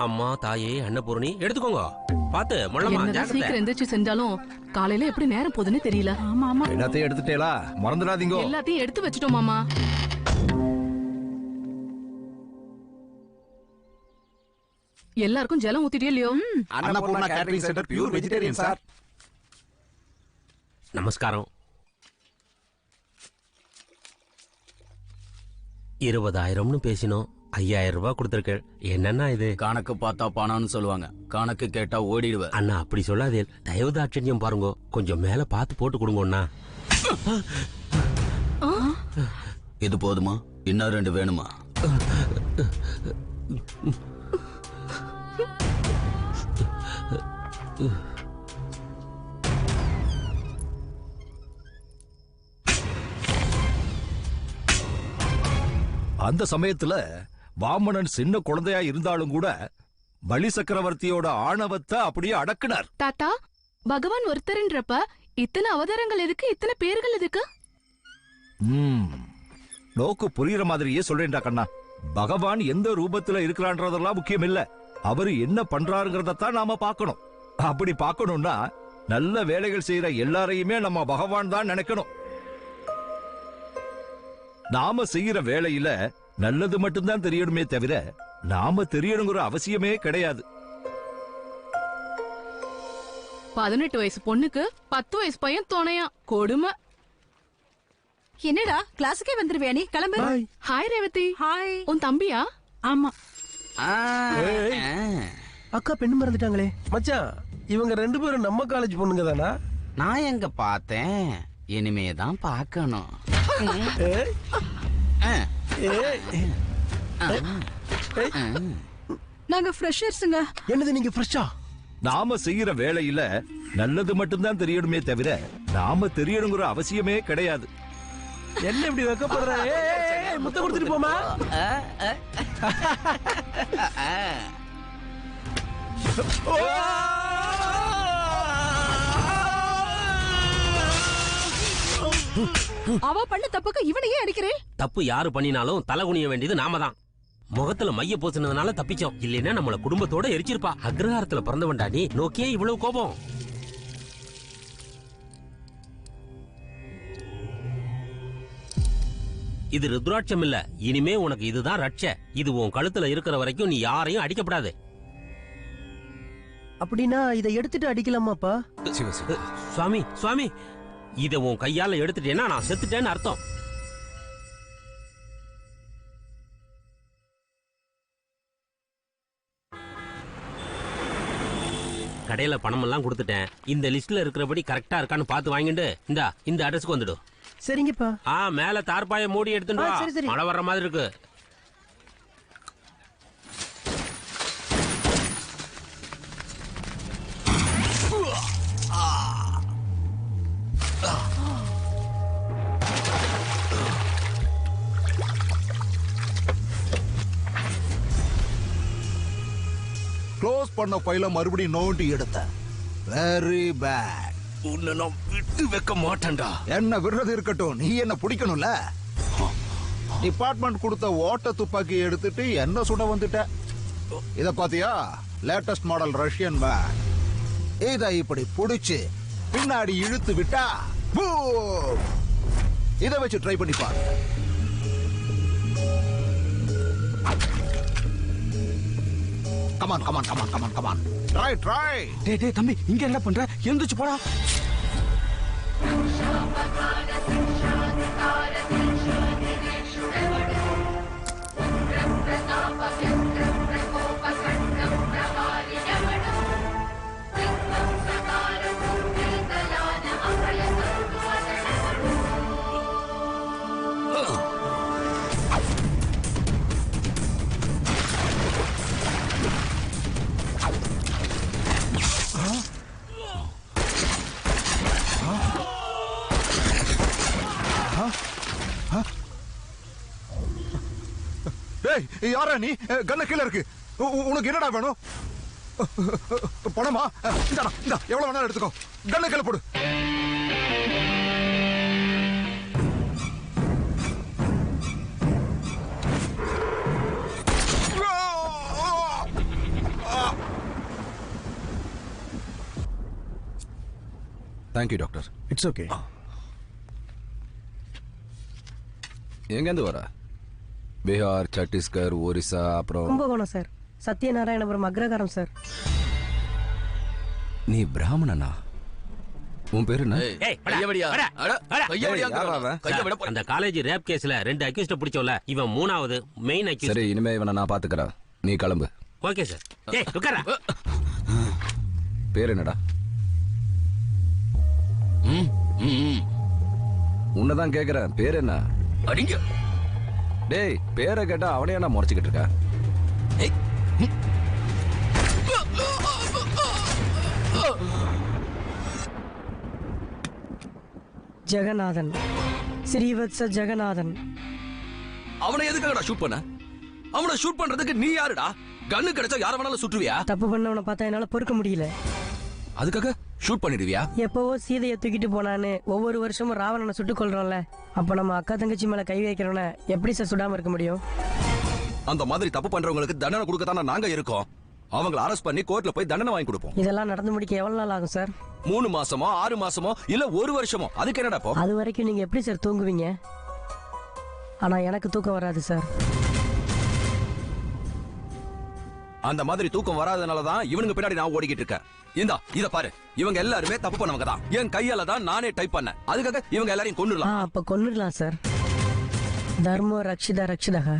அம்மா தாயே அன்னபூரணி எடுத்துக்கோங்க. பாத்து மொள்ளமா சீக்கிரம் எந்திரிச்சு செஞ்சாலும் காலையில எப்படி நேரம் போகுதுன்னு தெரியல. ஆமா ஆமா. எல்லாத்தையும் எடுத்துட்டேலா? மறந்துடாதீங்க. எல்லாத்தையும் எடுத்து வச்சிட்டோம் மாமா. எல்லாருக்கும் ஜலம் ஊத்திட்டே இல்லையோ? Annapoorna catering centre pure vegetarian sir. நமஸ்காரம். 20,000ன்னு பேசினோம், 5,000 ரூபாய் கொடுத்திருக்க. என்னன்னா இது? கணக்கு பார்த்தா பணம்னு சொல்லுவாங்க, கணக்கு கேட்டா ஓடிடுவேன். அண்ணா அப்படி சொல்லாதே, தயவு தாட்சண்யம் பாருங்க, கொஞ்சம் மேல பார்த்து போட்டு கொடுங்கண்ணா. இது போதுமா? இன்னும் 2 வேணுமா? அந்த சமயத்துல வாமனன் சின்ன குழந்தையா இருந்தாலும் கூட பலி சக்கரவர்த்தியோட ஆணவத்தை அப்படியே அடக்குனார். தாத்தா, பகவான் ஒருத்தர்ன்றப்ப இத்தனை அவதாரங்கள் எதுக்கு, இத்தனை பேர்கள் எதுக்கு? நோக்கு புரியுற மாதிரியே சொல்றேன்டா கண்ணா. பகவான் எந்த ரூபத்துல இருக்கிறான்றதெல்லாம் முக்கியம் இல்ல, அவரு என்ன பண்றாருங்கிறதான் நாம பார்க்கணும். அப்படி பார்க்கணும்னா நல்ல வேலைகள் செய்யற எல்லாரையுமே நம்ம பகவான் தான் நினைக்கணும். நாம செய்யற வேலையில நல்லது மட்டும்தான் தெரியணுமே தவிர நாம தெரியணுங்கிற அவசியமே கிடையாது. 18 வயசு பொண்ணுக்கு 10 வயசு பையன் துணையா, கொடுமை. என்னடா கிளாஸுக்கே வந்துருவியா நீ? கிளம்பு. ஹாய் ரேவதி. ஹாய். உன் தம்பியா? ஆமா. அக்கா பெண்ணு மறந்துட்டாங்களே. மச்சான், இவங்க 2 பேரும் நம்ம காலேஜ் பொண்ணுங்க தானா? நான் எங்க பார்த்தேன், இனிமேதான் பார்க்கணும். நாங்க ஃப்ரெஷர்ஸ்ங்க. என்னது நீங்க ஃப்ரெஷ்ஷா? நாம செய்யற வேலையில நல்லது மட்டும்தான் தெரியணுமே தவிர நாம தெரியணுங்கிற அவசியமே கிடையாது. என்ன இப்படி வைக்கப்படுற? முத்த கொடுத்துட்டு போமா. அவ பண்ண தப்புக்கு இவனையே அடிக்கிறேன். தப்பு யாரு பண்ணினாலும் தலை குனிய வேண்டியது நாம தான். முகத்துல மைய பூசினதுனால தப்பிச்சோம், இல்லைன்னா நம்மள குடும்பத்தோட எரிச்சிருப்பா. அக்ரஹாரத்துல பிறந்தவன்டா நீ, நோக்கியே இவ்வளவு கோபம்? இது ருத்ராட்சம் இல்ல, இனிமே உனக்கு இதுதான் ரட்ச. இது உன் கழுத்துல இருக்கிற வரைக்கும் நீ யாரையும் அடிக்கப்படாது. அப்படின்னா இதை எடுத்துட்டு அடிக்கலாமாப்பா? சுவாமி சுவாமி, இத உன் கையால எடுத்துட்டேன்னா நான் செத்துட்டேன்னு அர்த்தம். கடையில பணம் எல்லாம் கொடுத்துட்டேன். இந்த லிஸ்ட்ல இருக்கிறபடி கரெக்டா இருக்கான்னு பார்த்து வாங்கிட்டு இந்த அட்ரஸ்க்கு வந்துடும். சரிங்கப்பா. மேல தார்பாய மூடி எடுத்துட்டு வா, மழை வர்ற மாதிரி இருக்கு. க்ளோஸ் பண்ண ஃபைல மறுபடியும் நோண்டி எடுத்த. Very bad. உன்னை நான் விட்டு வைக்க மாட்டேன்டா. என்ன விடுறது இருக்கட்டும், நீ என்ன பிடிக்கணும்ல. டிபார்ட்மெண்ட் கொடுத்த ஓட்ட துப்பாக்கி எடுத்துட்டு என்ன சுட வந்துட்ட. இத பாத்தியா? Latest model Russian bag. இத இப்படி புடிச்சு பின்னாடி இழுத்து விட்டா இத வச்சு ட்ரை பண்ணி பாரு. Come on come on come on come on come on, try try. டேய் தம்பி, இங்க என்ன பண்ற? எழுந்துச்சு போடா. யாரா நீ? கண்ண கீழ இருக்கு. உனக்கு என்னடா வேணும்? பணமா? இந்த எவ்வளவு வேணாலும் எடுத்துக்கோ. கண்ண கீழ போடு. Thank you doctor. It's okay. எங்கேருந்து வர? பீகார், சத்தீஸ்கர், ஒரிசா, அப்புறம் கும்பகோணம் சார். சத்யநாராயணபுரம் அக்ரகாரம் சார். நீ பிராமணனா? உன் பேரு என்ன? ஏய், அந்த காலேஜ் ரேப் கேஸ்ல 2 அக்யூஸ்ட பிடிச்சோல, இவன் 3வது மெயின் அக்யூஸ்ட். சரி, இனிமே இவனை நான் பாத்துக்கறேன். நீ கிளம்பு. Okay sir. ஏய் உட்கார. பேர் என்னடா? உன்னதான் கேக்குறேன், பேர் என்ன? அடிங்க. டேய், பேரை கேட்டா அவனையா நான் முறைச்சுக்கிட்டு இருக்கா? ஜெகநாதன், ஸ்ரீவத்ச ஜெகநாதன். அவனை எதுக்காகடா ஷூட் பண்ண? அவனை ஷூட் பண்றதுக்கு நீ யாருடா? கண்ணு கிடைச்சா யார வேணாலும் சுட்டுவியா? தப்பு பண்ணவனை பார்த்தா என்னால பொறுக்க முடியல. அதுக்காக ஷூட் பண்ணிடுவியா? எப்பவோ சீதையை தூக்கிட்டு போனான்னு ஒவ்வொரு வருஷமும் ராவணனை சுட்டுக் கொள்றோம்ல, அப்ப நம்ம அக்கா தங்கச்சி மேல கை வைக்கிறவன எப்படி சார் சுடாம இருக்க முடியும்? அந்த மாதிரி தப்பு பண்றவங்களுக்கு தண்டனை கொடுக்கத்தானே நாங்க இருக்கோம். அவங்களை அரெஸ்ட் பண்ணி கோர்ட்ல போய் தண்டனை வாங்கி கொடுப்போம். இதெல்லாம் நடந்து முடிக்க எவ்வளவு நாள் ஆகும் சார்? 3 மாசமோ 6 மாசமோ இல்ல 1 வருஷமோ, அதுக்கு என்னடா இப்போ? அது வரைக்கும் நீங்க எப்படி சார் தூங்குவீங்க? ஆனா எனக்கு தூக்கம் வராது சார். அந்த மாதிரி தூக்கம் வராதனாலதான் இவனுக்கு பின்னாடி நான் ஓடிக்கிட்டு இருக்கேன். இத பாரு, இவங்க எல்லாருமே தப்பு பண்ணவங்க தான். என் கையால தான் நானே டைப் பண்ணேன். அதுக்காக இவங்க எல்லாரையும் கொன்னுடலாம். அப்ப கொன்னுடலாம் சார். தர்மோ ரக்ஷிதா ரக்ஷிதா.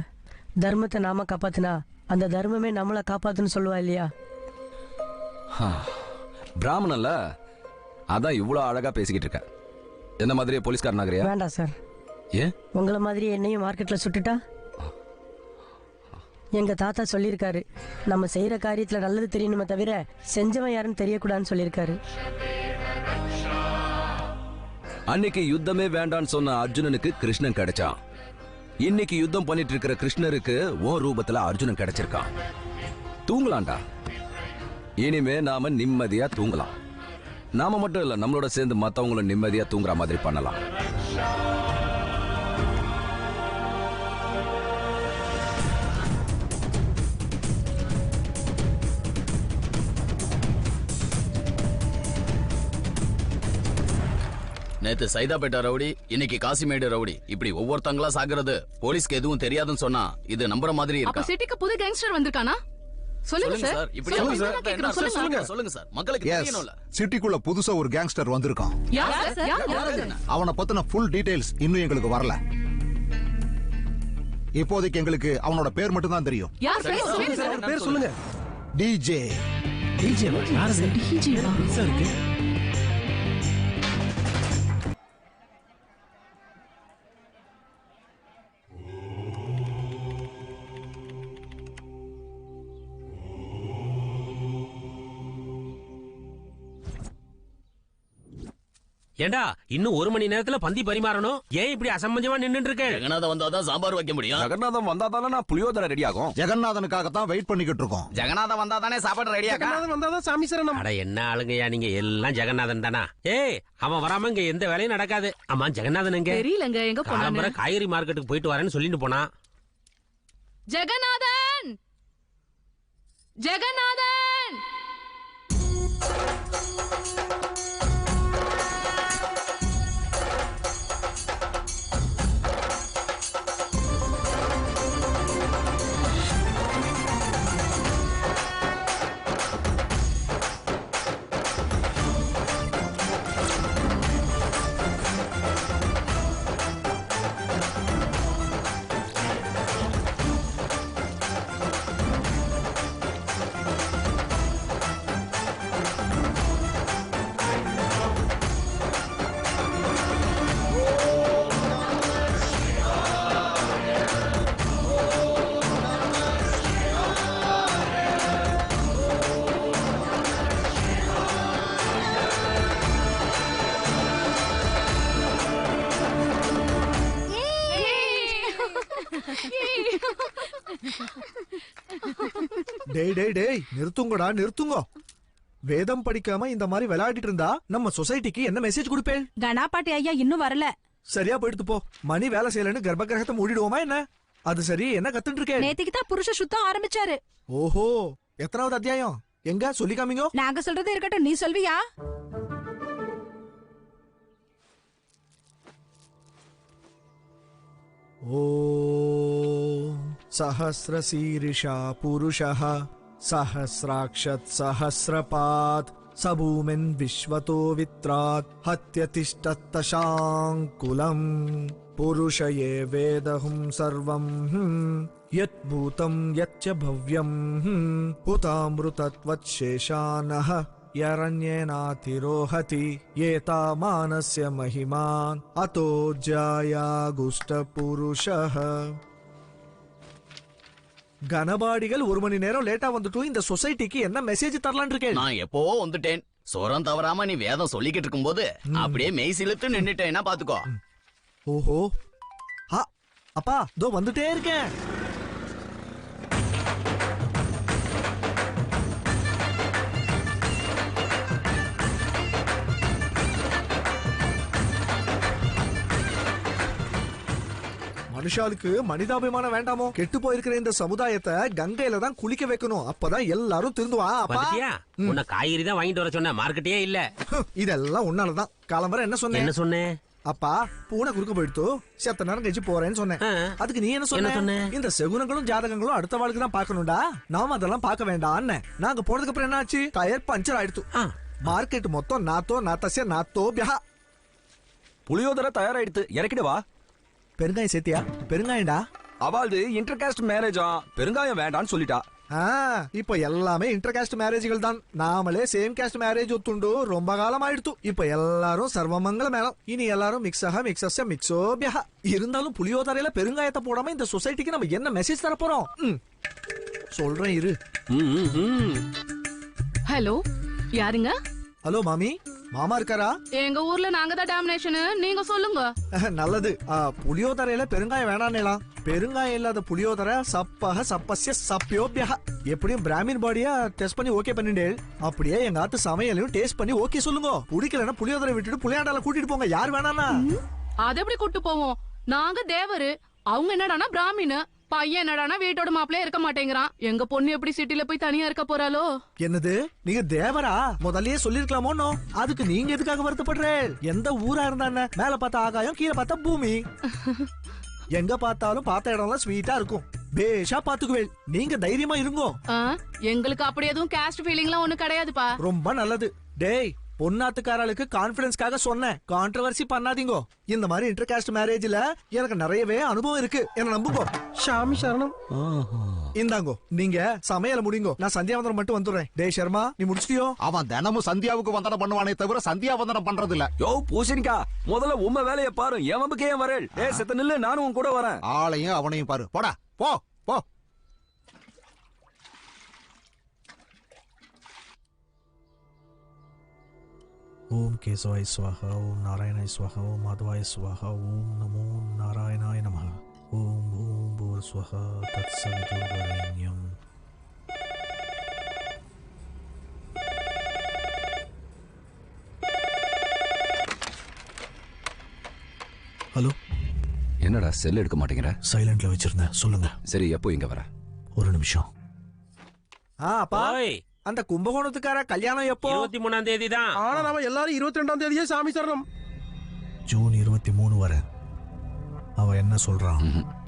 தர்மத்தை நாம காப்பாத்தினா அந்த தர்மமே நம்மள காப்பாத்துன்னு சொல்லுவா இல்லையா? பிராமணன்ல அதான் இவ்வளவு அழகா பேசிக்கிட்டு இருக்க. என்ன மாதிரியே போலீஸ்காரன் ஆகுறியா? வேண்டாம் சார். ஏன்? உங்களை மாதிரி என்னையும் மார்க்கெட்ல சுட்டுட்டா? எங்க தாத்தா சொல்லியிருக்காரு, நம்ம செய்யற காரியத்துல நல்லது தெரியணுமே தவிர செஞ்சவன் யாருன்னு தெரியக்கூடாதுன்னு சொல்லியிருக்காரு. அன்னைக்கு யுத்தமே வேண்டான்னு சொன்ன அர்ஜுனனுக்கு கிருஷ்ணன் கிடைச்சான். இன்னைக்கு யுத்தம் பண்ணிட்டு இருக்கிற கிருஷ்ணருக்கு ஓ ரூபத்துல அர்ஜுனன் கிடைச்சிருக்கான். தூங்கலாம்டா. இனிமே நாம நிம்மதியா தூங்கலாம். நாம மட்டும் இல்ல, நம்மளோட சேர்ந்து மத்தவங்களும் நிம்மதியா தூங்குற மாதிரி பண்ணலாம். நேத்து சைதாப்பேட்டை ரவுடி, இன்னைக்கு காசிமேடு ரவுடி, இப்படி ஒவ்வொருத்தங்களா சாகுறது போலீஸ்க்கு எதுவும் தெரியாதுன்னு சொன்னா இது நம்புற மாதிரி அப்ப இருக்கா? சிட்டிக்கு புது கேங்ஸ்டர் வந்திருக்கானா? சொல்லுங்க சார். இப்படி சொல்லுங்க சார், மக்களுக்கு தெரியணும்ல. சிட்டிக்குள்ள புதுசா ஒரு கேங்ஸ்டர் வந்திருக்கான். யார் சார்? அவனை பத்தின ஃபுல் டீடைல்ஸ் இன்னும் எங்களுக்கு வரல. இப்போதைக்கு எங்களுக்கு அவனோட பேர் மட்டும் தான் தெரியும். யார் பேர் சொல்லுங்க. டிஜே. டிஜே யார் அது? டிஜே சார் இருக்கு. ஏண்டா இன்னும் 1 மணி நேரத்துல பந்தி பரிமாறணும். ஏன் இப்படி அசம்பஞ்சமா நின்னுட்டு இருக்க? ஜெகநாதன் வந்தாதான் சாம்பார் வைக்க முடியும். ஜெகநாதன் வந்தாதானே நான் புளியோதரை ரெடி ஆகும். ஜெகநாதனுக்காக தான் வெயிட் பண்ணிக்கிட்டு இருக்கோம். ஜெகநாதன் வந்தாதானே சாப்பாடு ரெடியா? ஜெகநாதன் வந்தாதான் சாமி சரணம். அட என்ன ஆளுங்கயா நீங்க எல்லாம் ஜெகநாதன் தானா? ஏய், அவன் வராம இங்க எந்த வேலையும் நடக்காது. ஆமா, ஜெகநாதன் எங்க? தெரியலங்க, எங்க போனானே. காய்கறி மார்க்கெட்டுக்கு போயிட்டு வரேன்னு சொல்லிட்டு போனா. ஜெகநாதன், ஜெகநாதன். டேய் நிறுத்துங்கடா, நிறுத்துங்க. வேதம் படிக்காம இந்த மாதிரி விளையாடிட்டு இருந்தா நம்ம சொசைட்டிக்கு என்ன மெசேஜ் கொடுப்பேன்? கணாபாட்டி ஐயா இன்னும் வரல. சரியா போயிட்டு போ. மணி வேலை செய்யலன்னு கர்ப்ப கிரகத்தை மூடிடுவோமா என்ன? அது சரி, என்ன கத்துட்டு இருக்கேன்? நேத்திக்கு தான் புருஷ சுத்தம் ஆரம்பிச்சாரு. ஓஹோ, எத்தனாவது அத்தியாயம்? எங்க சொல்லி காமிங்க. நாங்க சொல்றது இருக்கட்டும், நீ சொல்வியா? ஓம் சஹஸ்ரசீரிஷா புருஷः சஹஸ்ராக்ஷத் சஹஸ்ரபாத் சபூமின் விஸ்வதோ வித்ராத் ஹத்யதிஷ்டத்தசாங்குலம் புருஷ ஏ வேதஹும் சர்வம் யத் பூதம் யச்ச பவ்யம் உதாம்ருதத்வத் சேஷானஹ யரண்யேனாதிரோஹதி ஏதாமானஸ்ய மஹிமான் அதோ ஜாயாகுஷ்ட புருஷः. கனபாடிகள் 1 மணி நேரம் லேட்டா வந்துட்டும் இந்த சொசைட்டிக்கு என்ன மெசேஜ் தரலான் இருக்கேன்? நான் எப்பவோ வந்துட்டேன். சோரம் தவறாம நீ வேதம் சொல்லிக்கிட்டு இருக்கும் போது அப்படியே மெய் சிலுத்து நின்னுட்டேன்னா பாத்துக்கோ. ஓஹோ, அப்பா இதோ வந்துட்டே இருக்கேன். மனுஷாளுக்கு மனிதாபிமானம் வேண்டாமோ? கெட்டு போயிருக்கிற இந்த சமுதாயத்தை கங்கையில தான் குளிக்க வைக்கணும். அப்பதான் எல்லாரும் திருந்துவான். வந்துட்டியா? உன்னை காய்கறி தான் வாங்கிட்டு வர சொன்ன, மார்க்கெட்டே இல்ல. இதெல்லாம் உன்னாலதான். காலம்பர என்ன என்ன சொன்னேன்? அப்பா பூனை குறுக்க போயிடுத்து செத்த நேரம் கழிச்சு போறேன்னு சொன்னேன். அதுக்கு நீ என்ன சொன்ன? இந்த செகுனங்களும் ஜாதகங்களும் அடுத்த வாழ்க்கை தான் பாக்கணும்டா, நாம அதெல்லாம் பார்க்க வேண்டாம். நாங்க போனதுக்கு அப்புறம் என்ன ஆச்சு? டயர் பஞ்சர் ஆயிடுத்து. மார்க்கெட் மொத்தம் நாத்தோ நாத்தசிய நாத்தோ பியா. புளியோதரை தயாராயிடுத்து, இறக்கிடுவா. பெருங்காயம் சேர்த்தியா? பெருங்காயம்டா. அவள்து இன்டர்காஸ்ட் மேரேஜா, பெருங்காயம் வேண்டான்னு சொல்லிட்டா. இப்ப எல்லாமே இன்டர்காஸ்ட் மேரேஜ்கள் தான். நாமளே சேம் காஸ்ட் மேரேஜ் ஒத்துண்டு ரொம்ப காலம் ஆயிடுத்து. இப்ப எல்லாரும் சர்வமங்கல மேலம். இனி எல்லாரும் மிக்ஸோபியா. இருந்தாலும் புளியோதரையில பெருங்காயத்தை போடாம இந்த சொசைட்டிக்கு நம்ம என்ன மெசேஜ் தர போறோம்? சொல்றேன் இரு. ஹலோ, யாருங்க? ஹலோ மாமி, மாமா இருக்காரா? எங்க ஊர்ல நாங்க தான் டாமினேஷன், நீங்க சொல்லுங்க. நல்லது. புளியோதரையில பெருங்காயம் வேணாம். பெருங்காயம் இல்லாத புளியோதரை சப்பக சப்பஸ்ய சப்யோபியா. எப்படியும் பிராமின் பாடியா டெஸ்ட் பண்ணி ஓகே பண்ணிட்டே. அப்படியே எங்க ஆத்து சமையலையும் டேஸ்ட் பண்ணி ஓகே சொல்லுங்க. பிடிக்கலன்னா புளியோதரை விட்டுட்டு புளியாண்டால கூட்டிட்டு போங்க. யார் வேணானா? அது எப்படி கூட்டு போவோம்? நாங்க தேவரு, அவங்க என்னடானா பிராமின். பையன் என்னடானா வீட்டோட மாப்பிளையே இருக்க மாட்டேங்கிறான். எங்க பொண்ணு எப்படி சிட்டில போய் தனியா இருக்க போறாளோ? என்னது, நீங்க தேவரா? முதல்லயே சொல்லிருக்கலாமோ? அதுக்கு நீங்க எதுக்காக வருத்தப்படுற? எந்த ஊரா இருந்தா என்ன? மேல பார்த்தா ஆகாயம், கீழே பார்த்தா பூமி. எங்க பார்த்தாலும் பார்த்த இடம்லாம் ஸ்வீட்டா இருக்கும். பேஷா பாத்துக்குவேன். நீங்க தைரியமா இருங்கோ. எங்களுக்கு அப்படி எதுவும் காஸ்ட் ஃபீலிங்லாம் ஒண்ணு கிடையாதுப்பா. ரொம்ப நல்லது. டேய், பொன்னாத்துக்காரளுக்கு கான்பிடன்ஸ்க்காக சொன்னேன், கான்ட்ரவர்சி பண்ணாதீங்கோ. இந்த மாதிரி இன்டர்காஸ்ட் மேரேஜ்ல எனக்கு நிறையவே அனுபவம் இருக்கு, என்ன நம்புங்கோ. சாமி சரணம். இந்தாங்கோ, நீங்க சமையல முடிங்கோ. நான் சந்தியாவந்தனம் மட்டும் வந்துடுறேன். டேய் சர்மா, நீ முடிச்சிட்டியோ? அவன் தினமும் சந்தியாவுக்கு வந்தனம் பண்ணுவானே தவிர சந்தியாவந்தனம் பண்றது இல்ல. யோ பூசணிக்கா, முதல்ல உம்ம வேலையை பாரு. எவனுக்கு ஏன் வரேள்? செத்த நில்லு, நானும் உன் கூட வரேன். ஆளையும் அவனையும் பாரு. போடா, போ போ. ஓம் கேசவாய ஸ்வாஹா, ஓம் நாராயணாய ஸ்வாஹா, ஓம் மாதவாய ஸ்வாஹா, ஓம் நமோ நாராயணாய நமஹ. ஓம் பூம் பூர் ஸ்வாஹா தத்சவிதுர்வரேண்யம். ஹலோ. என்னடா செல் எடுக்க மாட்டேங்கிற? சைலண்ட்ல வச்சிருந்தேன், சொல்லுங்க. சரி, எப்போ இங்க வர? ஒரு நிமிஷம். அப்பா, அந்த கும்பகோணத்துக்கார கல்யாணம் எப்போ? 23ஆம் தேதி தான். ஆனா நாம எல்லாரும் 22ஆம் தேதியே சாமி சரணம். ஜூன் 23 வர. அவ என்ன சொல்றான்?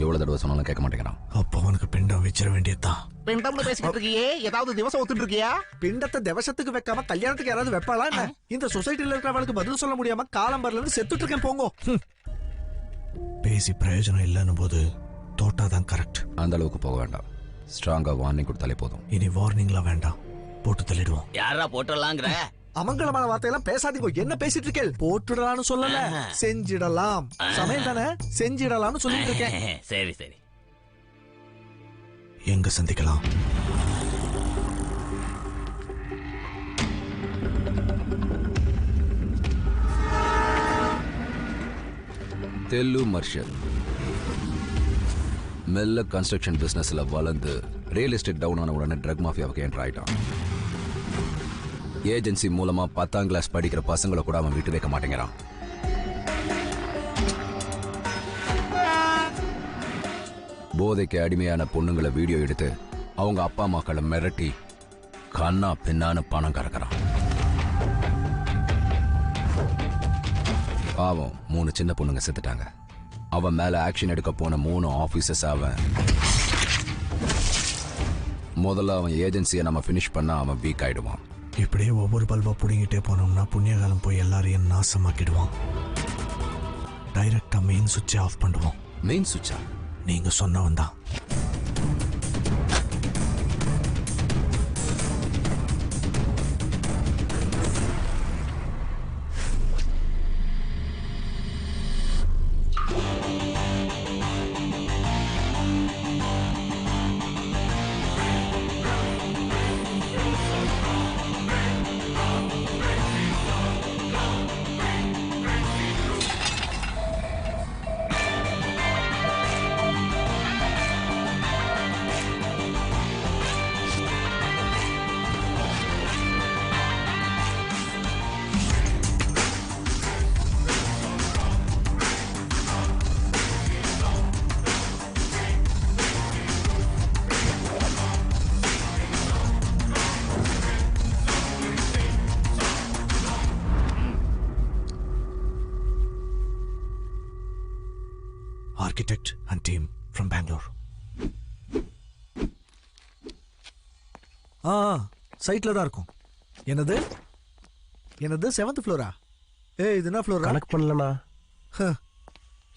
எவ்வளவு தடவை சொன்னாலும் கேட்க மாட்டேங்கிறான். அப்ப அவனுக்கு பிண்டம் வச்சிட வேண்டியதுதான். பிண்டம்னு பேசிக்கிட்டு இருக்கியே, ஏதாவது திவசம் ஒத்துட்டு இருக்கியா? பிண்டத்தை திவசத்துக்கு வைக்காம கல்யாணத்துக்கு யாராவது வைப்பாளா என்ன? இந்த சொசைட்டில இருக்கிறவளுக்கு பதில் சொல்ல முடியாம காலம்பர்ல இருந்து செத்துட்டு இருக்கேன். போங்க. பேசி பிரயோஜனம் இல்லைன்னு போது தோட்டாதான் கரெக்ட். அந்த அளவுக்கு போக வேண்டாம். ஸ்ட்ராங்கா வார்னிங் கொடுத்தாலே போதும். இனி வார்னிங்லாம் வேண்டாம், போட்டு தள்ளிடுவோம். யாரா போட்டுடலாங்கிற? அமங்கலமான வார்த்தையெல்லாம் பேசாதீங்க. என்ன பேசிட்டு இருக்கேன்? போட்டுடலாம்னு சொல்லல, செஞ்சிடலாம். சமயம் தானே, செஞ்சிடலாம்னு சொல்லிட்டு இருக்கேன். சரி சரி. எங்க சந்திக்கலாம்? தெல்லு மர்ஷல் மெல்ல கன்ஸ்ட்ரக்ஷன் பிசினஸ்ல வளர்ந்து ரியல் எஸ்டேட் டவுன் ஆன உடனே ட்ரக் மாஃபியாவுக்கு என்டர் ஆயிட்டான். ஏஜென்சி மூலமா 10ஆம் கிளாஸ் படிக்கிற பசங்களை கூட அவன் விட்டு வைக்க மாட்டேங்கிறான். போதைக்கு அடிமையான பொண்ணுங்களை வீடியோ எடுத்து அவங்க அப்பா அம்மாக்களை மிரட்டி கண்ணா பின்னான்னு பணம் கறக்கிறான். பாவம் 3 சின்ன பொண்ணுங்க செத்துட்டாங்க. அவன் மேல ஆக்ஷன் எடுக்க போன 3 ஆபீசர்ஸ் அவன். முதல்ல அவன் ஏஜென்சியை நம்ம ஃபினிஷ் பண்ணா அவன் வீக் ஆயிடுவான். இப்படியே ஒவ்வொரு பல்பா புடிங்கிட்டே போனோம்னா புண்ணியகாலம் போய் எல்லாரையும் நாசமாக்கிடுவான். டைரக்டா மெயின் சுவிட்சை ஆஃப் பண்ணுவோம். மெயின் சுவிட்சா? நீங்க சொன்னவன் தான். Architect and team from Bangalore. சைட்ல தான் இருக்கும். என்னது 7th ஃப்ளோரா? இது என்ன ஃப்ளோரா? கனெக்ட் பண்ணலனா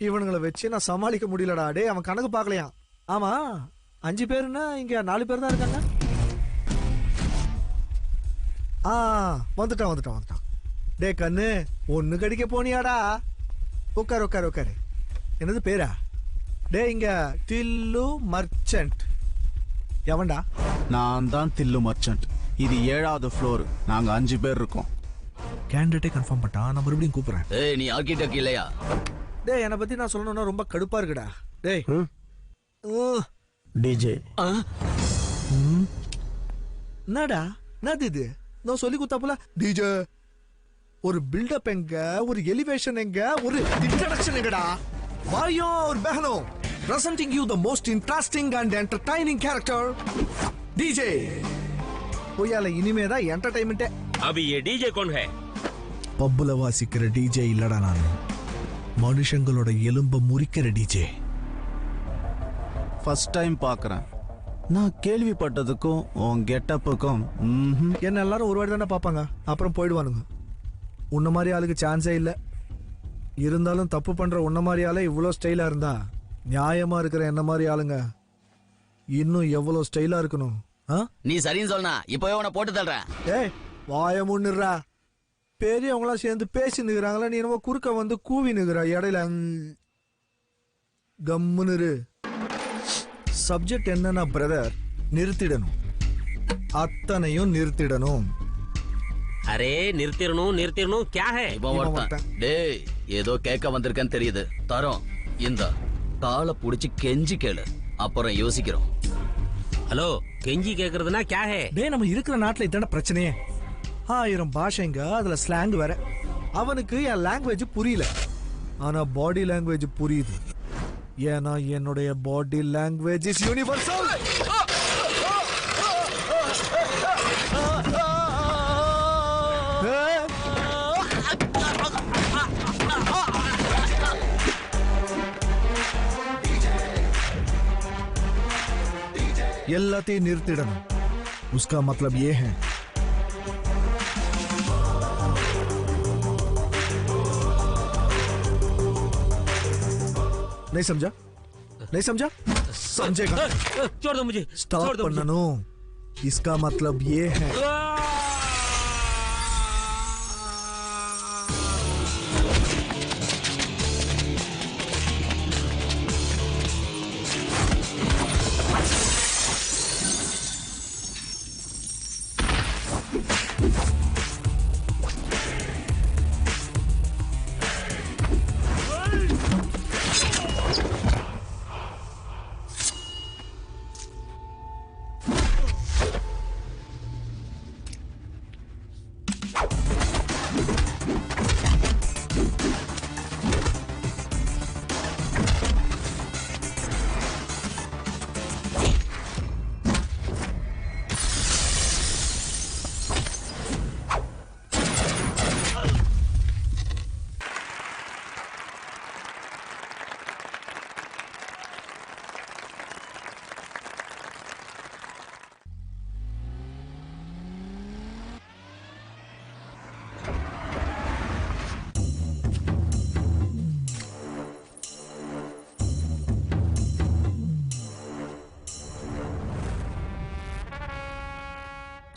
இவனுங்களை வச்சு நான் சமாளிக்க முடியலடா. டே அவன் கணக்கு பார்க்கலையா? ஆமா 5 பேருன்னா இங்க 4 பேர் தான் இருக்காங்க. வந்துட்டான். டே கண்ணு ஒண்ணு கடிக்க போனியாடா? உட்காரு. என்னது பேரா? டே இங்க தில்லு மர்ச்சன்ட். எவன்டா? நான் தான் தில்லு மர்ச்சன்ட். இது 7வது ஃப்ளோர். நாங்க 5 பேர் இருக்கோம். கேண்டிடேட்டே கன்ஃபார்ம் பண்ணிட்டான். நான் மறுபடியும் கூப்பிடுறேன். ஏய் நீ ஆர்கிடெக்ட் இல்லையா? டேய் என்னை பத்தி நான் சொல்லணும்னா ரொம்ப கடுப்பா இருக்குடா. டேய் டிஜே என்னடா? என்னது இது? நான் சொல்லி கொடுத்தாப்புல டிஜே. ஒரு பில்டப் எங்க, ஒரு எலிவேஷன் எங்க, ஒரு இன்ட்ரோடக்ஷன் எங்கடா? வாரியோ ஒரு பஹனோ presenting you the most interesting and entertaining character DJ. போயால இனிமே தான் என்டர்டைன்மென்ட். अभी ये डीजे कौन है? பப்புல வாசிக்கிற டிஜே இல்லடா நான். மனுஷங்களோட எலும்ப முறிக்கிற டிஜே. ஃபர்ஸ்ட் டைம் பார்க்கறேன். நான் கேள்விப்பட்டதுக்கும் உன் கெட்டப்புக்கும் என்ன எல்லாரும் ஒரு வாட்டி தானே பார்ப்பாங்க, அப்புறம் போயிடுவானுங்க. உன்ன மாதிரி ஆளுக்கு சான்ஸே இல்லை. இருந்தாலும் தப்பு பண்ற உன்ன மாதிரி ஆளே இவ்வளோ ஸ்டைலா இருந்தா நியாயமா இருக்கிற என்ன மாதிரி ஆளுங்க இன்னும் எவ்வளவு ஸ்டைலா இருக்கணும். நீ சரின்னு சொன்னா இப்பவே உன போட்டு தள்ளுறேன். ஏய் வாய முன்னுறா. பெரியவங்களா சேர்ந்து பேசி நிக்கிறாங்களா, நீ என்னமோ குறுக்க வந்து கூவி நிக்கிற இடையில. கம்முன்னு சப்ஜெக்ட் என்னன்னா பிரதர், நிறுத்திடணும். அத்தனையும் நிறுத்திடணும். அரே நிறுத்திடணும் क्या है? டேய் ஏதோ கேட்க வந்திருக்கேன்னு தெரியுது. தரோம் இந்த காலை புடிச்சு கெஞ்சி கேளு, அப்புறம் யோசிக்கிறோம். ஹலோ கெஞ்சி கேக்குறதுனா क्या है? டேய் நம்ம இருக்கிற நாட்டுல இதான பிரச்சனையே. 1000 பாஷைங்க, அதுல ஸ்லாங் வேற. அவனுக்கு என் லாங்குவேஜ் புரியல, ஆனா பாடி லாங்குவேஜ் புரியுது. ஏன்னா என்னுடைய பாடி லாங்குவேஜ் இஸ் யூனிவர்சல். எல்லாத்தையும் நிறுத்திடணும். उसका मतलब ये है नहीं समझा? समझेगा? छोड़ दो मुझे. स्टॉप பண்ணனோ. इसका मतलब ये है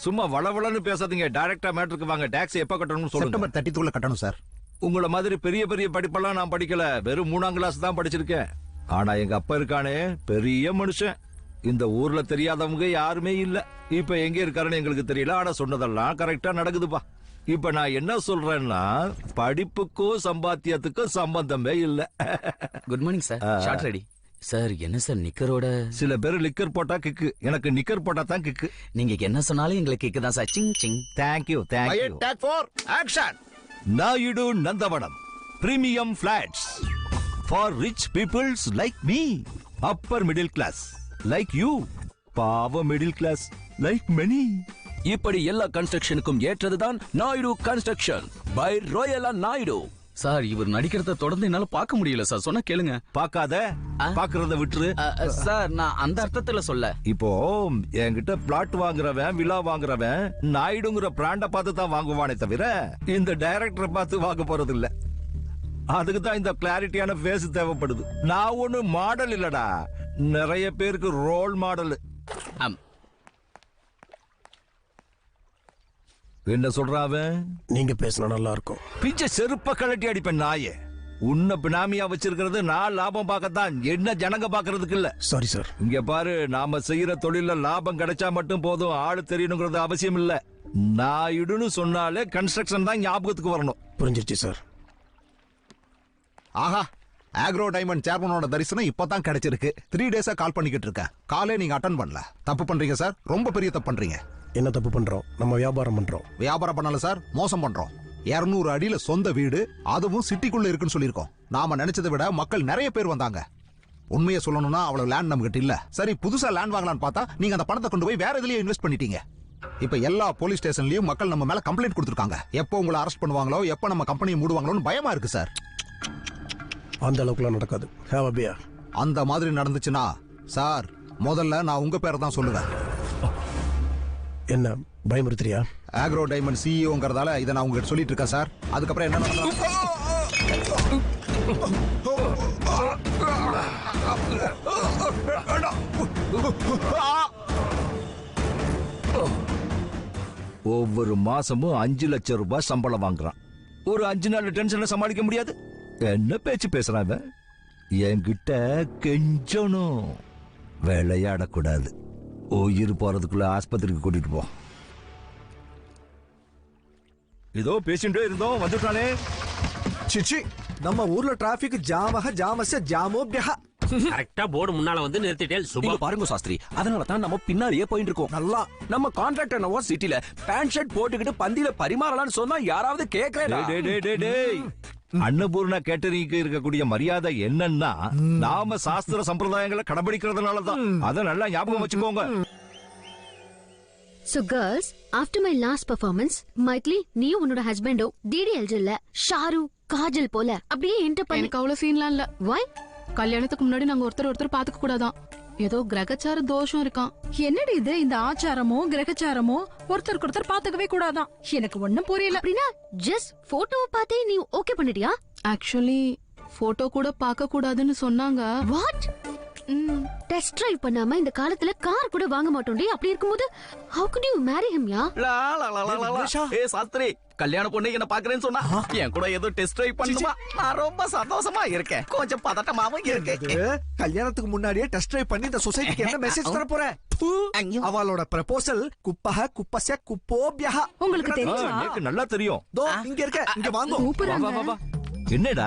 சும்மா வளவளன்னு பேசாதீங்க. டைரக்டா மேட்டருக்கு வாங்க. டாக்ஸ் எப்ப கட்டணும்னு சொல்லுங்க. செப்டம்பர் 30 கட்டணும் சார். உங்கள மாதிரி பெரிய பெரிய படிப்பெல்லாம் நான் படிக்கல. வெறும் 3ஆம் கிளாஸ் தான் படிச்சிருக்கேன். ஆனா எங்க அப்பா இருக்கானே பெரிய மனுஷன். இந்த ஊர்ல தெரியாதவங்க யாருமே இல்ல. இப்ப எங்க இருக்காருன்னு எங்களுக்கு தெரியல. ஆனா சொன்னதெல்லாம் கரெக்டா நடக்குதுப்பா. இப்ப நான் என்ன சொல்றேன்னா, படிப்புக்கும் சம்பாத்தியத்துக்கும் சம்பந்தமே இல்ல. Good morning sir. Shot ready sir. என்ன சார் நிக்கரோட? சில பேர் லிக்கர் போட்டா கிக்கு, எனக்கு நிக்கர் போட்டா தான் கிக்கு. நீங்க என்ன சொன்னாலும் எங்களுக்கு கிக்கு தான் சார். சிங் சிங். Thank you thank you. Take for action. Naidu Nandavanam premium flats for rich peoples like me. Upper middle class like you. பாவ மிடில் கிளாஸ் லைக் மெனி. இப்படி எல்லா கன்ஸ்ட்ரக்ஷனுக்கும் ஏற்றதுதான் Naidu construction by royal Naidu. Sir இவர் நடிக்கிறத தொடர்ந்து என்னால பார்க்க முடியல சார். சொன்னா கேளுங்க. பாக்காத, பாக்குறத விட்டுரு. சார் நான் அந்த அர்த்தத்துல சொல்ல. இப்போ என்கிட்ட பிளாட் வாங்குறவன், விழா வாங்குறவன் நாயுடுங்கிற பிராண்ட பார்த்து தான் வாங்குவானே தவிர இந்த டைரக்டரை பார்த்து வாங்க போறது இல்ல. அதுக்கு தான் இந்த கிளாரிட்டியான ஃபேஸ் தேவைப்படுது. நான் ஒண்ணு மாடல் இல்லடா, நிறைய பேருக்கு ரோல் மாடல். என்ன சொல்றாவன்? நீங்க பேசினா நல்லா இருக்கும். பிச்சை செருப்ப கழட்டி அடிப்பேன் நாயே. உன்னை பினாமியா வச்சிருக்கிறது நான் லாபம் பார்க்கத்தான், என்ன ஜனங்க பாக்குறதுக்கு இல்ல. Sorry sir. இங்க பாரு, நாம செய்யற தொழில லாபம் கிடைச்சா மட்டும் போதும், ஆளு தெரியணுங்கிறது அவசியம் இல்ல. நாயுடுன்னு சொன்னாலே கன்ஸ்ட்ரக்ஷன் தான் ஞாபகத்துக்கு வரணும். புரிஞ்சிருச்சு சார். ஆஹா, ஆக்ரோ டைமண்ட் சேர்மனோட தரிசனம் இப்பதான் கிடைச்சிருக்கு. 3 டேஸா கால் பண்ணிக்கிட்டு இருக்கேன். காலே நீங்க அட்டன் பண்ணல. தப்பு பண்றீங்க சார், ரொம்ப பெரிய தப்பு பண்றீங்க. என்ன தப்பு பண்றோம்? நம்ம வியாபாரம் பண்றோம். வியாபாரம் பண்ணல சார், மோசம் பண்றோம். 200 அடியில சொந்த வீடு, அதுவும் சிட்டிக்குள்ள இருக்குன்னு சொல்லியிருக்கோம். நாம நினைச்சதை விட மக்கள் நிறைய பேர் வந்தாங்க. உண்மையை சொல்லணும்னா அவ்வளவு லேண்ட் நம்ம கிட்ட இல்ல. சரி, புதுசா லேண்ட் வாங்கலாம்னு பார்த்தா நீங்க அந்த பணத்தை கொண்டு போய் வேற எதுலயே இன்வெஸ்ட் பண்ணிட்டீங்க. இப்ப எல்லா போலீஸ் ஸ்டேஷன்லயும் மக்கள் நம்ம மேல கம்ப்ளைண்ட் கொடுத்திருக்காங்க. எப்போ உங்களை அரெஸ்ட் பண்ணுவாங்களோ, எப்போ நம்ம கம்பெனியை மூடுவாங்களோன்னு பயமா இருக்கு சார். அந்த அளவுக்குலாம் நடக்காது. Have a beer. அந்த மாதிரி நடந்துச்சுன்னா சார், முதல்ல நான் உங்க பேரை தான் சொல்லுவேன். என்ன பயமுறுத்துறியா? ஆக்ரோ டைமண்ட் சிஇஓங்கிறதால இதை நான் உங்ககிட்ட சொல்லிட்டு இருக்கேன் சார். அதுக்கப்புறம் என்ன ஒவ்வொரு மாசமும் 5 லட்சம் ரூபாய் சம்பளம் வாங்குறான். ஒரு 5 நாள் டென்ஷன்ல சமாளிக்க முடியாது. என்ன பேச்சு பேசுறாங்க? என்கிட்ட கெஞ்சணும், விளையாடக்கூடாது. உயிர் போறதுக்குள்ள ஆஸ்பத்திரிக்கு கூட்டிட்டு போ. இதோ பேசிட்டே இருந்தோம், வந்துட்டானே. சிச்சி, நம்ம ஊர்ல டிராபிக் ஜாமக ஜாமஸ்ய ஜாமோப்யஹ. கரெக்டா போர்டு முன்னால வந்து நிறுத்திட்டேல். சும்மா பாருங்க சாஸ்திரி, அதனால தான் நம்ம பின்னாடியே போயிட்டு இருக்கோம். நல்லா நம்ம கான்ட்ராக்டர் என்னவோ சிட்டில பேண்ட் ஷர்ட் போட்டுக்கிட்டு பந்தியில பரிமாறலாம்னு சொன்னா யாராவது கேட்கறேன். அன்னபூர்ணா கேட்டரிங்க்கு இருக்கக்கூடிய மரியாதை என்னன்னா, நாம சாஸ்திர சம்பிரதாயங்களை கடைபிடிக்கிறதுனாலதான். அத நல்லா ஞாபகம் வச்சுக்கோங்க. So girls, after my last performance, Mythili நீ உன்னோட ஹஸ்பண்டோ DDLJ இல்ல ஷாரு காஜல் போல அப்படியே என்டர் பண்ணி. எனக்கு அவ்வளவு சீன்லாம் இல்ல. Why? கல்யாணத்துக்கு முன்னாடி நாங்க ஒருத்தர் பாத்துக்க கூடாதான். ஏதோ கிரகச்சார தோஷம் இருக்கான். என்னடி இது? இந்த ஆச்சாரமோ கிரகச்சாரமோ ஒருத்தருக்கு ஒருத்தர் பாத்துக்கவே கூடாதான். எனக்கு ஒண்ணும் புரியல. அப்படின்னா ஜஸ்ட் போட்டோவை பார்த்தே நீ ஓகே பண்ணிட்டியா? ஆக்சுவலி போட்டோ கூட பார்க்க கூடாதுன்னு சொன்னாங்க. வாட்? டெஸ்ட் டிரைவ் பண்ணாம இந்த காலத்துல கார் கூட வாங்க மாட்டோம்டி. அப்படி இருக்கும்போது how could you marry him யா? ஏ சாஸ்திரி, கல்யாண பொண்ணு என்ன பாக்குறேன்னு சொன்னா என் கூட ஏதோ டெஸ்ட் டிரைவ் பண்ணுமா? நான் ரொம்ப சந்தோஷமா இருக்கேன், கொஞ்சம் பதட்டமாவும் இருக்கு. கல்யாணத்துக்கு முன்னாடியே டெஸ்ட் டிரைவ் பண்ணி இந்த சொசைட்டிக்கு என்ன மெசேஜ் தர போற? அவளோட ப்ரப்போசல் குப்பஹ குப்பஸ்ய குப்போப்யஹ. உங்களுக்கு தெரியுமா? எனக்கு நல்லா தெரியும். தோ இங்க இருக்க, இங்க வாங்க. என்னடா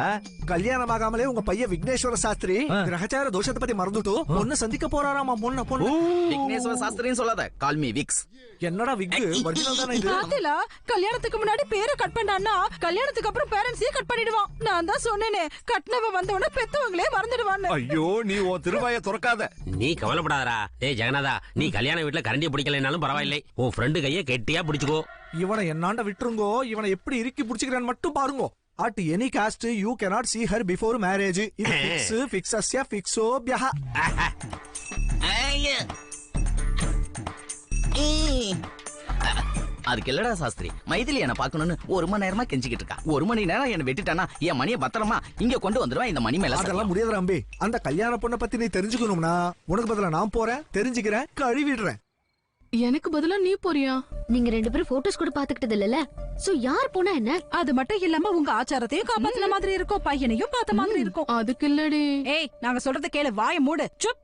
கல்யாணம் ஆகாமலே உங்க பையன் விக்னேஸ்வர சாஸ்திரி கிரகச்சார தோஷத்தை பத்தி மறந்துட்டு பொண்ணு சந்திக்க போறாராமா. பொண்ணு விக்னேஸ்வர சாஸ்திரின்னு சொல்லாத, கால் மீ விக்ஸ். என்னடா விக் ஒரிஜினல் தானே இது? பாத்தீங்களா? கல்யாணத்துக்கு முன்னாடி பேரை கட் பண்ணான்னா கல்யாணத்துக்கு அப்புறம் பேரண்ட்ஸே கட் பண்ணிடுவான். நான் தான் சொன்னேனே, கட்னவ வந்தவன பெத்தவங்களே மறந்துடுவான்னு. ஐயோ, நீ உன் திருவாய துறக்காத. நீ கவலைப்படாதடா. டேய் ஜெகநாதா, நீ கல்யாண வீட்டுல கரண்டியை பிடிக்கலைனாலும் பரவாயில்லை, உன் ஃப்ரெண்டு கையை கெட்டியா பிடிச்சுக்கோ. இவனை என்னாண்ட விட்டுருங்கோ. இவனை எப்படி இறுக்கி பிடிச்சுக்கிறேன்னு மட்டும் பாருங்க. At any caste, you cannot see her before marriage. இது fix, fixasya fixobhyah. அதுக்கு இல்லடா சாஸ்திரி, மைதிலி என்ன பாக்கணும்னு 1 மணி நேரமா கெஞ்சிக்கிட்டு இருக்கா. 1 மணி நேரம் என்ன வெட்டிட்டானா என் மணியை பத்திரமா இங்க கொண்டு வந்துருவா. இந்த மணி மேல அதெல்லாம் முடியாத அம்பி. அந்த கல்யாண பொண்ணை பத்தி நீ தெரிஞ்சுக்கணும்னா உனக்கு பதிலா நான் போறேன், தெரிஞ்சுக்கிறேன், கழுவிடுறேன். எனக்கு பதிலா நீ போறியா? நீங்க 2 பேரும் போட்டோஸ் கூட பாத்துக்கிட்டது இல்லல, சோ யார் போனா என்ன? அது மட்டும் இல்லாம உங்க ஆச்சாரத்தையும் காப்பாத்தின மாதிரி இருக்கும், பையனையும் பார்த்த மாதிரி இருக்கும். அதுக்கு இல்லடி. ஏய், நாங்க சொல்றத கேளு, வாயை மூடு. சுப்.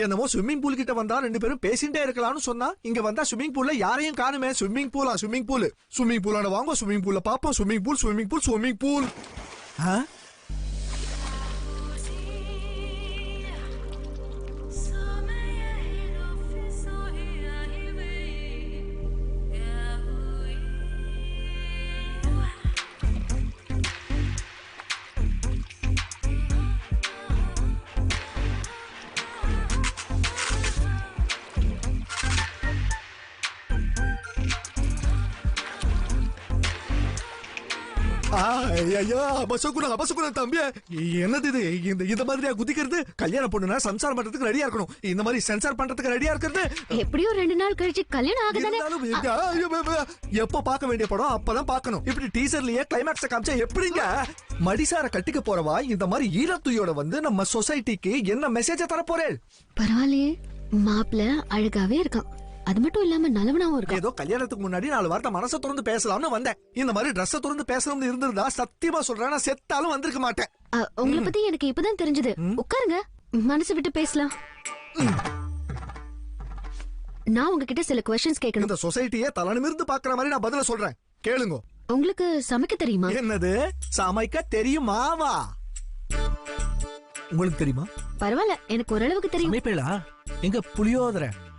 என்னமோ ஸ்விம்மிங் பூல் கிட்ட வந்தா 2 பேரும் பேசிட்டே இருக்கலாம்னு சொன்னா, இங்க வந்தா ஸ்விம்மிங் பூல்ல யாரையும் காணுமே. ஸ்விம்மிங் பூலா? ஸ்விம்மிங் பூலான வாங்க, ஸ்விம்மிங் பூல்ல பாப்போம். Swimming pool. ஐயா, அபசகுணம் தம்பி, என்னது இது? இந்த மாதிரியா குதிக்கிறது? கல்யாண பொண்ணுனா சம்சாரம் பண்றதுக்கு ரெடியா இருக்கணும். இந்த மாதிரி சென்சார் பண்றதுக்கு ரெடியா இருக்கிறது எப்படியோ 2 நாள் கழிச்சு கல்யாணம் ஆகுதானே. எப்ப பார்க்க வேண்டிய படம் அப்பதான் பார்க்கணும். இப்படி டீசர்லயே கிளைமாக்ஸ் காமிச்சா எப்படிங்க? மடிசார கட்டிக்க போறவா இந்த மாதிரி ஈரத்துயோட வந்து நம்ம சொசைட்டிக்கு என்ன மெசேஜ் தர போறேன்? பரவாயில்லையே, மாப்பிள்ள அழகாவே இருக்கான். அது மட்டும் இல்லாம நல்லவனாவும் இருக்கு. ஏதோ கல்யாணத்துக்கு முன்னாடி 4 வார்த்தை மனசை திறந்து பேசலாம்னு வந்தேன். இந்த மாதிரி ட்ரெஸ் திறந்து பேசணும்னு இருந்திருந்தா சத்தியமா சொல்றேன், நான் செத்தாலும் வந்திருக்க மாட்டேன். உங்களை பத்தி எனக்கு இப்பதான் தெரிஞ்சது. உட்காருங்க, மனசு விட்டு பேசலாம். நான் உங்ககிட்ட சில क्वेश्चंस கேட்கணும். இந்த சொசைட்டியே தலநிமிர்ந்து பாக்குற மாதிரி நான் பதில சொல்றேன், கேளுங்க. உங்களுக்கு சமைக்க தெரியுமா? என்னது சமைக்க தெரியுமாவா? உங்களுக்கு தெரியுமா? பரவாயில்ல, எனக்கு ஓரளவுக்கு தெரியும். சமைப்பேளா? எங்க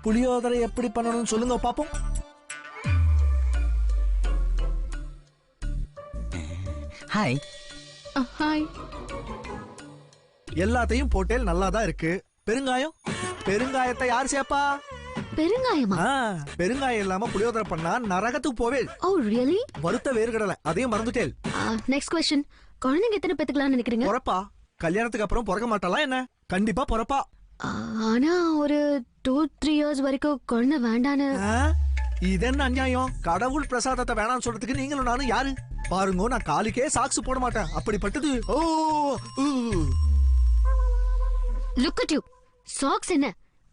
புளியோதரை எப்படி பண்ணணும்னு சொல்லுங்க பாப்போம். ஹாய். ஹாய். எல்லாத்தையும் போட்டேல் நல்லாதான் இருக்கு. பெருங்காயத்தை யார் சேப்பா? பெருங்காயமா? பெருங்காயம் இல்லாம புளியோதரை பண்ணா நரகத்துக்கு போவே. ஓ ரியலி? வறுத்த வேர்க்கடலை அதையும் மறந்துட்டேல். Next question. குழந்தைங்க எத்தனை பெத்துக்கலாம்னு நினைக்கிறீங்க? பொறப்பா? கல்யாணத்துக்கு அப்புறம் பிறக்க மாட்டாளா என்ன? கண்டிப்பா பொறப்பா. ஆனா ஒரு 2-3 இயர்ஸ் வரைக்கும் குழந்தை வேண்டான்னு. இது என்ன அநியாயம்? கடவுள் பிரசாதத்தை வேணாம்னு சொல்றதுக்கு நீங்களும் நானும் யாரு? பாருங்க, நான் காலுக்கே சாக்ஸ் போட மாட்டேன். அப்படிப்பட்டது. ஓ லுக் அட் யூ. சாக்ஸ் என்ன,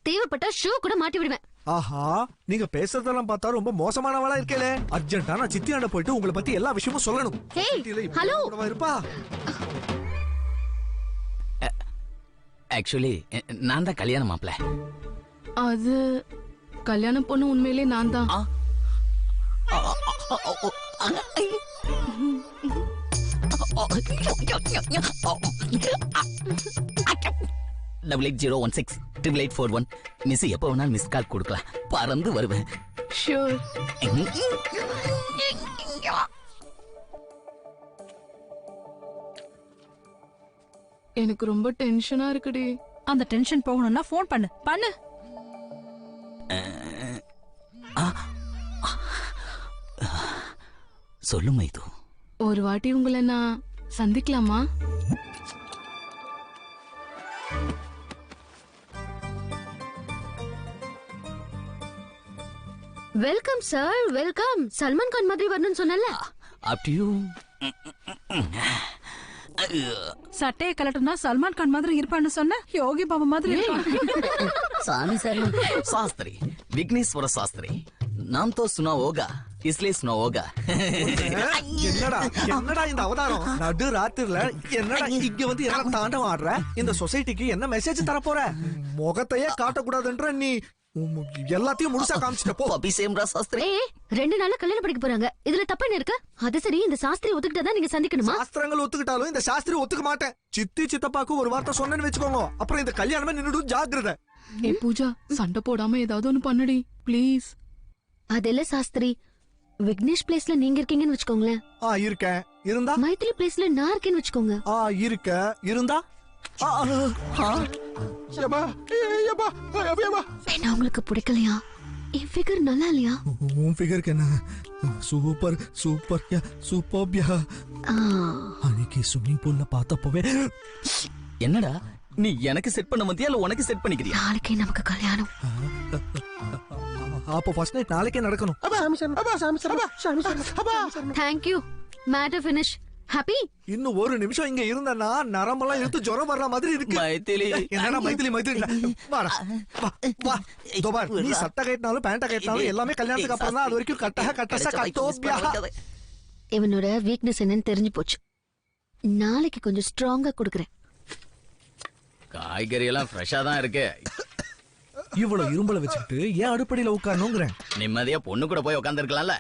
தேவைப்பட்டா ஷூ கூட மாட்டி விடுவேன். ஆஹா, நீங்க பேசுறதெல்லாம் பார்த்தா ரொம்ப மோசமானவளா இருக்கேலே. அர்ஜென்ட்டா நான் சித்தியாண்ட போயிட்டு உங்களை பத்தி எல்லா விஷயமும் சொல்லணும். ஹலோ. இருப்பா. ஆக்சுவலி நான் தான் கல்யாண மாப்பிள்ள. அது கல்யாணம் பொண்ணு உண்மையிலே நான் தான். டபுள் 8016 88841. மிஸ் எப்ப வேணாலும் மிஸ் கால் கொடுக்கலாம், பறந்து வருவேன். ஷூர். எனக்கு ரொம்ப டென்ஷனா இருக்குடி. அந்த டென்ஷன் போகணும்னா ஃபோன் பண்ணு. சொல்லு மைது. ஒரு வாட்டி உங்களை நான் சந்திக்கலாமா? Welcome sir, welcome. Salman Khan மாதிரி வரணும்னு சொன்னல. Up to you. சட்டையை கலட்டுனா சல்மான் கான் மாதிரி இருப்பான்னு சொன்ன, யோகி பாபா மாதிரி இருப்பான். சாமி சார். சாஸ்திரி, விக்னேஸ்வர சாஸ்திரி. நாம் தோ சுனா ஹோகா, இஸ்லியே சுனா ஹோகா. என்னடா இந்த அவதாரம்? நடு ராத்திரில என்னடா இங்க வந்து என்ன தாண்டவம் ஆடுற? இந்த சொசைட்டிக்கு என்ன மெசேஜ் தர போற? முகத்தையே காட்டக்கூடாதுன்ற நீ எல்லாத்தையும் முழுசா காமிச்சிட்ட போ. அபிஷேம்ரா சாஸ்திரி. 2 நாள்ல கல்யாணம் படிக்க போறாங்க, இதுல தப்பு என்ன இருக்கு? அது சரி, இந்த சாஸ்திரி ஒத்துக்கிட்டா நீங்க சந்திக்கணுமா? சாஸ்திரங்கள் ஒத்துக்கிட்டாலும் இந்த சாஸ்திரி ஒத்துக்க மாட்டேன். சித்தி சித்தப்பாக்கு ஒரு வார்த்தை சொன்னேன்னு வெச்சுக்கோங்க, அப்புறம் இந்த கல்யாணமே நின்னுடும். ஜாக்கிரதை. ஏ பூஜா, சண்டை போடாம ஏதாவது ஒண்ணு பண்ணுடி ப்ளீஸ். அதெல்ல சாஸ்திரி, விக்னேஷ் பிளேஸ்ல நீங்க இருக்கீங்கன்னு வெச்சுக்கோங்களேன். இருக்கேன். இருந்தா? மைத்திலி பிளேஸ்ல நான் இருக்கேன்னு வெச்சுக்கோங்க. இருக்க. இருந்தா? என்ன உங்களுக்கு பிடிக்கலையா? என் ஃபிகர் நல்லா இல்லையா? உன் ஃபிகருக்கு என்ன? சூப்பர் சூப்பர் சூப்பர்யா. அன்னைக்கு ஸ்விமிங் பூல்ல பார்த்தப்பவே. என்னடா நீ எனக்கு செட் பண்ண வந்தியா இல்ல உனக்கு செட் பண்ணிக்கிறியா? நாளைக்கே நமக்கு கல்யாணம். அப்போ ஃபர்ஸ்ட் நைட் நாளைக்கே நடக்கணும். Thank you. Matter finish. Happy. இன்னும் ஒரு நிமிஷம் இங்க இருந்தனா நரம்பெல்லாம் இழுத்து ஜுரம் வர்ற மாதிரி இருக்கு. மைத்திலி என்னடா மைத்திலி வாடா வா வா. இதோ பார், நீ சட்டை கட்டினாலும் பேண்ட கட்டினாலும் எல்லாமே கல்யாணத்துக்கு அப்புறம் தான். அது வரைக்கும் கட்டசா கட்டோபியா. இவனோட வீக்னஸ் என்னன்னு தெரிஞ்சு போச்சு. நாளைக்கு கொஞ்சம் ஸ்ட்ராங்கா கொடுக்கறேன். காய்கறி எல்லாம் ஃப்ரெஷ்ஷா தான் இருக்கு. இவ்வளவு இரும்பல வச்சுக்கிட்டு ஏன் அடுப்படியில உட்காரணுங்கிறேன். நிம்மதியா பொண்ணு கூட போய் உட்கார்ந்திருக்கலாம்ல.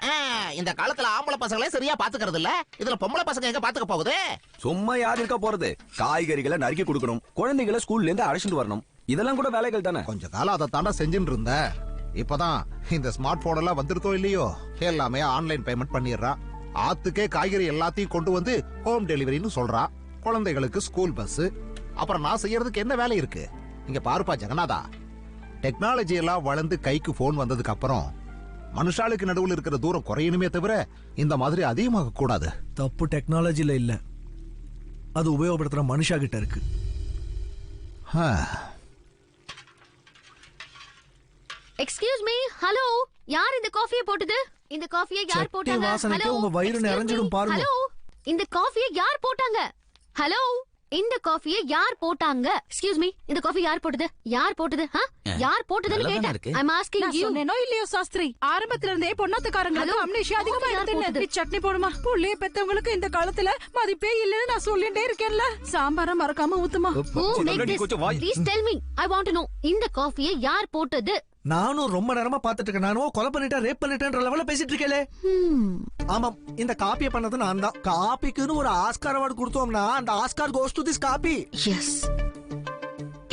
இந்த காலத்துல ஆம்பளை பசங்களே சரியா பாத்துக்கிறது இல்ல. இதுல பொம்பளை பசங்க எங்க பாத்துக்க போகுது? சும்மா யார் இருக்க போறது? காய்கறிகளை நறுக்கி கொடுக்கணும், குழந்தைகளை ஸ்கூல்ல இருந்து அழைச்சிட்டு வரணும். இதெல்லாம் கூட வேலைகள் தானே. கொஞ்ச காலம் அதை தாண்டா செஞ்சுட்டு இருந்த. இப்பதான் இந்த ஸ்மார்ட் போன் எல்லாம் வந்துருத்தோ இல்லையோ, எல்லாமே ஆன்லைன் பேமெண்ட் பண்ணிடுறா. ஆத்துக்கே காய்கறி எல்லாத்தையும் கொண்டு வந்து ஹோம் டெலிவரின்னு சொல்றா. குழந்தைகளுக்கு ஸ்கூல் பஸ். அப்புறம் நான் செய்யறதுக்கு என்ன வேலை இருக்கு? இங்க பாருப்பா ஜெகநாதா, டெக்னாலஜி எல்லாம் வளர்ந்து கைக்கு போன் வந்ததுக்கு அப்புறம் மனுஷாளுக்கு நடுவில் இருக்கிற தூரம் குறையணுமே தவிர இந்த மாதிரி அதிகமாக கூடாது. தப்பு டெக்னாலஜில இல்ல, அது உபயோகப்படுத்துற மனுஷா கிட்ட இருக்கு. எக்ஸ்கியூஸ் மீ, ஹலோ, யார் இந்த காஃபியை போட்டது? இந்த காஃபியை யார் போட்டாங்க? வாசனைக்கு உங்க வயிறு நிறைஞ்சிடும் பாருங்க. ஹலோ, இந்த காஃபியை யார் போட்டாங்க? ஹலோ, இந்த காஃபியை யார் போட்டாங்க? எக்ஸ்கியூஸ் மீ, இந்த காஃபி யார் போட்டது? யார் போட்டது? யார் போட்டதுன்னு கேட்டேன். ஐ அம் ஆஸ்கிங் யூ. சொன்னேனோ இல்லையோ சாஸ்திரி, ஆரம்பத்துல இருந்தே பொண்ணாத்துக்காரங்களுக்கு அம்னேஷியா அதிகமா எடுத்துனது. சட்னி போடுமா? புள்ளைய பெத்தவங்களுக்கு இந்த காலத்துல மதிப்பே இல்லன்னு நான் சொல்லிட்டே இருக்கேன்ல. சாம்பார மறக்காம ஊத்துமா. Please tell me, I want to know. இந்த காஃபியை யார் போட்டது? நானும் ரொம்ப நேரமா பாத்துட்டு இருக்கேன். நானும் கொலை பண்ணிட்டேன், ரேப் பண்ணிட்டேன்ற லெவல்ல பேசிட்டு இருக்கேளே. ஆமாம், இந்த காப்பியை பண்ணது நான் தான். காப்பிக்குன்னு ஒரு ஆஸ்கார் அவார்டு கொடுத்தோம்னா அந்த Oscar goes to this coffee. Yes,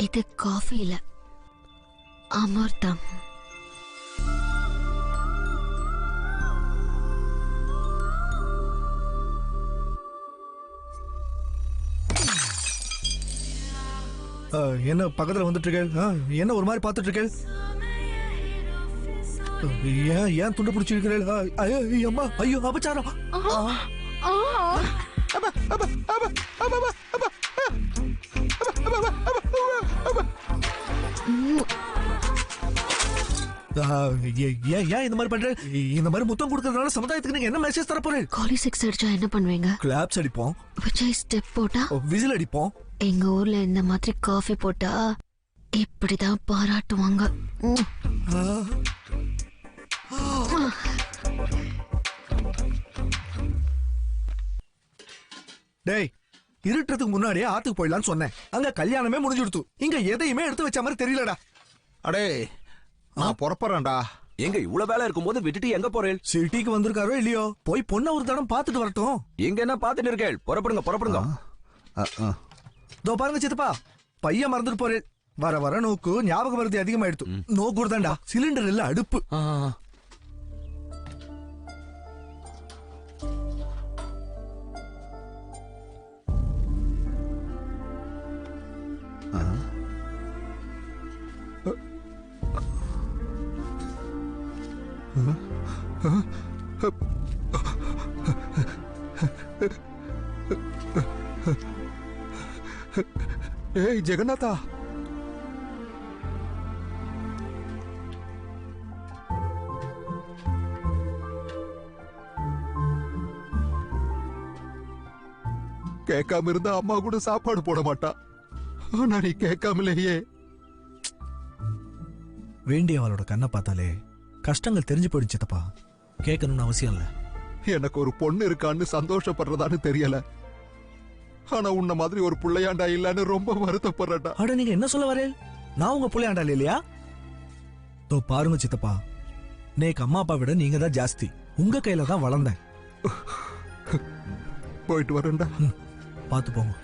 இது காஃபி இல்ல, அமிர்தம். என்ன பக்கத்துல வந்துட்டு இருக்க? என்ன ஒரு மாதிரி பாத்துட்டு இருக்க? ஏன் துண்டு பிடிச்சிருக்கிறேன்? அம்மா, ஐயோ அபச்சாரம். ஏன் இந்த மாதிரி பண்ற? இந்த மாதிரி முத்தம் கொடுக்கறதுனால சமுதாயத்துக்கு நீங்க என்ன மெசேஜ் தர போறீங்க? காலி சிக்ஸ் அடிச்சா என்ன பண்ணுவீங்க? கிளாப்ஸ் அடிப்போம். விஜய் ஸ்டெப் போட்டா? விசில் அடிப்போம். எங்க ஊர்ல இந்த மாதிரி காஃபி போட்டா இப்படிதான் பாராட்டுவாங்க. டேய், இருட்டுறதுக்கு முன்னாடியே ஆத்துக்கு போயிடலான்னு சொன்னேன். அங்க கல்யாணமே முடிஞ்சுடுத்து. இங்க எதையுமே எடுத்து வச்ச மாதிரி தெரியலடா. அடே, நான் புறப்படுறேன்டா. எங்க இவ்வளவு வேலை இருக்கும்போது விட்டுட்டு எங்க போறேன்? சிட்டிக்கு வந்திருக்காரோ இல்லையோ, போய் பொண்ண ஒரு தடம் பாத்துட்டு வரட்டும். எங்க என்ன பாத்துட்டு இருக்கேள்? புறப்படுங்க. இதோ பாருங்க சித்தப்பா, பையன் மறந்துட்டு போறேன். வர வர நோக்கு ஞாபகம் வருது அதிகமாயிடுத்து. நோக்கு தான்டா, சிலிண்டர் இல்ல அடுப்பு. ஏய் ஜெகநாதா, கேட்காம இருந்தா அம்மா கூட சாப்பாடு போட மாட்டா. ஆனா நீ கேட்காமலேயே. வேண்டியவளோட கண்ணை பார்த்தாலே கஷ்டங்கள் தெரிஞ்சு போயிடுச்சு சித்தப்பா. கேட்கணும்னு அவசியம் இல்ல. எனக்கு ஒரு பொண்ணு இருக்கான்னு சந்தோஷப்படுறதான்னு தெரியல. ஆனா உன்ன மாதிரி ஒரு புள்ளையாண்டா இல்லன்னு ரொம்ப வருத்தப்படுறடா. அட, நீங்க என்ன சொல்ல வரே? நான் உங்க புள்ளையாண்டா இல்லையா? தோ பாருங்க சித்தப்பா, நேக்கு அம்மா அப்பா விட நீங்க தான் ஜாஸ்தி. உங்க கையில தான் வளர்ந்தேன். போயிட்டு வரேன்டா. பாத்து போங்க.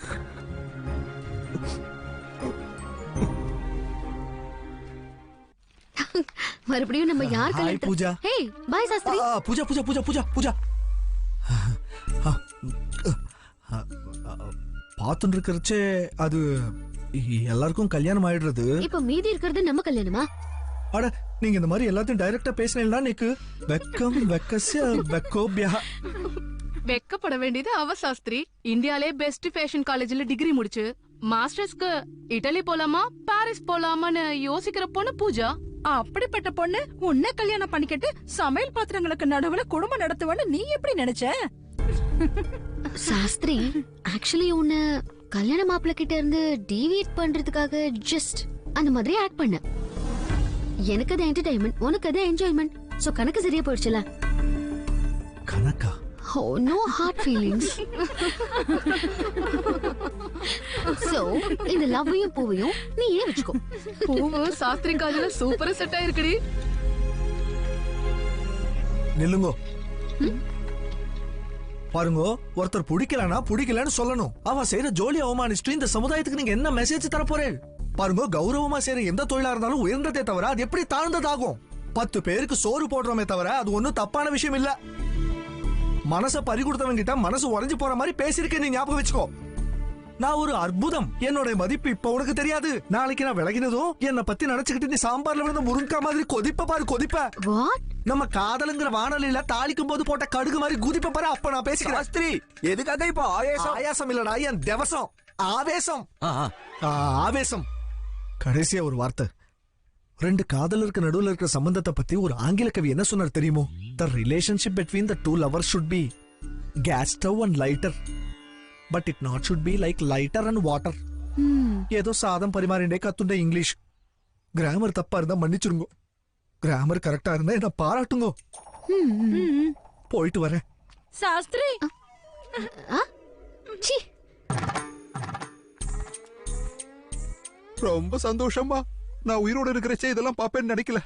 மறுபடியும் நம்ம யார் hi Pooja. Hey bye Shastri. Pooja Pooja Pooja Pooja Pooja. பாத்துட்டு இருக்கறச்சே அது எல்லாருக்கும் கல்யாணம் ஆயிடுறது. இப்ப மீதி இருக்கிறது நம்ம கல்யாணமா? அட, நீங்க இந்த மாதிரி எல்லாத்தையும் டைரக்டா பேசினீங்களா? நீக்கு வெக்கம் வெக்கஸ்ய வெக்கோபியா. வெக்கப்பட வேண்டியது அவ சாஸ்திரி. இந்தியாலே பெஸ்ட் ஃபேஷன் காலேஜ்ல டிகிரி முடிச்சு மாஸ்டர்ஸ்க்கு இட்டலி போலாமா பாரிஸ் போலாமான்னு யோசிக்கிற பொண்ணு பூஜா. அப்படிப்பட்ட பொண்ணு உன்னை கல்யாணம் பண்ணிக்கிட்டு சமையல் பாத்திரங்களுக்கு நடுவுல குடும்பம் நடத்துவன்னு நீ எப்படி நினைச்ச? சாஸ்திரி ஆக்சுவலி உன்னை கல்யாண மாப்பிள்ள கிட்ட இருந்து டீவியேட் பண்றதுக்காக ஜஸ்ட் அந்த மாதிரி ஆக்ட் பண்ண. எனக்கு அது என்டர்டைன்மெண்ட், உனக்கு அது என்ஜாய்மெண்ட். சோ கணக்கு சரியா போயிடுச்சுல. கணக்கா? Oh, no hard feelings. So, இந்த லவ்வையும் பூவையும் நீயே வச்சுக்கோ. பூவு சாஸ்திரி காதுல சூப்பரா செட் ஆயிருக்குடி. நில்லுங்கோ. பாருங்க, ஒருத்தர் பிடிக்கலனா பிடிக்கலன்னு சொல்லணும். அவன் செய்யற ஜோலி அவமானிச்சுட்டு இந்த சமுதாயத்துக்கு நீங்க என்ன மெசேஜ் தர போறேன்? பாருங்க, கௌரவமா செய்யற எந்த தொழிலா இருந்தாலும் உயர்ந்ததே தவிர அது எப்படி தாழ்ந்ததாகும்? 10 பேருக்கு சோறு போடுறோமே தவிர அது ஒன்னும் தப்பான விஷயம் இல்ல. மனச பறி கொடுத்தவங்க கிட்ட மனசு உறைஞ்சு போற மாதிரி பேசிருக்கேன், நீ ஞாபகம் வச்சுக்கோ. நான் ஒரு அற்புதம். என்னோட மதிப்பு இப்ப உனக்கு தெரியாது. நாளைக்கு நான் விலகினதும் என்ன பத்தி நினைச்சுக்கிட்டு நீ சாம்பார்ல விழுந்த முருங்கா மாதிரி கொதிப்ப பாரு, கொதிப்ப. நம்ம காதலுங்கிற வானலில தாளிக்கும் போது போட்ட கடுகு மாதிரி குதிப்ப பாரு. அப்ப நான் பேசிக்கிறேன். சாஸ்திரி, எதுக்காக இப்ப ஆவேசம்? ஆயாசம் இல்லடா, என் தேவசம். ஆவேசம், ஆவேசம். கடைசியா ஒரு வார்த்தை. 2 காதலருக்கு நடுவுல இருக்கிற சம்பந்தத்தை பத்தி ஒரு ஆங்கில கவி என்ன சொன்னார் தெரியுமோ? The relationship between the 2 lovers should be gas stove and lighter, but it not should be like lighter and water. ஏதோ சாதம் பரிமாறிண்டே கத்துண்டே இங்கிலீஷ். கிராமர் தப்பா இருந்தா மன்னிச்சிருங்க, கிராமர் கரெக்டா இருந்தா என்ன பாராட்டுங்க. போயிட்டு வரேன். சாஸ்திரி, ரொம்ப சந்தோஷமா. நான் உயிரோடு இருக்கிறச்சே இதெல்லாம் பாப்பேன்னு நினைக்கல.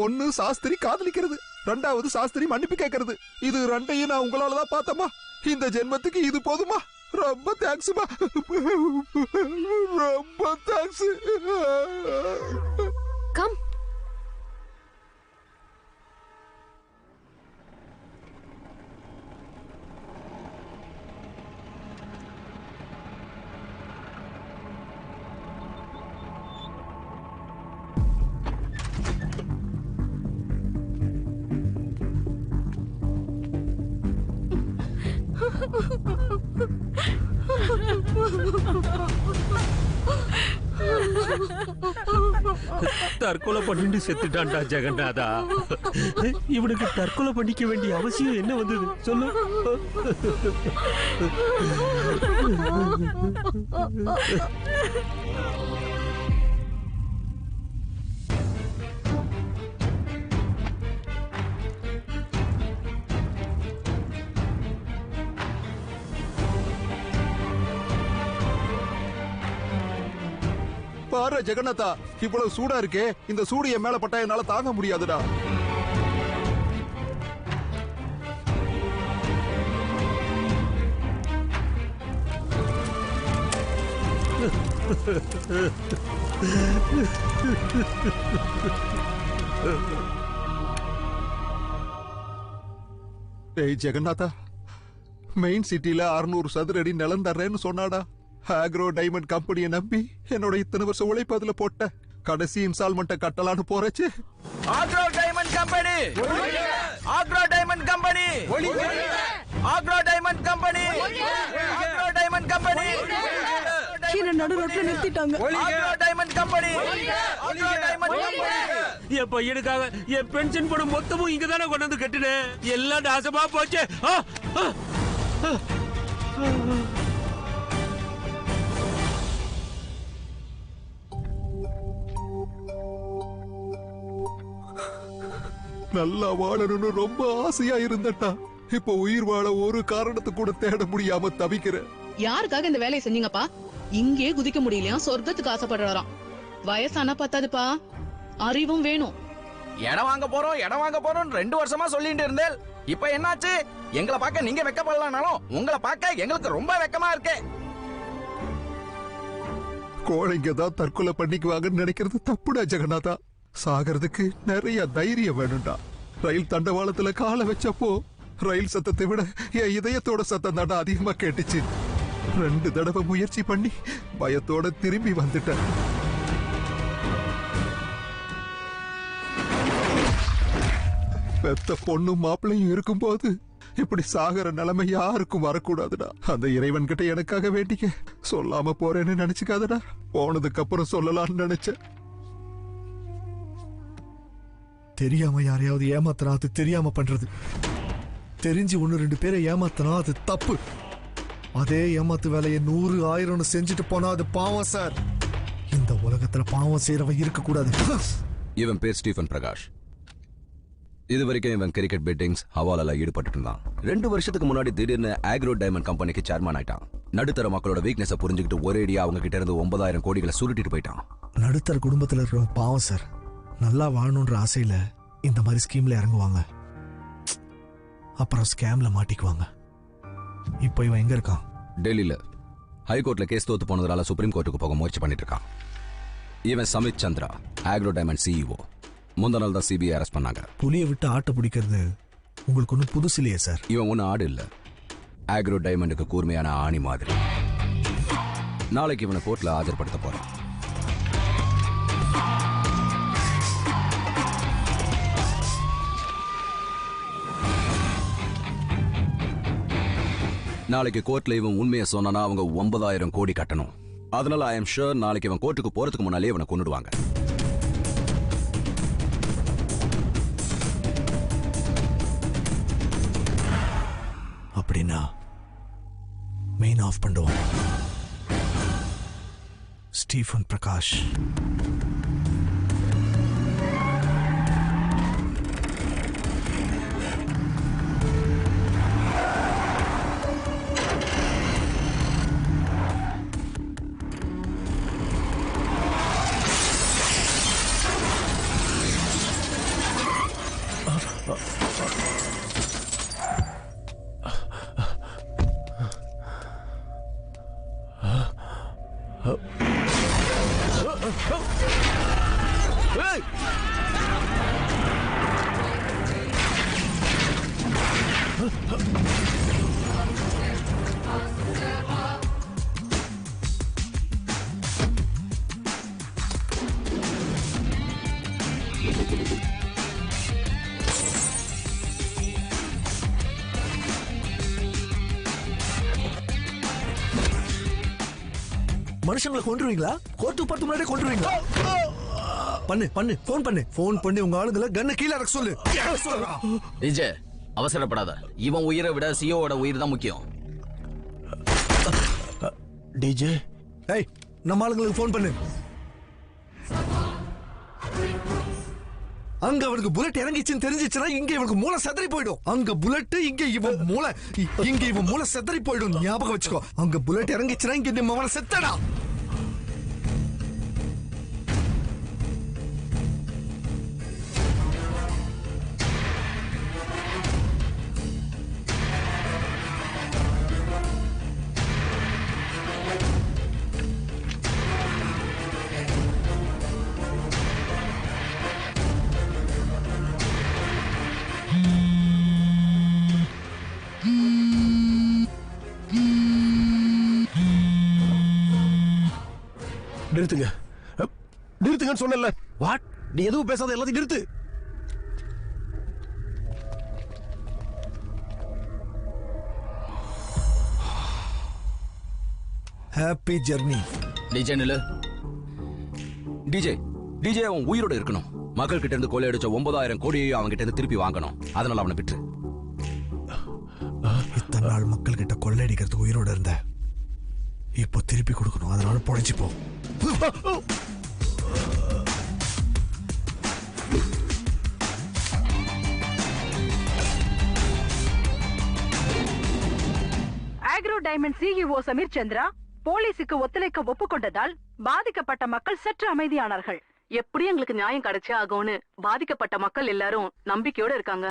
1 சாஸ்திரி காதலிக்கிறது, 2வது சாஸ்திரி மன்னிப்பு கேட்கறது. இது 2ஐயும் நான் உங்களாலதான் பார்த்தமா. இந்த ஜென்மத்துக்கு இது போதுமா? ரொம்ப தேங்க்ஸ்மா, ரொம்ப தேங்க்ஸ். கம். தற்கொலை பண்ணிட்டு செத்துட்டான்டா ஜெகநாதா. இவனுக்கு தற்கொலை பண்ணிக்க வேண்டிய அவசியம் என்ன வந்தது சொல்லு? பாரு ஜெகநாதா, இவ்வளவு சூடா இருக்கே, இந்த சூடு என் மேல பட்டா என்னால தாங்க முடியாதுடா. ஜெகநாதா, மெயின் சிட்டில 600 சதுர அடி நிலம் தர்றேன்னு சொன்னாடா. ஆக்ரோ டைமண்ட் கம்பெனியை நம்பி என்னோட இத்தனை வருஷம் உழைப்பு அதுல போட்ட. கடைசி இன்ஸ்டால்மெண்ட்டை கட்டலான்னு போறச்சு. Agro Diamond company, Agro Diamond company, Agro Diamond company, Agro Diamond company. என்ன நடு ரோட்ல நிறுத்திட்டாங்க. Agro Diamond company, Agro Diamond company. என் பையனுக்காக என் பென்ஷன் பணம் மொத்தமும் இங்க தானே கொண்டு வந்து கட்டினேன். எல்லாம் நாசமா போச்சு. நல்லா வாழணும்னு ரொம்ப ஆசையா இருந்தட்டா. இப்ப உயிர் வாழ ஒரு காரணத்தை கூட தேட முடியாம தவிக்கிறேன். யாருக்காக இந்த வேலையை செஞ்சீங்கப்பா? இங்கே குதிக்க முடியலையா? சொர்க்கத்துக்கு ஆசைப்படுறாராம். வயசானா பத்தாதுப்பா, அறிவும் வேணும். இடம் வாங்க போறோம், இடம் வாங்க போறோம் 2 வருஷமா சொல்லிட்டு இருந்தேன். இப்ப என்னாச்சு? எங்களை பார்க்க நீங்க வெக்கப்படலனாலும் உங்களை பார்க்க எங்களுக்கு ரொம்ப வெக்கமா இருக்கு. கோழைங்க தான் தற்கொலை பண்ணிக்குவாங்கன்னு நினைக்கிறது தப்புடா ஜெகநாதா. சாகிறதுக்கு நிறைய தைரியம் வேணும்டா. ரயில் தண்டவாளத்துல காலை வச்சப்போ ரயில் சத்தத்தை விட என் இதயத்தோட சத்தம் தாண்டா அதிகமா கேட்டுச்சு. 2 தடவை முயற்சி பண்ணி பயத்தோட திரும்பி வந்துட்டேன். பெத்த பொண்ணும் மாப்பிள்ளையும் இருக்கும்போது இப்படி சாகர நிலைமை யாருக்கும் வரக்கூடாதுடா. அந்த இறைவன் கிட்ட எனக்காக வேண்டிக்க. சொல்லாம போறேன்னு நினைச்சுக்காதடா. போனதுக்கு அப்புறம் சொல்லலாம்னு நினைச்சேன். தெரியாம யாரையாவது ஏமாத்தினா அது தெரியாம பண்றது. தெரிஞ்சு 1-2 பேரை ஏமாத்தினா அது தப்பு. அதே ஏமாத்து வேலையை 100 1000 செஞ்சுட்டு போனா அது பாவம் சார். இந்த உலகத்துல பாவம் செய்யறவன் இருக்க கூடாது. இவன் பேர் ஸ்டீஃபன் பிரகாஷ். இது வரைக்கும் இவன் கிரிக்கெட் பெட்டிங்ஸ் ஹவாலால ஈடுபட்டு இருந்தான். 2 வருஷத்துக்கு முன்னாடி திடீர்னு ஆக்ரோ டைமண்ட் கம்பெனிக்கு சேர்மன் ஆயிட்டான். நடுத்தர மக்களோட வீக்னஸை புரிஞ்சுக்கிட்டு ஒரேடியா அவங்க கிட்ட இருந்து 9000 கோடிகளை சுருட்டிட்டு போயிட்டான். நடுத்தர குடும்பத்துல இருக்கிறவங்க பாவம் சார். நல்லா வாழணுன்ற ஆசையில இந்த மாதிரி ஸ்கீம்ல இறங்குவாங்க, அப்புறம் ஸ்கேம்ல மாட்டிக்குவாங்க. இப்போ இவன் எங்க இருக்கான்? டெல்லியில ஹைகோர்ட்ல கேஸ் தோத்து போனதால சுப்ரீம் கோர்ட்டுக்கு போக முயற்சி பண்ணிட்டு இருக்கான். இவன் Samit Chandra, agro Diamond CEO. முந்தா நாள் தான் சிபிஐ அரெஸ்ட் பண்ணாங்க. புலியை விட்டு ஆட்டை பிடிக்கிறது உங்களுக்கு ஒன்றும் புதுசு இல்லையே சார். இவன் ஒன்னும் ஆடு இல்ல, ஆக்ரோ டைமண்டுக்கு கூர்மையான ஆணி மாதிரி. நாளைக்கு இவனை கோர்ட்ல ஆஜர்படுத்த போறோம். நாளைக்கு கோர்ட்ல இவன் உண்மையை சொன்னா அவங்க 9000 கோடி கட்டணும். அதனால ஐ எம் ஷூர் நாளைக்கு இவன் கோர்ட்டுக்கு போறதுக்கு முன்னாலே இவனை கொன்னுடுவாங்க. அப்படின்னா மெயின் ஆஃப் பண்ணுவோம். ஸ்டீஃபன் பிரகாஷ். மனுஷங்களை கொன்றுவீங்களா? கோர்ட்டு பார்த்து முன்னாடியே கொன்றுவீங்களா? பண்ணு ஃபோன் பண்ணி உங்க ஆளுங்களை கண்ண கீழே இறக்க சொல்லு. விஜய் அவசரப்படாத. இவன் உயிரை விட சிஓவோட உயிர் தான் முக்கியம். டிஜே, ஏய் நம்ம ஆளுங்களுக்கு ஃபோன் பண்ணு. அங்க அவனுக்கு புல்லட் இறங்கிச்சுன்னு தெரிஞ்சிச்சுன்னா இங்க இவனுக்கு மூளை செதறி போயிடும். அங்க புல்லட், இங்க இவன் மூளை செதறி போயிடும். ஞாபகம் வச்சுக்கோ. அங்க புல்லட் இறங்கிச்சுன்னா இங்க நம்ம அவனை செத்தடா. நிறுத்துங்கன்னு சொன்னல. வாட்? நீ எதுவும் பேசாத, எல்லாத்தையும் நிறுத்து. Happy journey. டிஜே நில்லு. டிஜே அவன் உயிரோட இருக்கணும். மக்கள் கிட்ட இருந்து கொள்ளையடிச்ச 9000 கோடியை அவங்க கிட்ட இருந்து திருப்பி வாங்கணும். அதனால அவனை விட்டு. இத்தனை நாள் மக்கள் கிட்ட கொள்ளையடிக்கிறதுக்கு உயிரோட இருந்த, இப்போ திருப்பி கொடுக்கணும். அதனால பொழைச்சிப்போ. Agro Diamond CEO Sameer Chandra போலீசுக்கு ஒத்துழைக்க ஒப்புக்கொண்டதால் பாதிக்கப்பட்ட மக்கள் சற்று அமைதியானார்கள். எப்படி எங்களுக்கு நியாயம் கிடைச்சே ஆகும்னு பாதிக்கப்பட்ட மக்கள் எல்லாரும் நம்பிக்கையோட இருக்காங்க.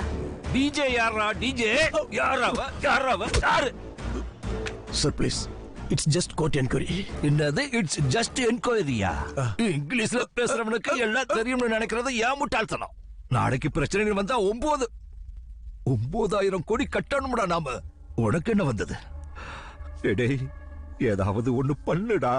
டிஜே யாரா? டிஜே யாரு? Sir please, it's just court enquiry. என்னது இட்ஸ் ஜஸ்ட் என்கொயரியா? இங்கிலீஷ்ல பேசுறவனுக்கு எல்லாம் தெரியும்னு நினைக்கிறது ஏன் முட்டாள்தனம்? நாளைக்கு பிரச்சனைகள் வந்தா 9000 கோடி கட்டணும்டா நாம. உனக்கு என்ன வந்தது? டேய், ஏதாவது ஒண்ணு பண்ணுடா.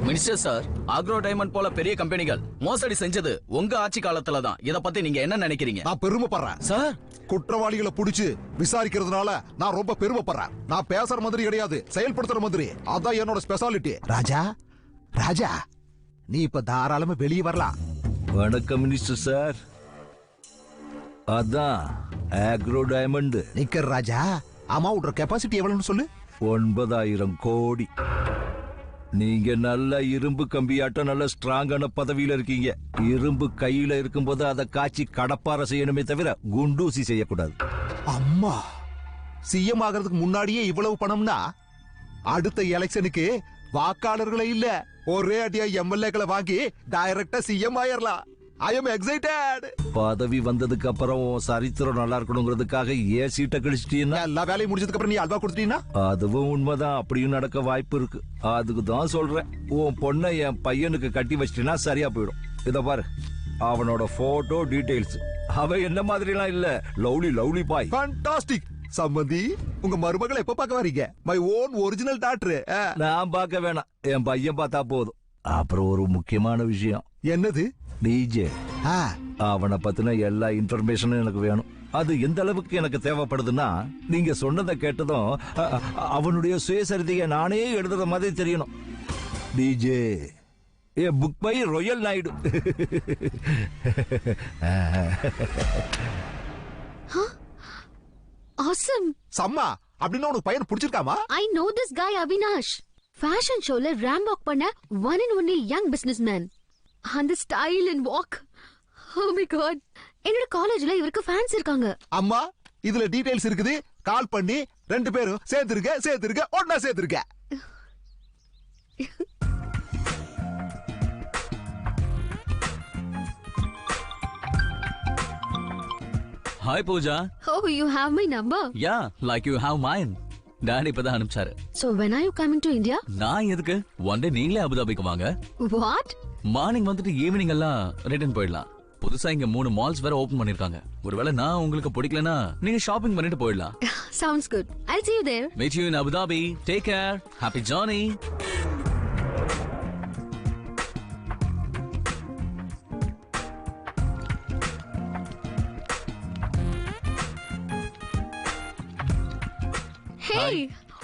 மினிஸ்டர் சார், ஆக்ரோ டைமண்ட் போல பெரிய கம்பெனிகள் மோசடி செஞ்சது உங்க ஆட்சி காலத்துல தான். இத பத்தி நீங்க என்ன நினைக்கிறீங்க? நான் பெருமைப்படுறேன் சார். குற்றவாளிகளை புடிச்சு விசாரிக்கிறதுனால நான் ரொம்ப பெருமைப்படுறேன். நான் பேசுற மாதிரி கிடையாது, செயல்படுத்துற மாதிரி. அதான் என்னோட ஸ்பெஷாலிட்டி. ராஜா, ராஜா நீ இப்ப தாராளமா வெளியே வரலாம். வணக்கம் மினிஸ்டர் சார். அதான் ஆக்ரோ டைமண்ட். நிக்கர் ராஜா, அம்மாவோட கெப்பாசிட்டி எவ்வளவுன்னு சொல்லு. 9,000 கோடி. நீங்க நல்ல இரும்பு கம்பியாட்டம் நல்ல ஸ்ட்ராங்கான பதவியில இருக்கீங்க. இரும்பு கையில இருக்கும்போது அதை காய்ச்சி கடப்பார செய்யணுமே தவிர குண்டூசி செய்யக்கூடாது. அம்மா சிஎம் ஆகிறதுக்கு முன்னாடியே இவ்வளவு பணம்னா அடுத்த எலெக்ஷனுக்கு வாக்காளர்களே இல்ல, ஒரே அடியா எம்எல்ஏக்களை வாங்கி டைரக்டா சிஎம் ஆயிரலாம். I am excited. பதவி வந்ததுக்கு அப்புறம் சரித்திரம் நல்லா இருக்கணுங்கிறதுக்காக ஏன் சீட்டை கழிச்சிட்டீங்கன்னா எல்லா வேலையும் முடிஞ்சதுக்கு அப்புறம் நீ அல்வா கொடுத்துட்டீங்கன்னா அதுவும் உண்மைதான். அப்படியும் நடக்க வாய்ப்பு இருக்கு. அதுக்கு தான் சொல்றேன், உன் பொண்ணை என் பையனுக்கு கட்டி வச்சிட்டீங்கன்னா சரியா போயிடும். இத பாரு, அவனோட போட்டோ டீடைல்ஸ். அவன் என்ன மாதிரி எல்லாம் இல்ல, லவ்லி லவ்லி பாய். ஃபண்டாஸ்டிக். சம்பந்தி, உங்க மருமகளை எப்ப பார்க்க வரீங்க? My own original doctor. நான் பார்க்க வேணாம், என் பையன் பார்த்தா போதும். அப்புறம் ஒரு முக்கியமான விஷயம். என்னது? டிஜே. அவனை பத்தின எல்லா இன்ஃபர்மேஷனும் எனக்கு வேணும். அது எந்த அளவுக்கு எனக்கு தேவைப்படுதுன்னா, நீங்க சொன்னதை கேட்டதும் அவனுடைய சுயசரிதையை நானே எழுதுற மாதிரி தெரியணும். DJ a book by royal Naidu. Awesome. சம்மா, அப்படின்னா உனக்கு பையன் பிடிச்சிருக்காமா? I know this guy Avinash. Fashion ஷோல ரேம்ப் வாக் பண்ண one and only young businessman. அந்த style and walk, oh my god. என்னோட காலேஜ்ல இவருக்கு ஃபேன்ஸ் இருக்காங்க. அம்மா, இதுல டீடைல்ஸ் இருக்குது. கால் பண்ணி ரெண்டு பேரும் சேர்ந்துருக்க ஒண்ணா சேர்ந்துருக்க. Hi Pooja. Oh, you have my number. Yeah, like you have mine. Daddy இப்பதான் அனுப்பிச்சாரு. So when are you coming to India? நான் எதுக்கு? ஒன் டே நீங்களே அபுதாபிக்கு வாங்க. What? மார்னிங் வந்துட்டு ஈவினிங் எல்லாம் ரிட்டர்ன் போயிடலாம். புதுசா இங்க 3 மால்ஸ் வேற ஓபன் பண்ணிருக்காங்க. ஒருவேளை நான் உங்களுக்கு பிடிக்கலனா நீங்க ஷாப்பிங் பண்ணிட்டு போயிடலாம். Sounds good. I'll see you there. Meet you in Abu Dhabi. Take care. Happy journey. Hey,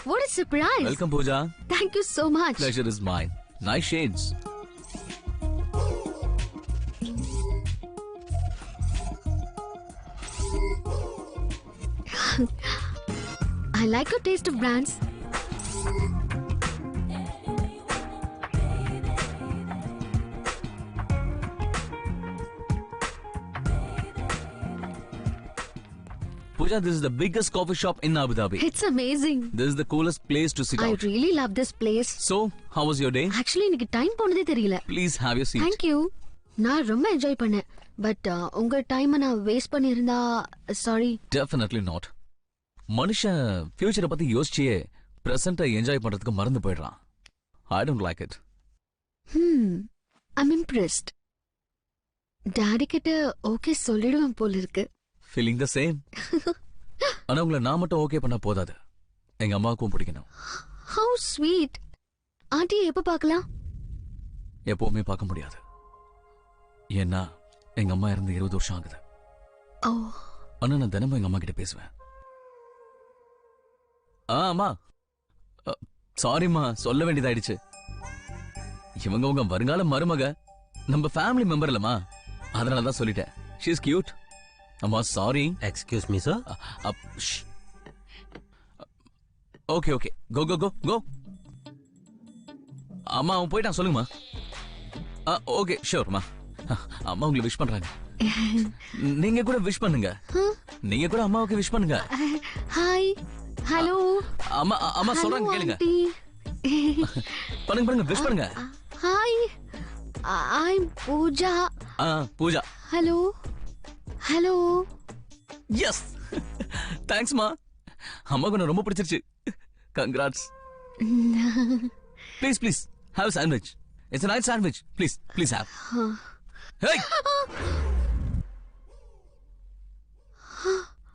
what a surprise. Welcome Pooja. Thank you so much. Pleasure is mine. Nice shades. I like your taste of brands. Pooja, this is the biggest coffee shop in Abu Dhabi. It's amazing. This is the coolest place to sit I out. really love this place. So, how was your day? Actually, எனக்கு time போனதே தெரியல. Please have your seat. Thank you. நான் ரொம்ப enjoy பண்ணேன். But உங்க டைமை நான் waste பண்ணியிருந்தா சாரி. Definitely not. மனுஷன் ஃபியூச்சரை பத்தி யோசிச்சே பிரசன்ட்டை என்ஜாய் பண்றதுக்கு மறந்து போயிடுறான். I don't like it. I'm impressed. Daddy கிட்ட ஓகே சொல்லிடுவேன் போல இருக்கு. Feeling the same. ஆனா உங்களை நான் மட்டும் ஓகே பண்ணா போதாது. எங்க அம்மாவுக்கும் பிடிக்கணும். How sweet. ஆண்டி எப்ப பார்க்கலாம்? எப்பவுமே பார்க்க முடியாது. ஏன்னா எங்க அம்மா இறந்து 20 வருஷம் ஆகுது. ஆனா நான் தினமும் எங்க அம்மா கிட்ட பேசுவேன். அம்மா சாரிம்மா, சொல்ல வேண்டியதாயிடுச்சு. இவங்க உங்க வருங்கால மருமக, நம்ம ஃபேமிலி மெம்பர் இல்லம்மா, அதனாலதான் சொல்லிட்டேன். She is cute. அம்மா sorry. Excuse me sir. Okay okay, go go go go. அம்மா அவன் போயிட்டான், சொல்லுங்கம்மா. ஓகே ஷூர்மா. அம்மா உங்களுக்கு விஷ் பண்றாங்க. நீங்க கூட விஷ் பண்ணுங்க. நீங்க கூட அம்மாவுக்கு விஷ் பண்ணுங்க. ஹாய். ஹலோ. அம்மா அம்மா சொல்றாங்க கேளுங்க. பண்ணுங்க பண்ணுங்க, விஷ் பண்ணுங்க. Hi. I'm Pooja. Pooja. Hello. Hello. Yes. Thanks மா. அம்மாக்கு நான் ரொம்ப பிடிச்சிருச்சு. Congrats. Please please have sandwich. It's a nice sandwich. Please have. Hey,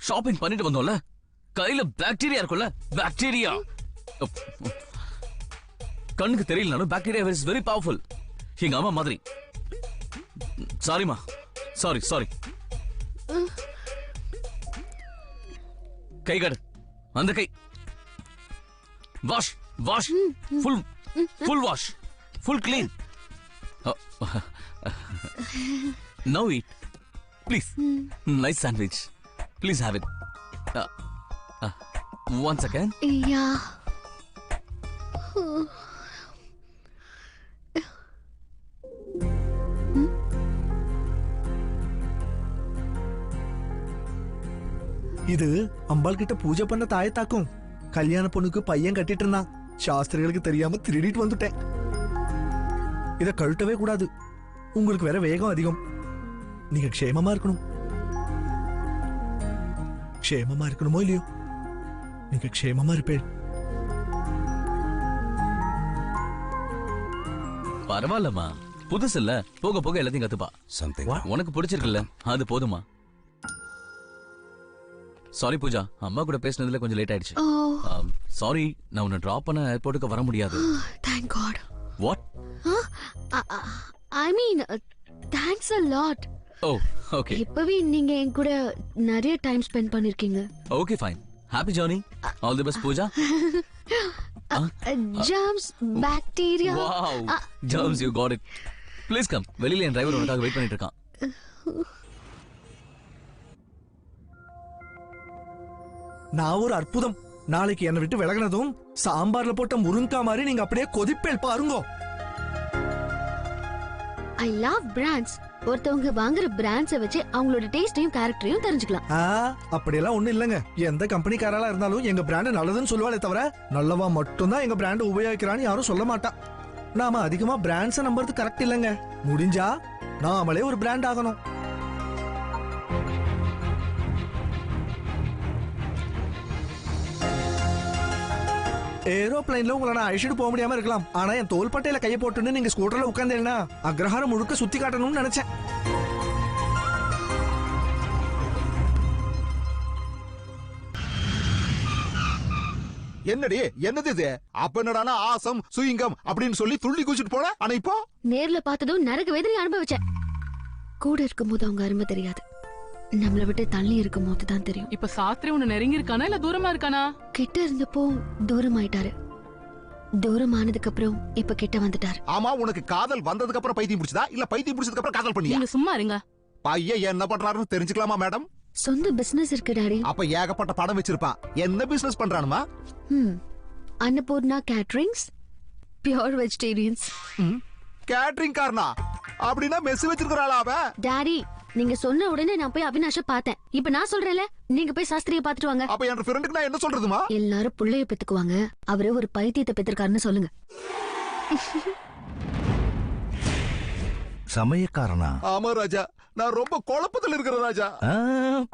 shopping பண்ணிட்டு வந்தோம்ல, கையில பாக்டீரியா இருக்கும்ல, பாக்டீரியா. கண்ணுக்கு தெரியலனாலும் பாக்டீரியா இஸ் வெரி பவர்ஃபுல். எங்க அம்மா மாதிரி. சாரிமா, சாரி. கை காடு, அந்த கை. Wash full wash. Full clean. Now eat. Please. Nice sandwich. Please have it. Once again. Yeah. இது அம்பாள் கிட்ட பூஜை பண்ண தாயத்தாக்கும். கல்யாண பொண்ணுக்கு பையன் கட்டிட்டு இருந்தான். சாஸ்திரிகளுக்கு தெரியாம திருடிட்டு வந்துட்டேன். இத கழட்டவே கூடாது. உங்களுக்கு வேற வேகம் அதிகம். நீங்க க்ஷேமமா இருக்கணும். க்ஷேமமா இருக்கணுமோ இல்லையோ? நீங்க க்ஷேமமா இருப்பேன். பரவாயில்லம்மா, புதுசு இல்ல, போக போக எல்லாத்தையும் கத்துப்பா. சம்திங் உனக்கு பிடிச்சிருக்குல்ல, அது போதுமா. சாரி பூஜா, அம்மா கூட பேசினதுல கொஞ்சம் லேட் ஆயிடுச்சு. சாரி, நான் உன்னை டிராப் பண்ண ஏர்போர்ட்டுக்கு வர முடியாது. Thank God. What? I mean, thanks a lot. Oh, okay. இப்பவே நீங்க என் கூட நிறைய டைம் ஸ்பெண்ட் பண்ணிருக்கீங்க. Okay, fine. Happy journey. All the best, Pooja. Germs, bacteria. Wow. Germs, you got it. Please come. வெளியில என் டிரைவர் உனக்காக வெயிட் பண்ணிட்டு இருக்கான். நான் ஒரு அற்புதம். நாளைக்கு என்னை விட்டு விலகினதும் சாம்பார்ல போட்ட முருங்கா மாதிரி நீங்க அப்படியே கொதிப்பேல் பாருங்க. I love brands. ஒருத்தவங்க வாங்குற பிராண்ட்ஸை வச்சு அவங்களோட டேஸ்டையும் கேரக்டரையும் தெரிஞ்சுக்கலாம். அப்படியெல்லாம் ஒண்ணும் இல்லங்க. எந்த கம்பெனிக்காரலா இருந்தாலும் எங்க பிராண்ட் நல்லதுன்னு சொல்லுவாளே தவிர நல்லவா மட்டும்தான் எங்க பிராண்ட் உபயோகிக்கிறான்னு யாரும் சொல்ல மாட்டா. நாம அதிகமா பிராண்ட்ஸை நம்புறது கரெக்ட் இல்லங்க. முடிஞ்சா நாமளே ஒரு பிராண்ட் ஆகணும். ஏரோப்ளைன்ல உங்களை நான் அழிச்சிட்டு போக முடியாம இருக்கலாம். ஆனா என் தோள்பட்டையில கையை போட்டுன்னு நீங்க ஸ்கூட்டர்ல உட்கார்ந்தேன்னா அக்ரஹாரம் முழுக்க சுத்தி காட்டணும்னு நினைச்சேன். என்னடி என்னது இது? அப்ப என்னடானா ஆசம் சுயிங்கம் அப்படின்னு சொல்லி துள்ளி குச்சிட்டு போன. ஆனா இப்போ நேர்ல பார்த்ததும் நரக வேதனை அனுபவிச்சேன். கூட இருக்கும்போது அவங்க அருமை தெரியாது. நம்மள விட்டு தள்ளி இருக்கும் போது தான் தெரியும். இப்ப சாஸ்திரி உன்னை நெருங்கி இருக்கானா இல்ல தூரமா இருக்கானா? கிட்ட இருந்தப்போ தூரம் ஆயிட்டாரு. தூரம் ஆனதுக்கு அப்புறம் இப்ப கிட்ட வந்துட்டாரு. ஆமா, உனக்கு காதல் வந்ததுக்கு அப்புறம் பைத்தியம் பிடிச்சதா இல்ல பைத்தியம் பிடிச்சதுக்கு அப்புறம் காதல் பண்ணியா? நீங்க சும்மா இருங்க. பையன் என்ன பண்றாருன்னு தெரிஞ்சுக்கலாமா மேடம்? சொந்த பிசினஸ் இருக்கு டாடி. அப்ப ஏகப்பட்ட படம் வச்சிருப்பான். என்ன பிசினஸ் பண்றானுமா? Annapoorna caterings, pure vegetarians. Catering காரனா? அப்படின்னா மெஸ் வச்சிருக்கறாளா அவ? டாடி, நீங்க சொன்ன உடனே நான் போய் அவினாஷ பார்த்தேன். இப்ப நான் சொல்றேன்ல, நீங்க போய் சாஸ்திரியை பாத்துட்டு வாங்க. அப்ப என் ஃப்ரெண்டுக்கு நான் என்ன சொல்றதுமா? எல்லாரும் புள்ளைய பெத்துக்குவாங்க. அவரே ஒரு பைத்தியத்தை பெத்திருக்காருன்னு சொல்லுங்க. சமயக்காரனா? ஆமா ராஜா, நான் ரொம்ப குழப்பத்தில் இருக்கிற ராஜா.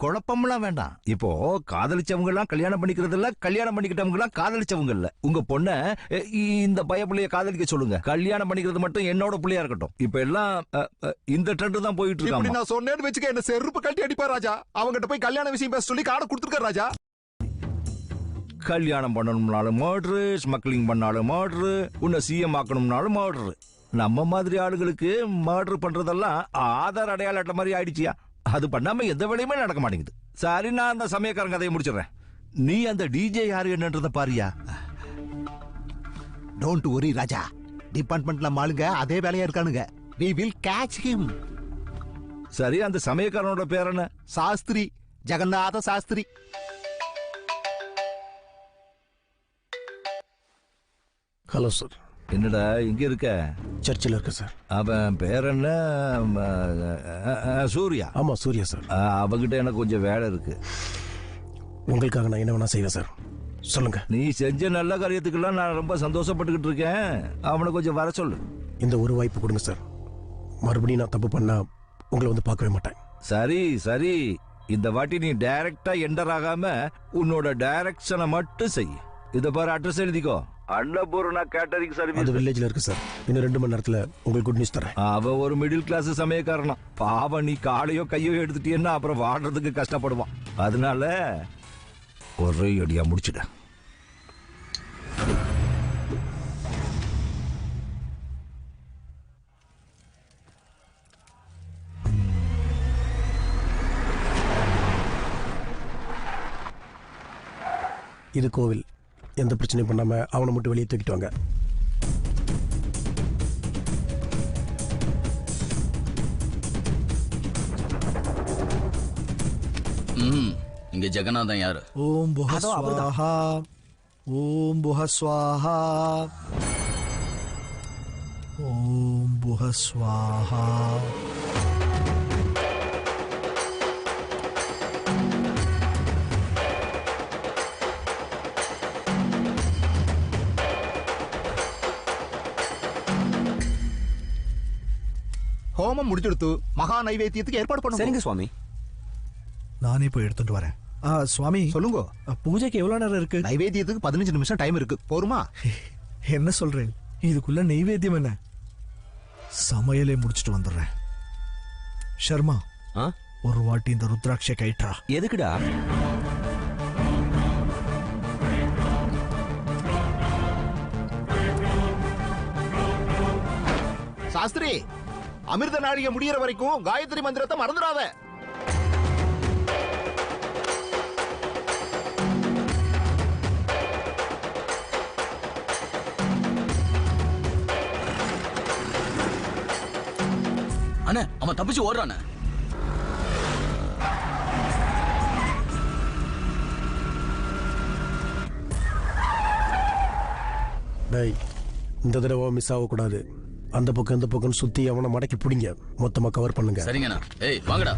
குழப்பம்லாம் வேண்டாம். இப்போ காதலிச்சவங்க எல்லாம் கல்யாணம் பண்ணிக்கிறது இல்ல, கல்யாணம் பண்ணிக்கிட்டவங்க எல்லாம் காதலிச்சவங்க இல்ல. உங்க பொண்ண இந்த பயப்புள்ளைய காதலிக்க சொல்லுங்க. கல்யாணம் பண்ணிக்கிறது மட்டும் என்னோட பிள்ளையா இருக்கட்டும். இப்ப எல்லாம் இந்த ட்ரெண்ட் தான் போயிட்டு இப்படி இருக்கு. நான் சொன்னேன்னு வச்சுக்க என்ன செருப்பு கட்டி அடிப்பா ராஜா. அவங்கிட்ட போய் கல்யாண விஷயம் பேச சொல்லி கார்டு கொடுத்துருக்க ராஜா. கல்யாணம் பண்ணணும்னாலும் மர்டரு, ஸ்மக்லிங் பண்ணாலும் மர்டரு, உன்னை சிஎம் ஆக்கணும்னாலும் மர்டரு. நம்ம மாதிரி ஆளுகளுக்கு மர்டர் பண்றதெல்லாம் ஆதார் அடையாள அட்டை மாதிரி ஆயிடுச்சியா. அது பண்ணாம எந்த வேலையுமே நடக்க மாட்டேங்குது. சரி, நான் அந்த சமயக்காரன் கதையை முடிச்சிடறேன். நீ அந்த டிஜே யாரு என்னன்றத பாரியா. டோன்ட் வரி ராஜா, டிபார்ட்மெண்ட்ல மாளுங்க அதே வேலையா இருக்கானுங்க. we will catch him. சரி, அந்த சமயக்காரனோட பேர் என்ன? சாஸ்திரி, ஜெகநாத சாஸ்திரி. Hello sir. என்னடா இங்க இருக்க? சர்ச்சில் இருக்க சார். அவன் பேர் என்ன? சூர்யா. ஆமா, சூர்யா சார். அவங்கிட்ட எனக்கு கொஞ்சம் வேலை இருக்கு. உங்களுக்காக நான் என்ன வேணா செய்வேன் சார், சொல்லுங்க. நீ செஞ்ச நல்ல காரியத்துக்கெல்லாம் நான் ரொம்ப சந்தோஷப்பட்டுக்கிட்டு இருக்கேன். அவனை கொஞ்சம் வர சொல்லு. இந்த ஒரு வாய்ப்பு கொடுங்க சார். மறுபடியும் நான் தப்பு பண்ணா உங்களை வந்து பார்க்கவே மாட்டேன். சரி சரி, இந்த வாட்டி நீ டைரக்டா என்டர் ஆகாம உன்னோட டைரக்ஷனை மட்டும் செய். இத பாரு, அட்ரஸ் எழுதிக்கோ. Annapoorna catering service. அது வில்லேஜ்ல இருக்கு சார். இன்னும் 2 மணி நேரத்துல உங்களுக்கு குட் நியூஸ் தரேன். அவ ஒரு மிடில் கிளாஸ் சமயக்காரனா. பாவம், நீ காலையோ கையோ எடுத்துட்டீன்னா அப்புறம் வாடுறதுக்கு கஷ்டப்படுவான். அதனால ஒரே அடியா முடிச்சுட. இது கோவில். எந்த பிரச்சனையும் பண்ணாம அவனை மட்டும் வெளியே தூக்கிட்டு வாங்க. இங்க ஜெகநாதன் யாரு? ஓம் புஹ ஸ்வாஹா ஓம் புஹ ஸ்வாஹா ஓம் புஹ ஸ்வாஹா. ஹோமம் முடிச்செடுத்து மகா நைவேத்தியத்துக்கு ஏற்பாடு பண்ணுங்க. சரிங்க சுவாமி. நானே போய் எடுத்துட்டு வரேன். சுவாமி சொல்லுங்க. பூஜைக்கு எவ்வளவு நேரம் இருக்கு? நைவேத்தியத்துக்கு 15 நிமிஷம் டைம் இருக்கு. போருமா? என்ன சொல்றேன்? இதுக்குள்ள நைவேத்தியம் என்ன? சமையலே முடிச்சிட்டு வந்துடுறேன். ஷர்மா, ஒரு வாட்டி இந்த ருத்ராட்ச கைட்டா. எதுக்குடா? சாஸ்திரி, அமிர்த நாழிகை முடியற வரைக்கும் காயத்ரி மந்திரத்தை மறந்துடாத. அண்ணே, அவன் தப்பிச்சு ஓடுறானே. டேய், இந்த தடவை மிஸ் ஆகக்கூடாது. அந்த பக்கம் இந்த பக்கம் சுத்தி அவனை மடக்கி பிடிங்க. மொத்தமா கவர் பண்ணுங்க. சரிங்கண்ணா. ஏய் வாங்கடா.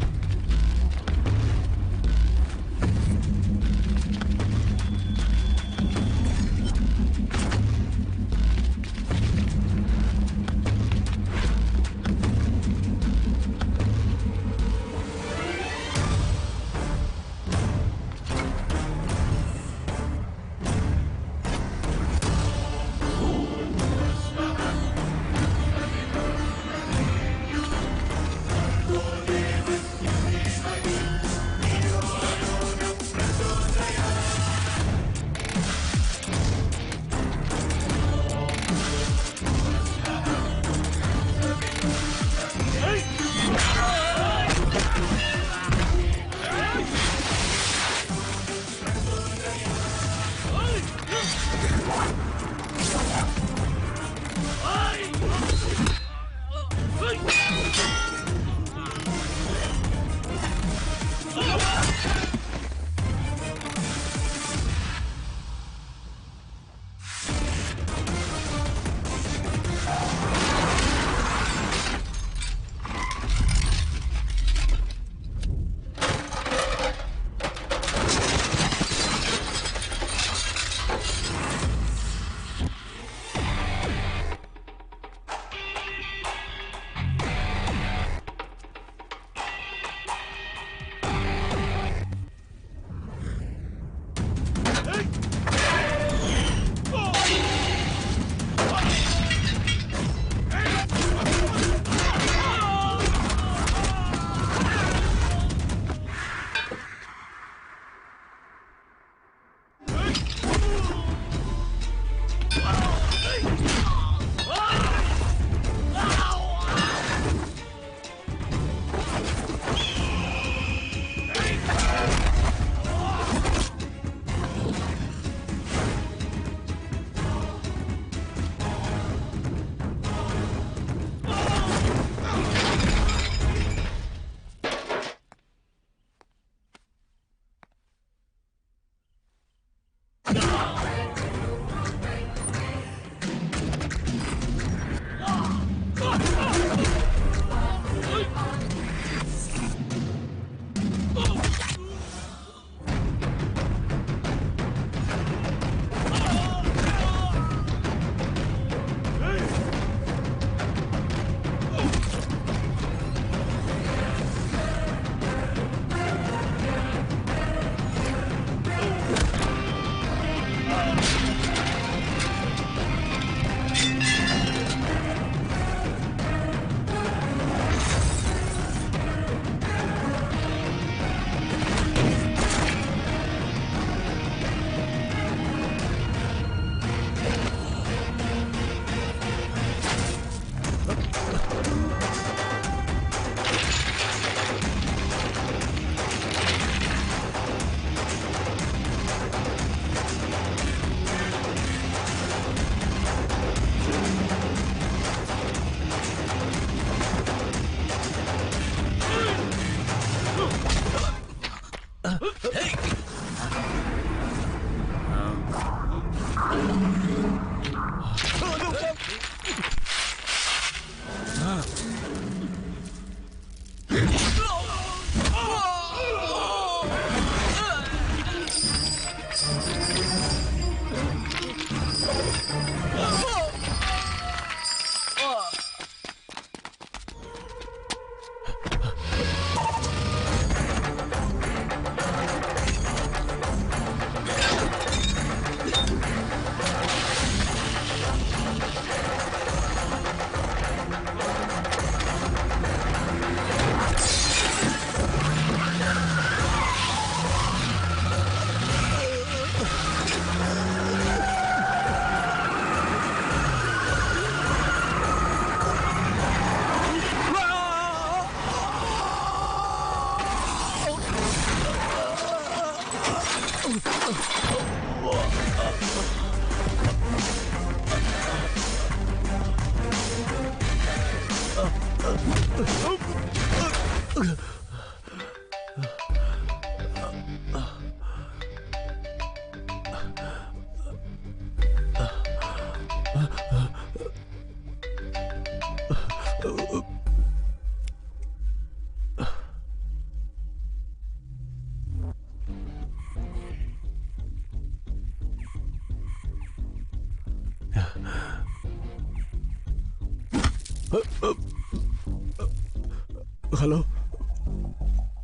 Hello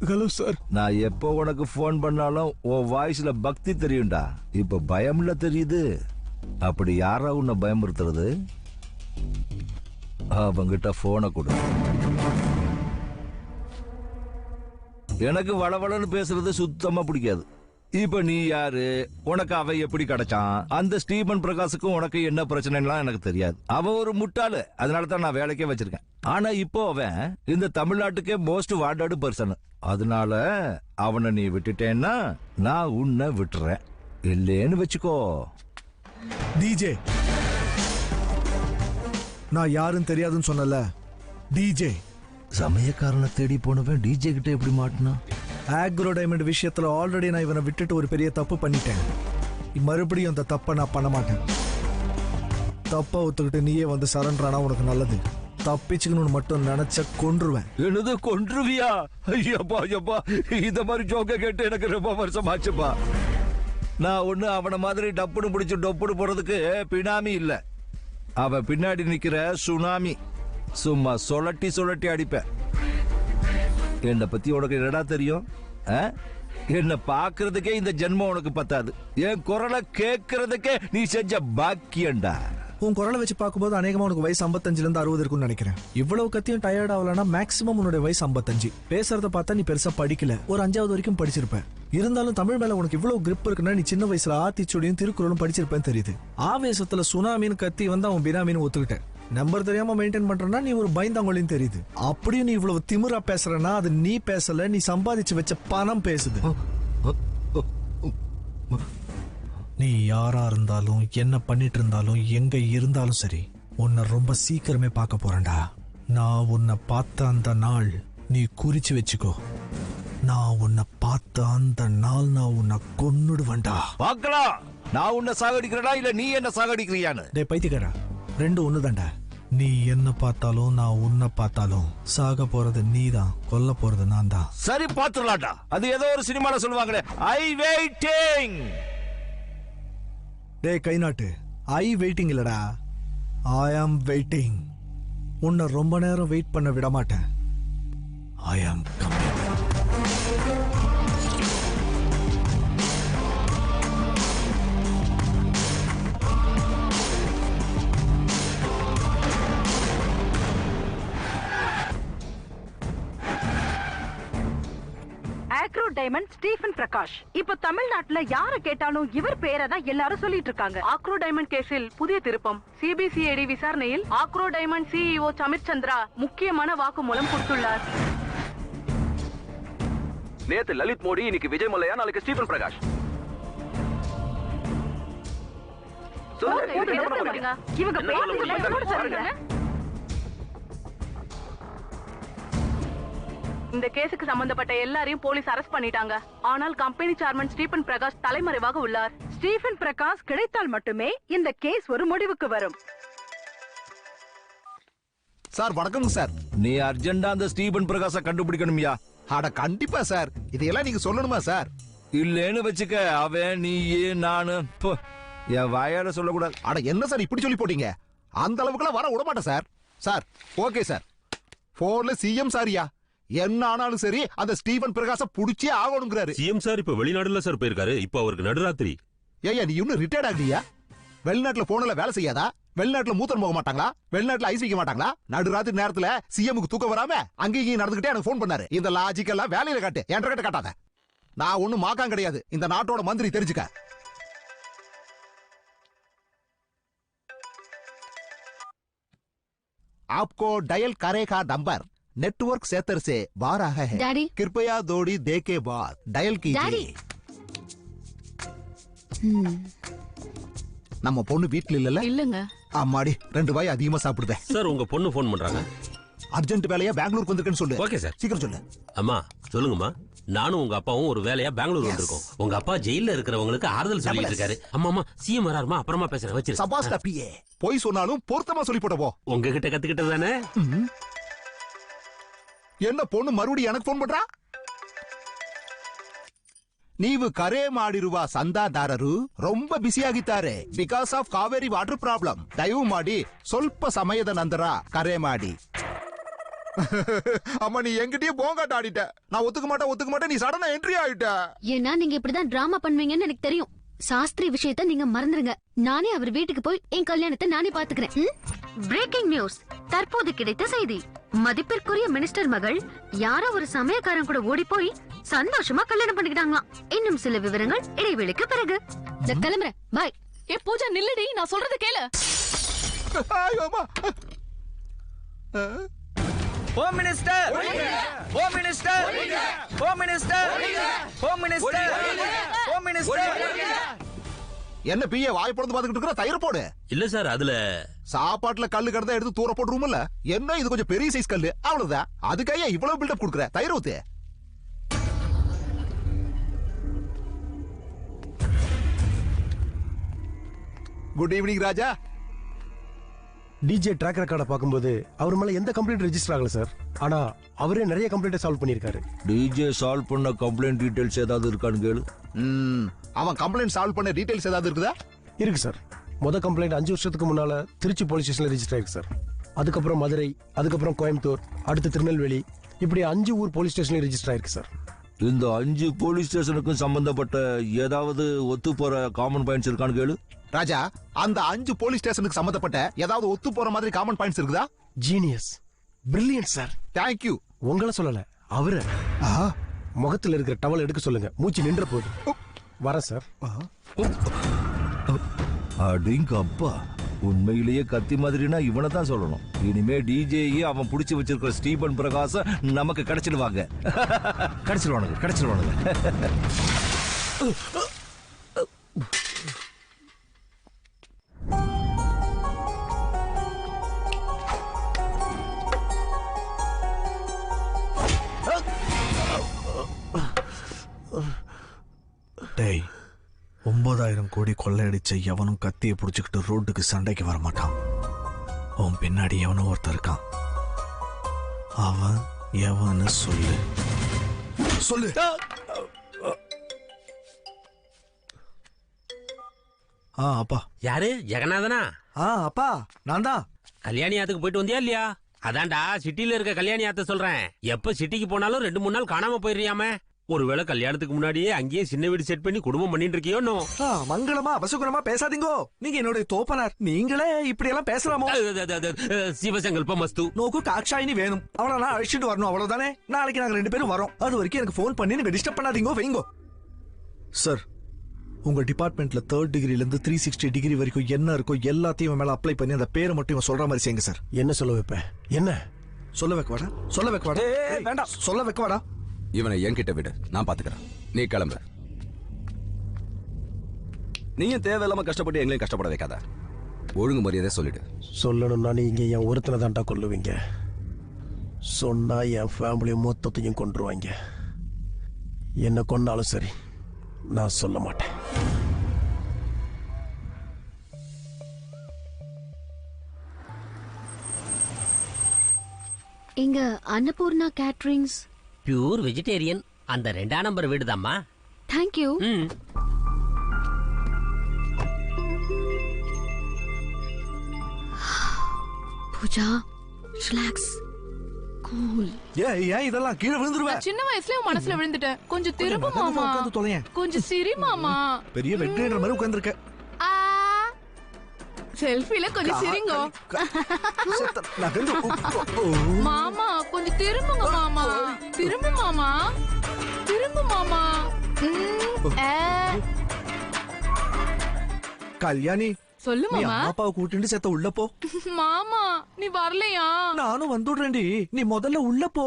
hello sir. நான் எப்போ உனக்கு போன் பண்ணாலும் உன் வாய்ஸ்ல பக்தி தெரியும்டா. இப்ப பயம்ல தெரியுது. அப்படி யாரா உன்னை பயமுறுத்துறது? அவங்கிட்ட போனை கொடு. எனக்கு வளவளன்னு பேசுறது சுத்தமா பிடிக்காது. இப்ப நீ யாரு, உனக்கு அவ எப்படி கிடைச்சான், அந்த ஸ்டீபன் பிரகாஷுக்கும் உனக்கு என்ன பிரச்சனைலாம் எனக்கு தெரியாது. அவன் ஒரு முட்டாளு, அதனாலதான் நான் வேலைக்கே வச்சிருக்கேன். ஆனா இப்போ அவன் இந்த தமிழ்நாட்டுக்கே மோஸ்ட் வாண்டட் பர்சன். அதனால அவனை நீ விட்டுட்டேன்னா நான் உன்னை விட்டுறேன். இல்லேன்னு வச்சுக்கோ. டிஜே, நான் யாருன்னு தெரியாதுன்னு சொன்னல. டிஜே சமயக்காரனை தேடி போனவன் டிஜே கிட்ட எப்படி மாட்டினா? ஆக்ரோ டைமண்ட் விஷயத்துல ஆல்ரெடி நான் இவனை விட்டுட்டு ஒரு பெரிய தப்பு பண்ணிட்டேன். மறுபடியும் அந்த தப்பை நான் பண்ண மாட்டேன். தப்பா ஒத்துக்கிட்டு நீயே வந்து சரண்டரானா உனக்கு நல்லது. தப்பிச்சுக்கணும்னு மட்டும் நினைச்ச கொன்றுவேன். என்னது கொன்றுவியா? ஐயப்பா ஐயப்பா, இந்த மாதிரி ஜோக்க கேட்டு எனக்கு ரொம்ப வருஷம் ஆச்சுப்பா. நான் ஒண்ணு அவன மாதிரி டப்புன்னு பிடிச்சு டொப்புன்னு போறதுக்கு பினாமி இல்ல. அவன் பின்னாடி நிக்கிற சுனாமி. சும்மா சொலட்டி சொலட்டி அடிப்பேன். என்னை பத்தி உனக்கு என்னடா தெரியும்? என்ன பாக்குறதுக்கே இந்த ஜென்மம் உனக்கு பத்தாது. என் குரலை கேட்கறதுக்கே நீ செஞ்ச பாக்கியண்டா. உன் குரலை வச்சு பார்க்கும்போது அநேகமா உனக்கு வயசு 55 இருந்து 60 இருக்கும்னு நினைக்கிறேன். இவ்வளவு கத்தியும் டயர்ட் ஆகலன்னா மேக்ஸிமம் உன்னோட வயசு 55. பேசுறத பார்த்தா நீ பெருசா படிக்கல, ஒரு 5வது வரைக்கும் படிச்சிருப்ப. இருந்தாலும் தமிழ் மேல உனக்கு இவ்வளவு கிரிப் இருக்குன்னா நீ சின்ன வயசுல ஆத்திச்சுடியும் திருக்குறளும் படிச்சிருப்பேன்னு தெரியுது. ஆவேசத்துல சுனாமின்னு கத்தி வந்து அவன் பினாமின்னு ஒத்துக்கிட்டேன். நம்பர் தெரியாம மெயின்டைன் பண்றனா நீ ஒரு பயந்தாங்கொழின்னு தெரியுது. அப்படியும் நீ இவ்வளவு திமிரா பேசுறனா அது நீ பேசல, நீ சம்பாதிச்சு வச்ச பணம் பேசுது. நீ யாரா இருந்தாலும் என்ன பண்ணிட்டு இருந்தாலும் எங்க இருந்தாலும் சரி, உன்னை ரொம்ப சீக்கிரமே பார்க்க போறேன்டா. நான் உன்னை பார்த்த அந்த நாள் நீ குறிச்சு வச்சுக்கோ. நான் உன்னை பார்த்த அந்த நாள் நான் உன்னை கொன்னுடுவேன்டா. பார்க்கலாம் நான் உன்னை சாகடிக்கிறேனா இல்ல நீ என்ன சாகடிக்கிறியான்னு. டேய் பைத்தியக்காரா, ரெண்டு ஒண்ணுதான்டா. நீ என்ன பார்த்தாலும் நான் உன்னை பார்த்தாலும் சாக போறது நீதான், கொல்ல போறது நான் தான். சரி பாத்துடலாம்டா. அது ஏதோ ஒரு சினிமால சொல்லுவாங்களே, ஐ வெயிட்டிங். டேய் கை நாட்டு, ஐ வெயிட்டிங் இல்லடா, ஐ ஆம் வெயிட்டிங். உன்னை ரொம்ப நேரம் வெயிட் பண்ண விட மாட்டேன். I am coming. Agro Diamond Stephen Prakash. இப்ப தமிழ்நாட்டுல யார கேட்டாலும் இவர் பேரை தான் எல்லாரும் சொல்லிட்டு இருக்காங்க. ஆக்ரோ டைமண்ட் கேஸில் புதிய திருப்பம். சிபிசிஐடி விசாரணையில் agro Diamond CEO Samir Chandra முக்கியமான வாக்குமூலம் கொடுத்துள்ளார். நேத்து லலித் மோடி, இன்னைக்கு விஜய் மல்லையா, நாளைக்கு ஸ்டீஃபன் பிரகாஷ். இவங்க பேசுறாங்க. இந்த கேஸுக்கு சம்பந்தப்பட்ட எல்லாரையும் போலீஸ் அரெஸ்ட் பண்ணிட்டாங்க. ஆனால் கம்பெனி சேர்மன் ஸ்டீபன் பிரகாஷ் தலைமறைவாக உள்ளார். ஸ்டீஃபன் பிரகாஷ் கிடைத்தால் மட்டுமே இந்த கேஸ் ஒரு முடிவுக்கு வரும். சார் வணக்கம் சார். நீ அர்ஜென்டா அந்த ஸ்டீபன் பிரகாஷ கண்டுபிடிக்கணும்யா. அட கண்டிப்பா சார், இதையெல்லாம் நீங்க சொல்லணுமா சார்? இல்லேன்னு வச்சுக்க, அவன் நீ நானு என் வாயால சொல்லக்கூடாது. அட என்ன சார் இப்படி சொல்லி போட்டீங்க? அந்த அளவுக்குலாம் வர விட மாட்டேன் சார். சார் ஓகே சார், போன்ல சிஎம் சாரியா என்ன ஆனாலும் சரி அந்த ஸ்டீபன் பிரகாஷ புடிச்சே ஆகணுங்கிறாரு. சிஎம் சார் இப்ப வெளிநாடுல சார் போயிருக்காரு. இப்ப அவருக்கு நடுராத்திரி. ஏய்யா நீ இன்னும் ரிட்டையர்ட் ஆகலையா? வெளிநாட்டுல போன்ல வேலை செய்யாதா? வெளிநாட்டுல மூத்தன் போக மாட்டாங்களா? வெளிநாட்டுல ஐஸ் வைக்க மாட்டாங்களா? நடுராத்திரி நேரத்துல சிஎம்க்கு தூக்கம் வராம அங்கேயும் நடந்துகிட்டே எனக்கு போன் பண்ணாரு. இந்த லாஜிக் எல்லாம் வேலையில காட்டு, என்ற கிட்ட காட்டாத. நான் ஒண்ணும் மாக்கான் கிடையாது, இந்த நாட்டோட மந்திரி தெரிஞ்சுக்க. आपको डायल करेगा नंबर नेटवर्क क्षेत्र से बाहर है। डैडी कृपया दौड़ी दे के बाद डायल कीजिए। நம்ம பொண்ணு வீட்ல இல்லல? இல்லங்க. அம்மாடி 2 வாய் அதிகமா சாப்பிடுதே. சார் உங்க பொண்ணு போன் பண்றாங்க. அர்ஜென்ட் வேலையா பெங்களூருக்கு வந்திருக்கேன்னு சொல்லு. Okay sir. சீக்கிரம் சொல்லு. அம்மா சொல்லுங்கம்மா. நானும் உங்க அப்பாவும் ஒரு வேலையா பெங்களூர் வந்திருக்கோம். உங்க அப்பா ஜெயில இருக்கிறவங்களுக்கு ஆறுதல் சொல்லிட்டு இருக்காரு. அம்மா சிஎம் வராருமா, அப்புறமா பேசுறேன். வச்சிரு. சபாஸ் தப்பியே. போய் சொன்னாலும் பொருத்தமா சொல்லி போட போ. உங்ககிட்ட கத்துக்கிட்டது தானே. என்ன பொண்ணு மறுபடியும் எனக்கு போன் பண்றா? ನೀವು ಕರೆ ಮಾಡಿರುವ ಸಂದಾದಾರರು ரொம்ப ಬಿಸಿ ಆಗಿದ್ದಾರೆ because of Kaveri water problem. ದಯವು ಮಾಡಿ ಸ್ವಲ್ಪ ಸಮಯದ ನಂತರ ಕರೆ ಮಾಡಿ. அம்மா நீ என்கிட்டயே போங்காட்ட ஆடிட்ட. நான் ஒத்துக்க மாட்டேன் நீ சடனா என்ட்ரி ஆயிட்ட. ஏன்னா நீங்க இப்படிதான் டிராமா பண்ணுவீங்கன்னு எனக்கு தெரியும். சாஸ்திரி விஷயத்தை நீங்க மறந்துருங்க. நானே அவர் வீட்டுக்கு போய் என் கல்யாணத்தை நானே பாத்துக்கிறேன். பிரேக்கிங் நியூஸ், தற்போது கிடைத்த செய்தி. மதிப்பிற்குரிய மினிஸ்டர் மகள் யாரோ ஒரு சமயக்காரன் கூட ஓடி போய் சந்தோஷமா கல்யாணம் பண்ணிக்கிட்டாங்களாம். இன்னும் சில விவரங்கள் இடைவெளிக்கு பிறகு. கிளம்புறேன், பாய். ஏ பூஜா நில்லுடி, நான் சொல்றத கேளு. Home minister, home minister, home minister, home minister, home minister. என்ன பிஏ வாய் பொழுது பாத்துக்கிட்டு இருக்கிற? தயிர் போடு. இல்ல சார், அதுல சாப்பாட்டுல கல்லு கடந்தா எடுத்து தூர போட்டுருமில்ல. என்ன இது கொஞ்சம் பெரிய சைஸ் கல்லு, அவ்வளவுதான். அதுக்காக இவ்வளவு பில்டப் கொடுக்குற? தயிர் ஊத்து. குட் ஈவினிங் ராஜா. டிஜே ட்ராக் ரெக்கார்டை பார்க்கும்போது அவர் மேல எந்த கம்ப்ளைண்ட் ரெஜிஸ்டர் ஆகல சார். ஆனா அவரே நிறைய கம்ப்ளைண்ட் சால்வ் பண்ணிருக்காரு. டிஜே சால்வ் பண்ண கம்ப்ளைண்ட் டீடைல்ஸ் ஏதாவது இருக்கான்னு கேளு. அவன் கம்ப்ளைண்ட் சால்வ் பண்ண டீடைல்ஸ் ஏதாவது இருக்குதா? இருக்கு சார். முத கம்ப்ளைண்ட் 5 வருஷத்துக்கு முன்னால திருச்சி போலீஸ் ஸ்டேஷன்ல ரெஜிஸ்டர் ஆயிருக்கு சார். அதுக்கப்புறம் மதுரை, அதுக்கப்புறம் கோயம்புத்தூர், அடுத்து திருநெல்வேலி, இப்படி 5 ஊர் போலீஸ் ஸ்டேஷன்ல ரெஜிஸ்டர் ஆயிருக்கு சார். இந்த 5 போலீஸ் ஸ்டேஷனுக்கும் சம்பந்தப்பட்ட ஏதாவது ஒத்து போற காமன் பாயிண்ட்ஸ் இருக்கான்னு கேளு. ராஜா, அந்த 5 போலீஸ் ஸ்டேஷனுக்கு சம்பந்தப்பட்ட ஏதாவது ஒத்து போற மாதிரி காமன் பாயிண்ட்ஸ் இருக்குதா? Genius, brilliant sir. தேங்க்யூ. உங்களை சொல்லல, அவரு. முகத்துல இருக்கிற டவல் எடுக்க சொல்லுங்க, மூச்சு நின்ற போகுது. வர சார். அடிங்க அப்பா, உண்மையிலேயே கத்தி மாதிரினா இவனை தான் சொல்லணும். இனிமே டிஜேயே அவன் புடிச்சு வச்சிருக்கிற ஸ்டீபன் பிரகாச நமக்கு கிடைச்சிடுவாங்க. கிடைச்சிடுவானுங்க. டேய், 9,000 கோடி கொள்ளையடிச்ச எவனும் கத்தியை புடிச்சுக்கிட்டு ரோட்டுக்கு சண்டைக்கு வர மாட்டான். உன் பின்னாடி எவனோ ஒருத்தர் இருக்கான். அவன் எவன்னு சொல்லு. அப்பா. யாரு? ஜெகநாதனா? அப்பா, நான் தான். கல்யாணி ஆத்துக்கு போயிட்டு வந்தியா இல்லையா? அதான்டா, சிட்டில இருக்க கல்யாணி ஆத்த சொல்றேன். எப்ப சிட்டிக்கு போனாலும் 2-3 நாள் காணாம போயிடுறியாம. ஒருவேளை கல்யாணத்துக்கு முன்னாடியே அங்கேயே சின்ன வீடு செட் பண்ணி குடும்பம் பண்ணிட்டு இருக்கியோ? மங்களமா அபசுகுணமா பேசாதீங்கோ. நீங்க என்னோட தோப்பனார். நீங்களே இப்படி எல்லாம் பேசலாமோ? சிவசங்கல்ப மஸ்து. நோக்கு காக்ஷாயினி வேணும். அவளை நான் அழிச்சிட்டு வரணும், அவ்வளவுதானே. நாளைக்கு நாங்க 2 பேரும் வரோம். அது வரைக்கும் எனக்கு போன் பண்ணி நீங்க டிஸ்டர்ப் பண்ணாதீங்கோ, வைங்கோ. சார், உங்க டிபார்ட்மெண்ட்ல 3rd டிகிரில இருந்து 360 டிகிரி வரைக்கும் என்ன இருக்கோ எல்லாத்தையும் மேல அப்ளை பண்ணி அந்த பேரை மட்டும் இவன் சொல்ற மாதிரி செய்யுங்க சார். என்ன சொல்ல வைப்ப? என்ன சொல்ல வைக்க வாடா? வேண்டாம், சொல்ல வைக்க வாடா. இவனை என்கிட்ட விடு, நான் பாத்துக்கிறேன். நீ கிளம்பு. நீயும் தேவையில்லாம கஷ்டப்பட்டு எங்களையும் கஷ்டப்பட வைக்காத. ஒழுங்கு மரியாதை சொல்லிடு. சொல்லணும்னா நீங்க என் ஒருத்தனை தான்டா கொல்லுவீங்க. சொன்னா என் ஃபேமிலி மொத்தத்தையும் கொன்றுவாங்க. என்ன கொன்னாலும் சரி, நான் சொல்ல மாட்டேன். இங்க அன்னபூர்ணா கேட்டரிங்ஸ் பியூர் வெஜிடேரியன். அந்த 2ஆம் நம்பர் வீடுதாம்மா. தேங்க்யூ. Pooja, relax, cool. ஏன் இதெல்லாம் கீழே விழுந்துருவேன்? சின்ன வயசுல மனசுல விழுந்துட்டேன். கொஞ்சம் திரும்ப மாமா, கொஞ்சம் சிரி மாமா. பெரிய வெற்றின்ற மாதிரி உட்கார்ந்திருக்க. செல்ஃபில கொஞ்சம் சிரிங்கோ. மாமா கொஞ்சம் திரும்புங்க மாமா. திரும்ப மாமா, திரும்ப மாமா. கல்யாணி, சொல்லு மாமா. அப்பாவை கூட்டிட்டு செத்த உள்ள போ. மாமா நீ வரலையா? நானும் வந்துடுறேன்டி. நீ முதல்ல உள்ள போ.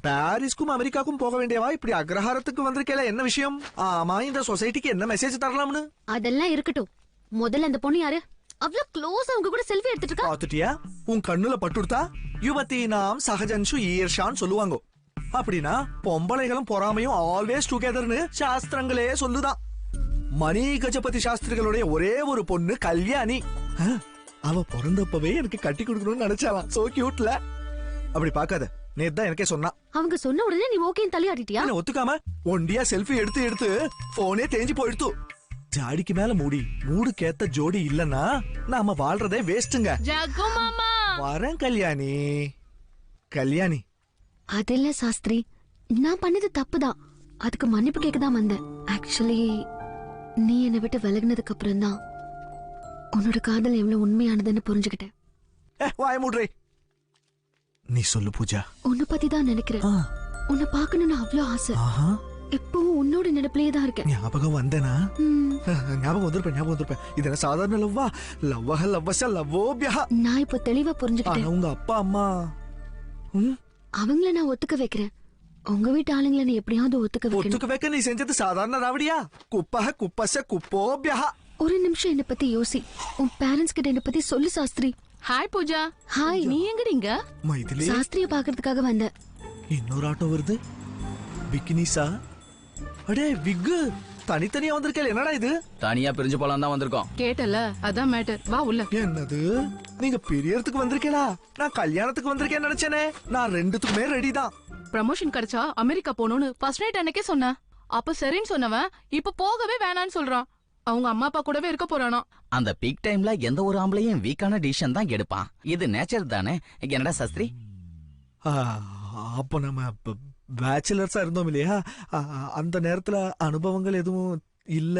பாரிஸ்க்கும் அமெரிக்காக்கும் போக வேண்டியவா இப்படி அக்ரஹாரத்துக்கு வந்திருக்கல, என்ன விஷயம்? ஆமா, இந்த சொசைட்டிக்கு என்ன மெசேஜ் தரலாம்னு? அதெல்லாம் இருக்கட்டும். முதல்ல அந்த பொண்ணு யாரு? அவ்வளவு க்ளோஸ் அவங்க கூட செல்ஃபி எடுத்துட்டு இருக்கா. பாத்துட்டியா? உன் கண்ணுல பட்டுடுதா? யுவதி நாம் சகஜன்ஷு ஈர்ஷான்னு சொல்லுவாங்க. அப்படின்னா பொம்பளைகளும் பொறாமையும் ஆல்வேஸ் டுகெதர்னு சாஸ்திரங்களே சொல்லுதான். மணி கஜபதி சாஸ்திரிகளுடைய ஒரே ஒரு பொண்ணு கல்யாணி. அவ பிறந்தப்பவே எனக்கு கட்டி கொடுக்கணும்னு நினைச்சாலாம். சோ கியூட்ல. அப்படி பாக்காத, நேத்தான் எனக்கே சொன்னா. அவங்க சொன்ன உடனே நீ ஓகேன்னு தலையாட்டிட்டியா? ஒத்துக்காம ஒண்டியா செல்ஃபி எடுத்து எடுத்து போனே தேஞ்சு போயிடுத்து. ஜாடிக்கு மேல மூடுக்கேத்த ஜோடி இல்லன்னா நாம வாழ்றதே வேஸ்ட்டுங்க. ஜக்கு மாமா வரேன் கல்யாணி. கல்யாணி அதெல்ல சாஸ்திரி, நான் பண்ணது தப்புதான். அதுக்கு மன்னிப்பு கேட்கதான் வந்தேன். ஆக்சுவலி நீ என்னை விட்டு விலகினதுக்கு அப்புறம் தான் உன்னோட காதல் எவ்வளவு உண்மையானதுன்னு புரிஞ்சுக்கிட்டேன். வாய மூடுறே. நீ சொல்லு பூஜா. உன்னை பத்தி தான் நினைக்கிறேன். உன்னை பார்க்கணும்னு அவ்வளவு ஆசை. இப்போ உன்னோட நினைப்பிலேயே தான் இருக்கேன். ஞாபகம் வந்தனா? ஞாபகம் வந்திருப்பேன். இது என்ன சாதாரண லவ்வா? லவ்வோபியா. நான் இப்போ தெளிவா புரிஞ்சுக்கிட்டேன். உங்க அப்பா அம்மா அவங்கள நான் ஒத்துக்க வைக்கிறேன். உங்க வீட்டு ஆளுங்களை நீ எப்படியாவது ஒத்துக்க வைக்க நீ செஞ்சது சாதாரண ராவடியா? குப்போபியா. ஒரு நிமிஷம் என்ன பத்தி யோசி. உன் பேரண்ட்ஸ் கிட்ட என்ன பத்தி சொல்லு சாஸ்திரி. ஹாய் பூஜா. ஹாய். நீ எங்கடிங்க? சாஸ்திரிய பாக்குறதுக்காக வந்தேன். இன்னொரு ஆட்டோ வருது. பிக்கினிசா? அடே விக்கு, தனித்தனியா வந்திருக்கல. என்னடா இது? தனியா பிரிஞ்சு போலாம் தான் வந்திருக்கோம். கேட்டல, அதான் மேட்டர். வா உள்ள. என்னது? நீங்க பிரியறதுக்கு வந்திருக்கீங்களா? நான் கல்யாணத்துக்கு வந்திருக்கேன்னு நினைச்சேனே. நான் ரெண்டுத்துக்குமே ரெடி தான். ப்ரமோஷன் கிடைச்சா அமெரிக்கா போகணும்னு ஃபர்ஸ்ட் நைட் அன்னைக்கே சொன்னேன். அப்ப சரின்னு சொன்னவன் இப்ப போகவே வேணான்னு சொல்றான். அவங்க அம்மா அப்பா கூடவே இருக்க போறானா. அந்த பீக் டைம்ல எந்த ஒரு ஆம்பளையும் வீக்கான டிசிஷன் தான் எடுப்பான். இது நேச்சர் தானே. என்னடா சாஸ்திரி? அப்போ நம்ம பேச்சுலர்ஸா இருந்தோம் இல்லையா? அந்த நேரத்துல அனுபவங்கள் எதுவும் இல்ல.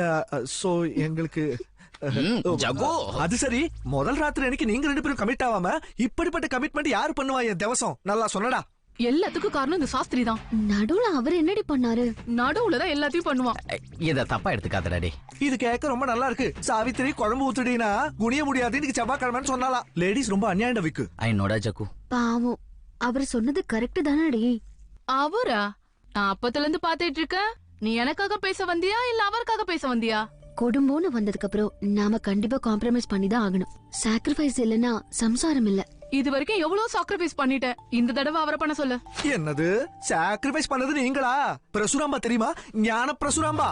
சோ எங்களுக்கு அது சரி. முதல் ராத்திரி அன்னைக்கு நீங்க 2 பேரும் கமிட் ஆகாம இப்படிப்பட்ட கமிட்மெண்ட் யாரு பண்ணுவா? என் தேவசம் நல்லா சொன்னடா. எல்லாத்துக்கும் காரணம் இந்த சாஸ்திரி தான். நடுவுல அவர் என்னடி பண்ணாரு? நடுவுலதான் எல்லாத்தையும் பண்ணுவான். இத தப்பா எடுத்துக்காதடா. இது கேட்க ரொம்ப நல்லா இருக்கு. சாவித்திரி குழம்பு ஊத்துடினா குனிய முடியாது. இன்னைக்கு செவ்வாய்க்கிழமைன்னு சொன்னாலாம். லேடிஸ் ரொம்ப அநியாயம் விக்கு. ஐநோடா ஜக்கு. பாவம், அவர் சொன்னது கரெக்ட் தானடி? அவரா? நான் அப்பத்துல இருந்து பாத்துட்டு இருக்கேன். நீ எனக்காக பேச வந்தியா இல்ல அவருக்காக பேச வந்தியா? குடும்பம்னு வந்ததுக்கு அப்புறம் நாம கண்டிப்பா காம்ப்ரமைஸ் பண்ணி தான் ஆகணும். சாக்ரிஃபைஸ் இல்லனா சம்சாரம் இல்ல. இது வரைக்கும் எவ்வளவு சாக்ரிஃபைஸ் பண்ணிட்டேன். இந்த தடவை அவரை பண்ண சொல்லு. என்னது சாக்ரிஃபைஸ் பண்ணது நீங்களா? பிரசுராம்பா தெரியுமா? ஞான பிரசுராம்பா.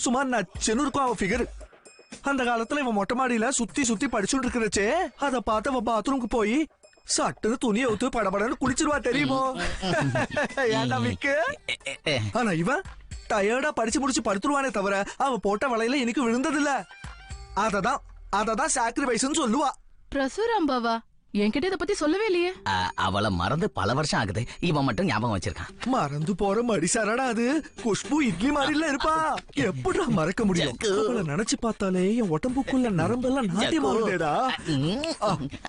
சும்மா நச்சுன்னு இருக்கும் அவ ஃபிகர். அந்த காலத்துல இவன் மொட்டை மாடியில சுத்தி சுத்தி படிச்சுட்டு இருக்கிறச்சே அத பார்த்து அவ பாத்ரூமுக்கு போய் சட்டுன்னு துணியை ஊத்து படபடன்னு குளிச்சிருவா தெரியுமோ? ஏன்டா விக்கு? ஆனா இவன் டயர்டா படிச்சு முடிச்சு படுத்துருவானே தவிர அவ போட்ட வலையில எனக்கு விழுந்தது இல்ல. அததான் சாக்ரிஃபைஸ்னு சொல்லுவா. பிரசுராம்பாவா? என்கிட்ட இத பத்தி சொல்லவே இல்லையே. அவளை மறந்து பல வருஷம் ஆகுது. இவன் மட்டும் ஞாபகம் வச்சிருக்கான். மறந்து போற மடிசாரடா அது. குஷ்பு இட்லி மாதிரில இருப்பா. எப்படா மறக்க முடியும்? அவளை நினைச்சு பார்த்தாலே என் உடம்புக்குள்ள நரம்பெல்லாம் நாட்டியம் ஆகுதேடா.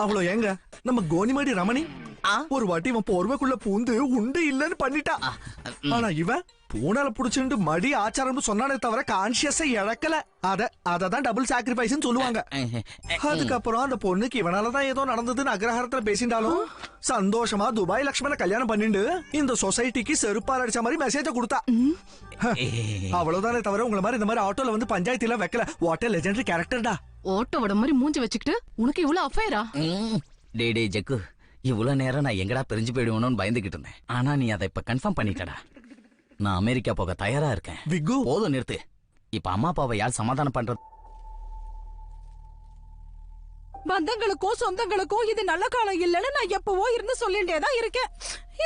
அவ்வளோ ஏங்க நம்ம கோனிமாடி ரமணி ஒரு வாட்டி இவன் போர்வைக்குள்ள பூந்து உண்டு இல்லன்னு பண்ணிட்டா. ஆனா இவன் பூனால புடிச்சுட்டு மடி ஆச்சாரம்னு சொன்னானே தவிர கான்சியஸை இழக்கல. அததான் டபுள் சாக்ரிஃபைஸ் சொல்லுவாங்க. அதுக்கப்புறம் அந்த பொண்ணுக்கு இவனாலதான் ஏதோ நடந்ததுன்னு அக்ரஹாரத்துல பேசிட்டாலும் சந்தோஷமா துபாய் லட்சுமண கல்யாணம் பண்ணிட்டு இந்த சொசைட்டிக்கு செருப்பால் அடிச்ச மாதிரி மெசேஜ கொடுத்தா. அவ்வளவுதானே தவிர உங்களை மாதிரி இந்த மாதிரி ஆட்டோல வந்து பஞ்சாயத்துல வைக்கல. What a legendary கேரக்டர்டா. ஓட்டோட மாதிரி மூஞ்சி வச்சுக்கிட்டு உனக்கு இவ்வளவு அஃபைரா? டே ஜக்கு, இவ்வளவு நேரம் நான் எங்கடா பிரிஞ்சு போயிடுவோன்னு பயந்துகிட்டு இருந்தேன். ஆனா நீ அதை இப்ப கன்ஃபார்ம் பண்ணிட்டடா. நான் அமெரிக்கா போக தயாரா இருக்கேன். விக்கு போதும் நிறுத்து. இப்ப அம்மா அப்பாவை யார் சமாதானம் பண்றது? பந்தங்களுக்கும் சொந்தங்களுக்கும் இது நல்ல காலம் இல்லன்னு நான் எப்பவோ இருந்து சொல்லிட்டேதான் இருக்கேன்.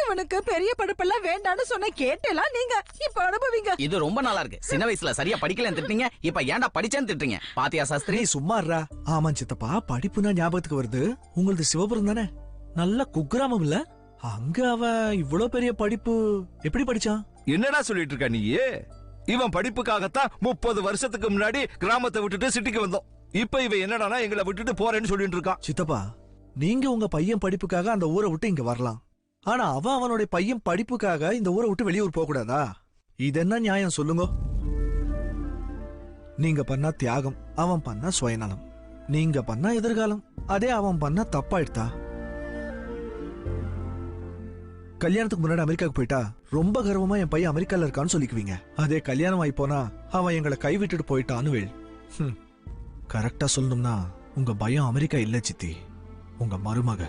இவனுக்கு பெரிய படிப்பெல்லாம் வேண்டான்னு சொன்ன கேட்டலாம். நீங்க இப்ப அனுபவிங்க. இது ரொம்ப நல்லா இருக்கு. சின்ன வயசுல சரியா படிக்கலன்னு திட்டுறீங்க, இப்ப ஏன்டா படிச்சேன்னு திட்டுறீங்க. பாத்தியா சாஸ்திரி? சும்மாறா. ஆமா சித்தப்பா, படிப்புனா ஞாபகத்துக்கு வருது. உங்களது சிவபுரம் தானே? நல்ல குக்கிராமம் இல்ல? அங்க அவ இவ்வளவு பெரிய படிப்பு எப்படி படிச்சான்? என்னடா சொல்லிட்டு இருக்க நீ? இவன் படிப்புக்காகத்தான் 30 வருஷத்துக்கு முன்னாடி கிராமத்தை விட்டுட்டு சிட்டிக்கு வந்தோம். இப்ப இவன் என்னடானா எங்களை விட்டுட்டு போறேன்னு சொல்லிட்டு இருக்கான். சித்தப்பா, நீங்க உங்க பையன் படிப்புக்காக அந்த ஊரை விட்டு இங்க வரலாம். ஆனா அவனுடைய பையன் படிப்புக்காக இந்த ஊரை விட்டு வெளியூர் போக கூடாதா? இது என்ன நியாயம் சொல்லுங்க? நீங்க பண்ணா தியாகம், அவன் பண்ணா சுயநலம். நீங்க பண்ணா எதிர்காலம், அதே அவன் பண்ணா தப்பாயிடுதா? கல்யாணத்துக்கு முன்னாடி அமெரிக்காவுக்கு போயிட்டா ரொம்ப கர்வமா என் பையன் அமெரிக்கால இருக்கான்னு சொல்லிக்குவீங்க. அதே கல்யாணம் ஆகி போனா அவன் எங்களை கை விட்டுட்டு போயிட்டான்னு கரெக்டா சொல்லணும்னா உங்க பயம் அமெரிக்கா இல்ல சித்தி, உங்க மருமக.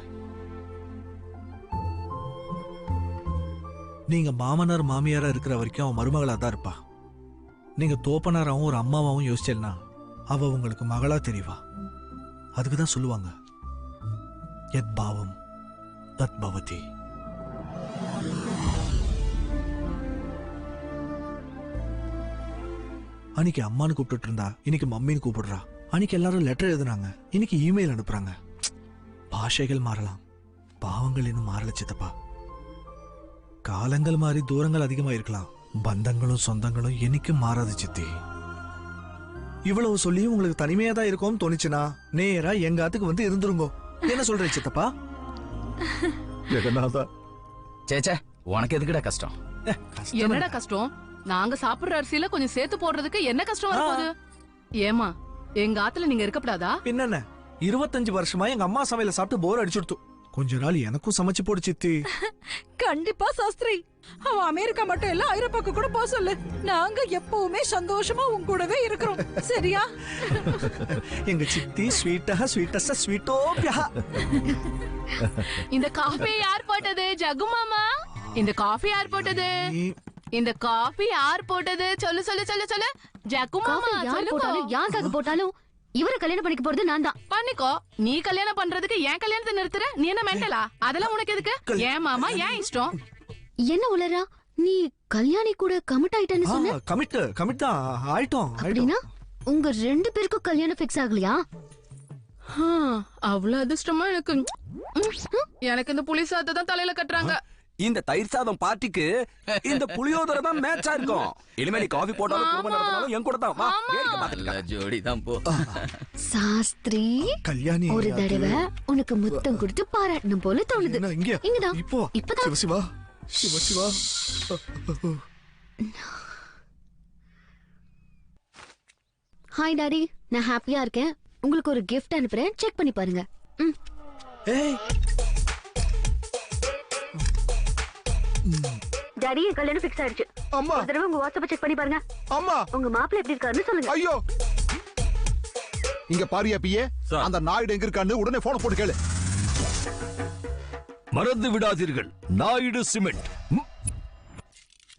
நீங்க மாமனார் மாமியாரா இருக்கிற வரைக்கும் அவன் மருமகளா தான் இருப்பா. நீங்க தோப்பனாராவும் ஒரு அம்மாவாவும் யோசிச்சேன்னா அவ உங்களுக்கு மகளா தெரியவா. அதுக்குதான் சொல்லுவாங்க யத் பாவம் தத் பவதி. அன்னைக்கு அம்மான்னு கூப்பிட்டு இருந்தா இன்னைக்கு மம்மின்னு கூப்பிடுறா. அன்னைக்கு எல்லாரும் லெட்டர் எழுதுனாங்க, இன்னைக்கு இமெயில் அனுப்புறாங்க. பாஷைகள் மாறலாம், பாவங்கள் இன்னும் மாறல சித்தப்பா. காலங்கள் மாறி தூரங்கள் அதிகமா இருக்கலாம், பந்தங்களும் சொந்தங்களும் என்னைக்கும் மாறாது சித்தி. இவ்வளவு சொல்லியும் உங்களுக்கு தனிமையா தான் இருக்கும் தோணுச்சுன்னா நேரா எங்க ஆத்துக்கு வந்து இருந்துருங்கோ. என்ன சொல்ற சித்தப்பா? ஜெகநாதா, சேச்சே உனக்கு எதுக்குடா கஷ்டம்? என்னடா கஷ்டம்? நாங்க சாப்பிடுற அரிசியில கொஞ்சம் சேர்த்து போடுறதுக்கு என்ன கஷ்டம் வரப்போகுது? ஏமா எங்க ஆத்துல நீங்க இருக்கப்படாதா? பின்ன 25 வருஷமா எங்க அம்மா சமையல சாப்பிட்டு போர் அடிச்சுடுத்து. கொஞ்ச நாள் எனக்கும் சமைச்சு போடு சித்தி. கண்டிப்பா சாஸ்திரி, அவன் அமெரிக்கா மட்டும் இல்ல ஐரோப்பாக்கு கூட போக சொல்லு. நாங்க எப்பவுமே சந்தோஷமா உன் கூடவே இருக்கிறோம், சரியா? எங்க சித்தி ஸ்வீட்டஸ்ட் ஸ்வீட்டோபியா. இந்த காஃபி யார் போட்டது? ஜகு மாமா, இந்த காஃபி யார் போட்டது? இந்த காஃபி யார் போட்டது? சொல்லு சொல்லு சொல்லு சொல்லு ஜகு மாமா. யார் போட்டாலும் யாருக்காக போட்டாலும் இவரை கல்யாணம் பண்ணிக்க போறது நான் தான். பண்ணிக்கோ. நீ கல்யாணம் பண்றதுக்கு ஏன் கல்யாணத்தை நிறுத்துற? நீ என்ன மெண்டலா? அதெல்லாம் உனக்கு எதுக்கு? ஏன் மாமா, ஏன் இஷ்டம்? என்ன உளறா? நீ கல்யாணி கூட கமிட் ஆயிட்டேன்னு சொன்ன. கமிட் தான் ஆயிட்டோம். அப்படின்னா உங்க 2 பேருக்கும் கல்யாணம் ஃபிக்ஸ் ஆகலையா? அவ்வளவு அதிர்ஷ்டமா எனக்கு. எனக்கு இந்த புளி சாதத்தை தான் தலையில கட்டுறாங்க. இந்த தயிர் சாதம் பார்ட்டிக்கு இந்த புளியோதரை தான் மேட்சா இருக்கும். இனிமே நீ காஃபி போட்டாலும் குடும்பம் நடத்தினாலும் என் கூட தான் வா. வேடிக்கை பார்த்துட்டு ஜோடி தான் போ. சாஸ்திரி, கல்யாணி ஒரு தடவை உனக்கு முத்தம் கொடுத்து பாராட்டணும் போல தோணுது. இங்கதான் இப்பதான். சிவா சிவா சிவா. ஹாய் டாடி, நான் ஹாப்பியா இருக்கேன். உங்களுக்கு ஒரு கிஃப்ட் அனுப்புறேன், செக் பண்ணி பாருங்க. டாடி, என் கல்யாணம் ஃபிக்ஸ் ஆயிடுச்சு. அம்மா, ஒரு தடவை உங்க வாட்ஸ்அப் செக் பண்ணி பாருங்க. அம்மா, உங்க மாப்பிள்ளை எப்படி இருக்காருன்னு சொல்லுங்க. ஐயோ, இங்க பாரியா பியே, அந்த நாயுடு எங்க இருக்கான்னு உடனே போன் போட்டு கேளு. மறந்து விடாதீர்கள், நாயுடு சிமெண்ட்.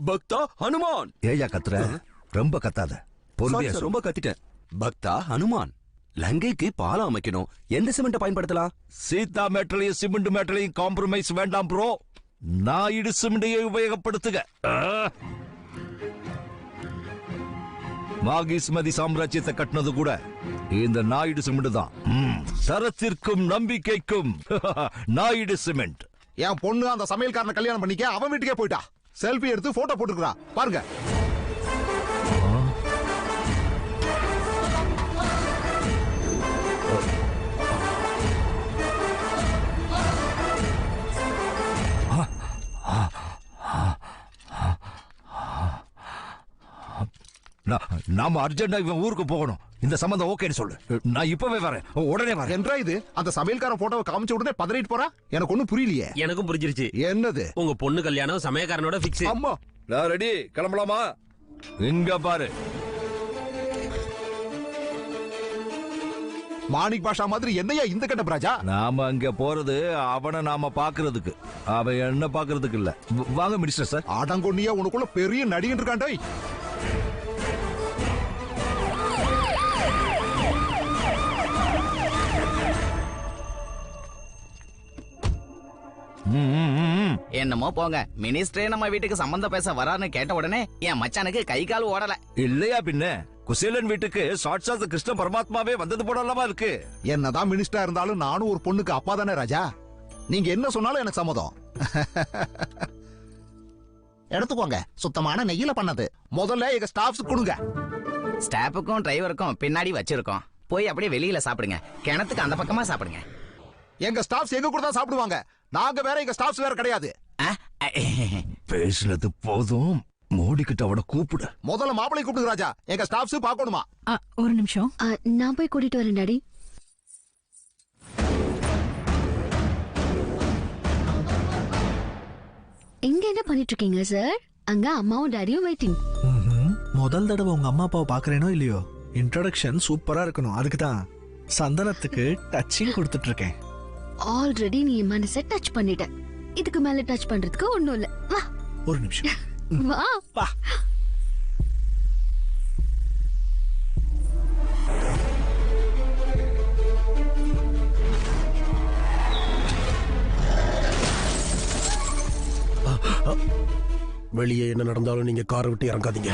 பக்தா ஹனுமான். ஏயா கத்துற? ரொம்ப கத்தாத, பொறுமையா சொல்லு. ரொம்ப கத்திட்டேன். பக்தா ஹனுமான், லங்கைக்கு பாலம் அமைக்கணும், எந்த சிமெண்ட் பயன்படுத்தலாம்? சீதா மேட்டலையும் சிமெண்ட் மேட்டலையும் காம்ப்ரமைஸ் வேண்டாம் ப்ரோ. நாயுடு சிமெண்டையை உபயோகப்படுத்துக. மாகிஸ்மதி சாம்ராஜ்யத்தை கட்டினது கூட இந்த நாயுடு சிமெண்ட் தான். தரத்திற்கும் நம்பிக்கைக்கும் நாயுடு சிமெண்ட். என் பொண்ணு அந்த சமையல்காரனை கல்யாணம் பண்ணிக்க அவன் வீட்டுக்கே போயிட்டா. செல்ஃபி எடுத்து போட்டோ போட்டுக்கிறா பாருங்க. நாம அர்ஜென்டா இவன் ஊருக்கு போகணும். இந்த சம்பந்தம் ஓகேன்னு சொல்லு, நான் இப்பவே வரேன், உடனே வரேன். என்றா இது அந்த சமையல்காரன் போட்டோவை காமிச்ச உடனே பதறிட்டு போறா? எனக்கு ஒண்ணும் புரியலையே. எனக்கும் புரிஞ்சிருச்சு. என்னது? உங்க பொண்ணு கல்யாணம் சமயக்காரனோட ஃபிக்ஸ். அம்மா, நான் ரெடி, கிளம்பலாமா? இங்க பாரு, மாணிக் பாஷா மாதிரி என்னையா இந்த கண்ட ராஜா? நாம அங்க போறது அவனை நாம பாக்குறதுக்கு, அவன் என்ன பாக்குறதுக்கு இல்ல. வாங்க மினிஸ்டர் சார். ஆடங்கொன்னியா, உனக்குள்ள பெரிய நடிகன் இருக்காண்டா. என்னமோ போங்க, மினிஸ்டரே நம்ம வீட்டுக்கு சம்பந்தம் பேச வரான்னு கேட்ட உடனே என் மச்சானுக்கு கை கால் ஓடல. இல்லையா பின்ன, குசேலன் வீட்டுக்கு சாட்சாத் கிருஷ்ண பரமாத்மாவே வந்தது போடலாமா இருக்கு. என்னதான் மினிஸ்டரா இருந்தாலும் நானும் ஒரு பொண்ணுக்கு அப்பா தானே ராஜா. நீங்க என்ன சொன்னாலும் எனக்கு சம்மதம். எடுத்துக்கோங்க, சுத்தமான நெய்யில பண்ணது. முதல்ல எங்க ஸ்டாஃப்ஸ் கொடுங்க. ஸ்டாஃபுக்கும் டிரைவருக்கும் பின்னாடி வச்சிருக்கோம். போய் அப்படியே வெளியில சாப்பிடுங்க, கிணத்துக்கு அந்த பக்கமா சாப்பிடுங்க. எங்க ஸ்டாஃப்ஸ் எங்க கூட தான் சாப்பிடுவாங்க. நாங்க வேற, எங்க ஸ்டாஃப்ஸ் வேற கிடையாது. பேசுனது போதும், மோடிக்கிட்ட அவட கூப்பிடு. முதல்ல மாப்பிளை கூப்பிடுங்க ராஜா, எங்க ஸ்டாஃப்ஸ் பார்க்கணுமா? ஒரு நிமிஷம், நான் போய் கூட்டிட்டு வரேன் டாடி. இங்க என்ன பண்ணிட்டு இருக்கீங்க சார்? அங்க அம்மாவும் டாடியும் வெயிட்டிங். முதல் தடவை உங்க அம்மா அப்பாவை பாக்குறேனோ இல்லையோ, இன்ட்ரோடக்ஷன் சூப்பரா இருக்கணும், அதுக்கு தான். சந்தனத்துக்கு டச்சிங் கொடுத்துட்டு இருக்கேன். ஆல்ரெடி நீ மனசை டச் பண்ணிட்ட. இதுக்கு மேல டச் பண்றதுக்கு ஒண்ணும் இல்ல. வா ஒரு நிமிஷம். வா வா. வெளியே என்ன நடந்தாலும் நீங்க காரை விட்டு இறங்காதீங்க.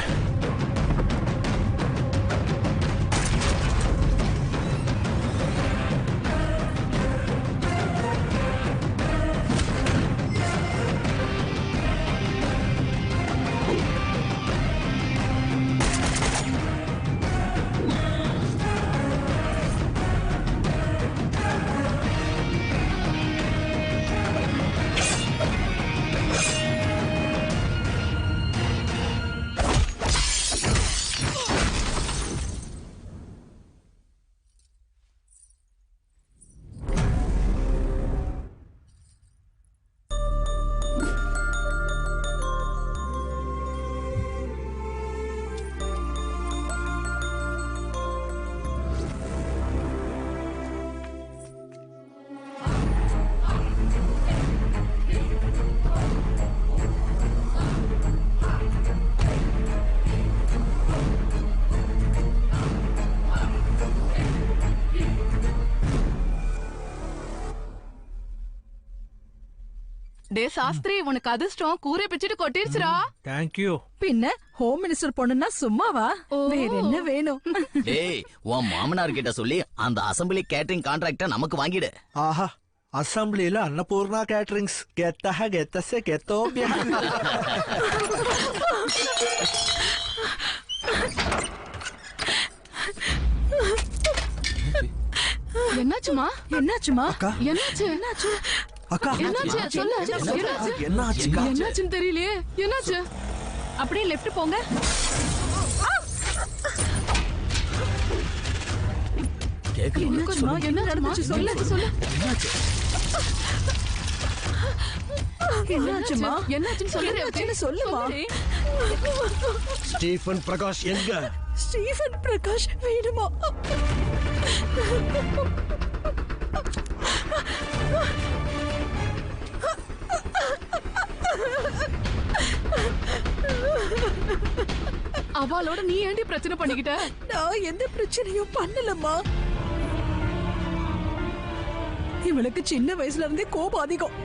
டே சாஸ்திரி, உனக்கு அதிர்ஷ்டம் கூரை பிச்சுட்டு கொட்டிருச்சுடா. தேங்க்யூ. பின்ன ஹோம் மினிஸ்டர் பொண்ணுன்னா சும்மாவா? வேற என்ன வேணும்? டேய், உன் மாமனார் கிட்ட சொல்லி அந்த அசம்பிளி கேட்டரிங் கான்ட்ராக்ட நமக்கு வாங்கிடு. ஆஹா, அசம்பிளில அன்னபூர்ணா கேட்டரிங்ஸ் கெத்தஹ கெத்தஸே கெத்தோபியா. என்னாச்சுமா? என்னாச்சுமா? என்னாச்சு? என்னாச்சு? அக்கா, என்னாச்சு? சொல்லு. என்னாச்சு? என்னாச்சுன்னு தெரியலையே. என்னாச்சு? அப்படியே லெஃப்ட் போங்க. என்னாச்சுமா? என்ன நடந்துச்சு? சொல்லு. என்னாச்சுமா? என்னாச்சுன்னு சொல்லு. சொல்லுமா? ஸ்டீஃபன் பிரகாஷ் எங்க? ஸ்டீஃபன் பிரகாஷ் வேணுமா? அவளோட நீ ஏண்டி பிரச்சனை பண்ணிக்கிட்ட? நான் எந்த பிரச்சனையும் பண்ணலம்மா. இவளுக்கு சின்ன வயசுல இருந்தே கோபம் அதிகம்.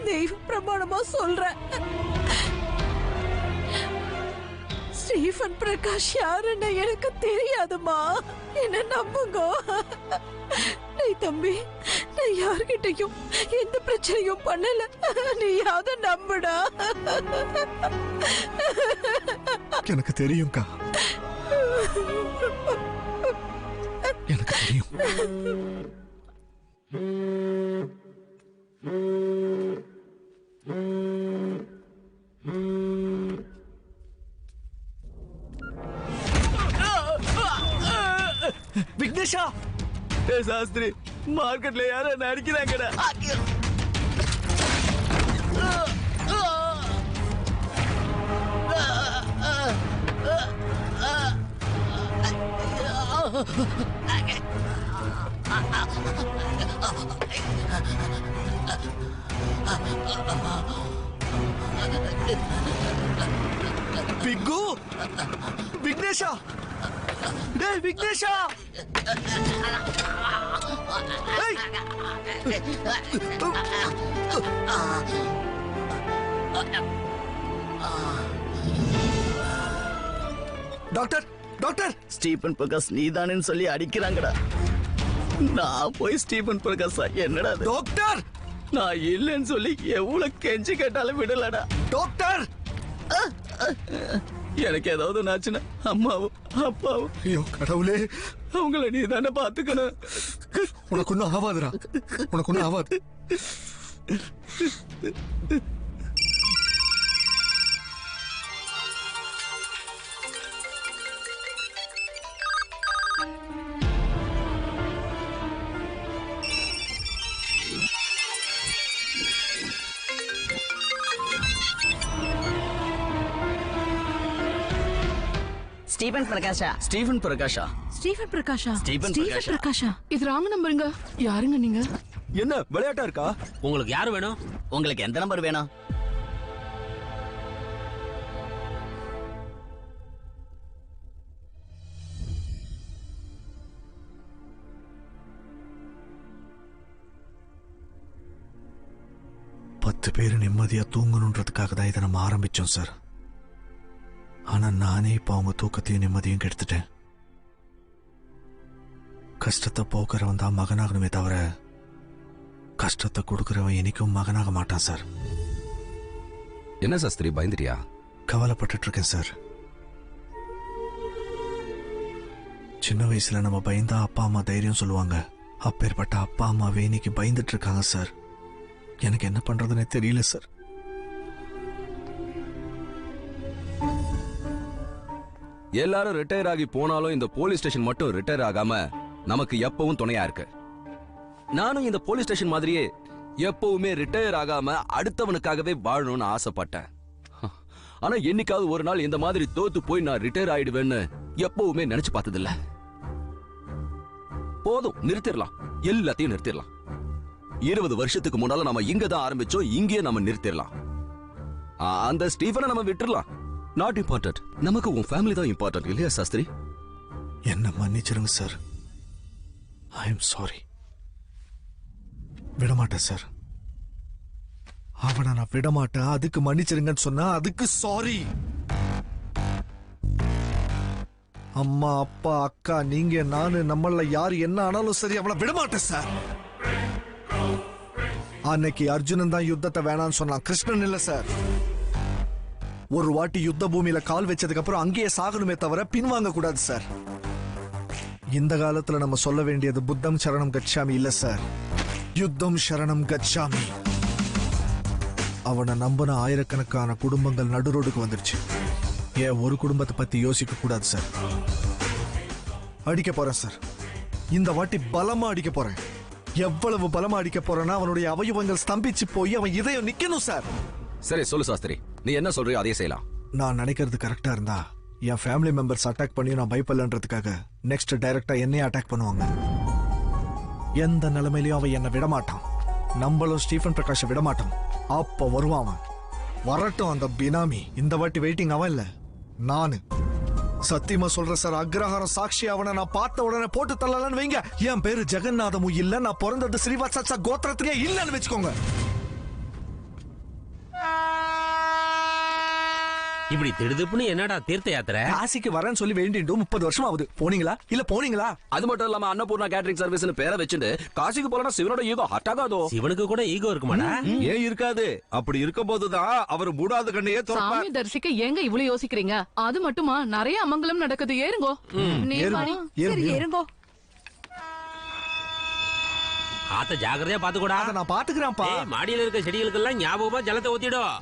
தெய்வ பிரமாணமா சொல்றேன், ஸ்டீஃபன் பிரகாஷ் யாருன்னு எனக்கு தெரியாதுமா. என்ன நம்புங்க. நீ தம்பி, நான் யார்கிட்டயும் எந்த பிரச்சனையும் பண்ணல. நீயாவது நம்புடா. எனக்கு தெரியும்க்கா, எனக்கு தெரியும். விக்னேஷா, சாஸ்திரி மார்க்கெட்ல யார நடிக்கிறாங்கடா. பிக்கு, விக்னேஷா, டேய் விக்னேஷா. டாக்டர், டாக்டர், ஸ்டீபன் பிரகாஷ் நீதானு சொல்லி அடிக்கிறாங்கடா. நான் போய் ஸ்டீபன் பிரகாஷா என்னடா டாக்டர், நான் இல்லைன்னு சொல்லி எவ்வளவு கெஞ்சி கேட்டாலும் விடலடா. டாக்டர், எனக்கு ஏதாவது நாச்சுன்னா அம்மாவும் அப்பாவும், ஐயோ கடவுளே, அவங்கள நீ தானே பாத்துக்கணும். உனக்கு ஒன்னும் ஆகாதுடா, உனக்கு ஒன்னும் ஆகாது. ஸ்டீபன் பிரகாஷா. ஸ்டீஃபன் பிரகாஷா. ஸ்டீஃபன் பிரகாஷா. ஸ்டீபன் பிரகாஷா. இது ராங் நம்பருங்க. யாருங்க நீங்க? என்ன விளையாட்டா இருக்கா? உங்களுக்கு யாரு வேணும்? உங்களுக்கு எந்த நம்பர் வேணும்? பத்து பேர் நிம்மதியா தூங்கணுன்றதுக்காக தான் இதை நம்ம ஆரம்பிச்சோம் சார். ஆனா நானே இப்ப அவங்க தூக்கத்தையும் நிம்மதியும் கெடுத்துட்டேன். கஷ்டத்தை போக்குறவன் தான் மகனாகணுமே தவிர கஷ்டத்தை கொடுக்கறவன் என்னைக்கும் மகனாக மாட்டான் சார். என்ன சாஸ்திரி பயந்துட்டியா? கவலைப்பட்டு இருக்கேன் சார். சின்ன வயசுல நம்ம பயந்தா அப்பா அம்மா தைரியம் சொல்லுவாங்க. அப்பேற்பட்ட அப்பா அம்மாவே இன்னைக்கு பயந்துட்டு இருக்காங்க சார். எனக்கு என்ன பண்றதுன்னே தெரியல சார். எல்லாரும் ரிட்டையர் ஆகி போனாலும் இந்த போலீஸ் ஸ்டேஷன் மட்டும் ரிட்டையர் ஆகாம நமக்கு எப்பவும் துணையா இருக்கு. நானும் இந்த போலீஸ் ஸ்டேஷன் மாதிரியே எப்பவுமே ரிட்டையர் ஆகாம அடுத்தவனுக்காகவே வாழணும்னு ஆசைப்பட்டேன். ஆனா என்னைக்காவது ஒரு நாள் இந்த மாதிரி தோத்து போய் நான் ரிட்டையர் ஆயிடுவேன்னு எப்பவுமே நினைச்சு பார்த்ததில்ல. போதும், நிறுத்திடலாம், எல்லாத்தையும் நிறுத்திடலாம். 20 வருஷத்துக்கு முன்னால நம்ம இங்க தான் ஆரம்பிச்சோம், இங்கேயே நம்ம நிறுத்திடலாம். அந்த ஸ்டீஃபனை நம்ம விட்டுறலாம். Not important. நமக்கு உன் ஃபேமிலி தான் இம்பார்ட்டன்ட் இல்லையா சாஸ்திரி? என்ன மன்னிச்சிருங்க சார். I am sorry. விடமாட்டேன் சார். அவனை நான் விடமாட்டேன். அதுக்கு மன்னிச்சிருங்கன்னு சொன்னா அதுக்கு சாரி. அம்மா அப்பா அக்கா நீங்க நானு நம்மள யாரு என்ன ஆனாலும் சரி அவளை விடமாட்டேன் சார். அன்னைக்கு அர்ஜுனன் தான் யுத்தத்தை வேணான்னு சொன்னான், கிருஷ்ணன் இல்ல சார். ஒரு வாட்டி யுத்த பூமியில கால் வச்சதுக்கு அப்புறம் அங்கேயே சாகணுமே தவிர பின்வாங்க கூடாது சார். இந்த காலத்துல நம்ம சொல்ல வேண்டியது புத்தம் சரணம் கச்சாமி இல்ல சார், யுத்தம் சரணம் கச்சாமி. அவனை நம்பின ஆயிரக்கணக்கான குடும்பங்கள் நடுரோடுக்கு வந்துருச்சு. ஏன் ஒரு குடும்பத்தை பத்தி யோசிக்க கூடாது சார். அடிக்க போறேன் சார். இந்த வாட்டி பலமா அடிக்க போறேன். எவ்வளவு பலமா அடிக்க போறேன்னா அவனுடைய அவயவங்கள் ஸ்தம்பிச்சு போய் அவன் இதயம் நிக்கணும் சார். சரி சொல்லு சாஸ்திரி, நீ என்ன சொல்றியோ அதே செய்யலாம். நான் நினைக்கிறது கரெக்டா இருந்தா என் ஃபேமிலி மெம்பர்ஸ் அட்டாக் பண்ணி நான் பயப்படலன்றதுக்காக நெக்ஸ்ட் டைரக்டா என்னையே அட்டாக் பண்ணுவாங்க. எந்த நிலைமையிலயும் அவன் என்னை விடமாட்டான். நம்மளும் ஸ்டீஃபன் பிரகாஷை விடமாட்டான். அப்ப வருவான் அவன். வரட்டும் அந்த பினாமி. இந்த வாட்டி வெயிட்டிங் அவன் இல்ல, நானு. சத்தியமா சொல்ற சார், அக்ரஹாரம் சாட்சி அவனை நான் பார்த்த உடனே போட்டு தள்ளலன்னு வைங்க. என் பேரு ஜெகநாதமும் இல்ல, நான் பிறந்தது ஸ்ரீவாத்சா கோத்திரத்திலேயே இல்லன்னு வச்சுக்கோங்க. இப்படி திடுதுப்புன்னு என்னடா தீர்த்த யாத்திரை? காசிக்கு வரேன்னு சொல்லி வேண்டிட்டு 30 வருஷம் ஆகுது. போனீங்களா இல்ல போனீங்களா? அது மட்டும் இல்லாம அன்னபூர்ணா கேட்டரிங் சர்வீஸ்னு பேரை வச்சுட்டு காசிக்கு போலனா சிவனோட ஈகோ ஹட் ஆகாதோ? சிவனுக்கு கூட ஈகோ இருக்குமாடா? ஏன் இருக்காது? அப்படி இருக்கும் போதுதான் அவர் மூடாத கண்ணையே திறப்பார். சாமி தரிசிக்க ஏங்க இவ்வளவு யோசிக்கிறீங்க? அது மட்டுமா நிறைய அமங்கலம் நடக்குது. ஏறுங்கோ. சரி ஏறுங்கோ. ஆத்த ஜாக்கிரதையா பாத்துக்கூடா. நான் பாத்துக்கிறேன்ப்பா. மாடியில இருக்க செடிகளுக்கெல்லாம் ஞாபகமா ஜலத்தை ஊத்திடும்.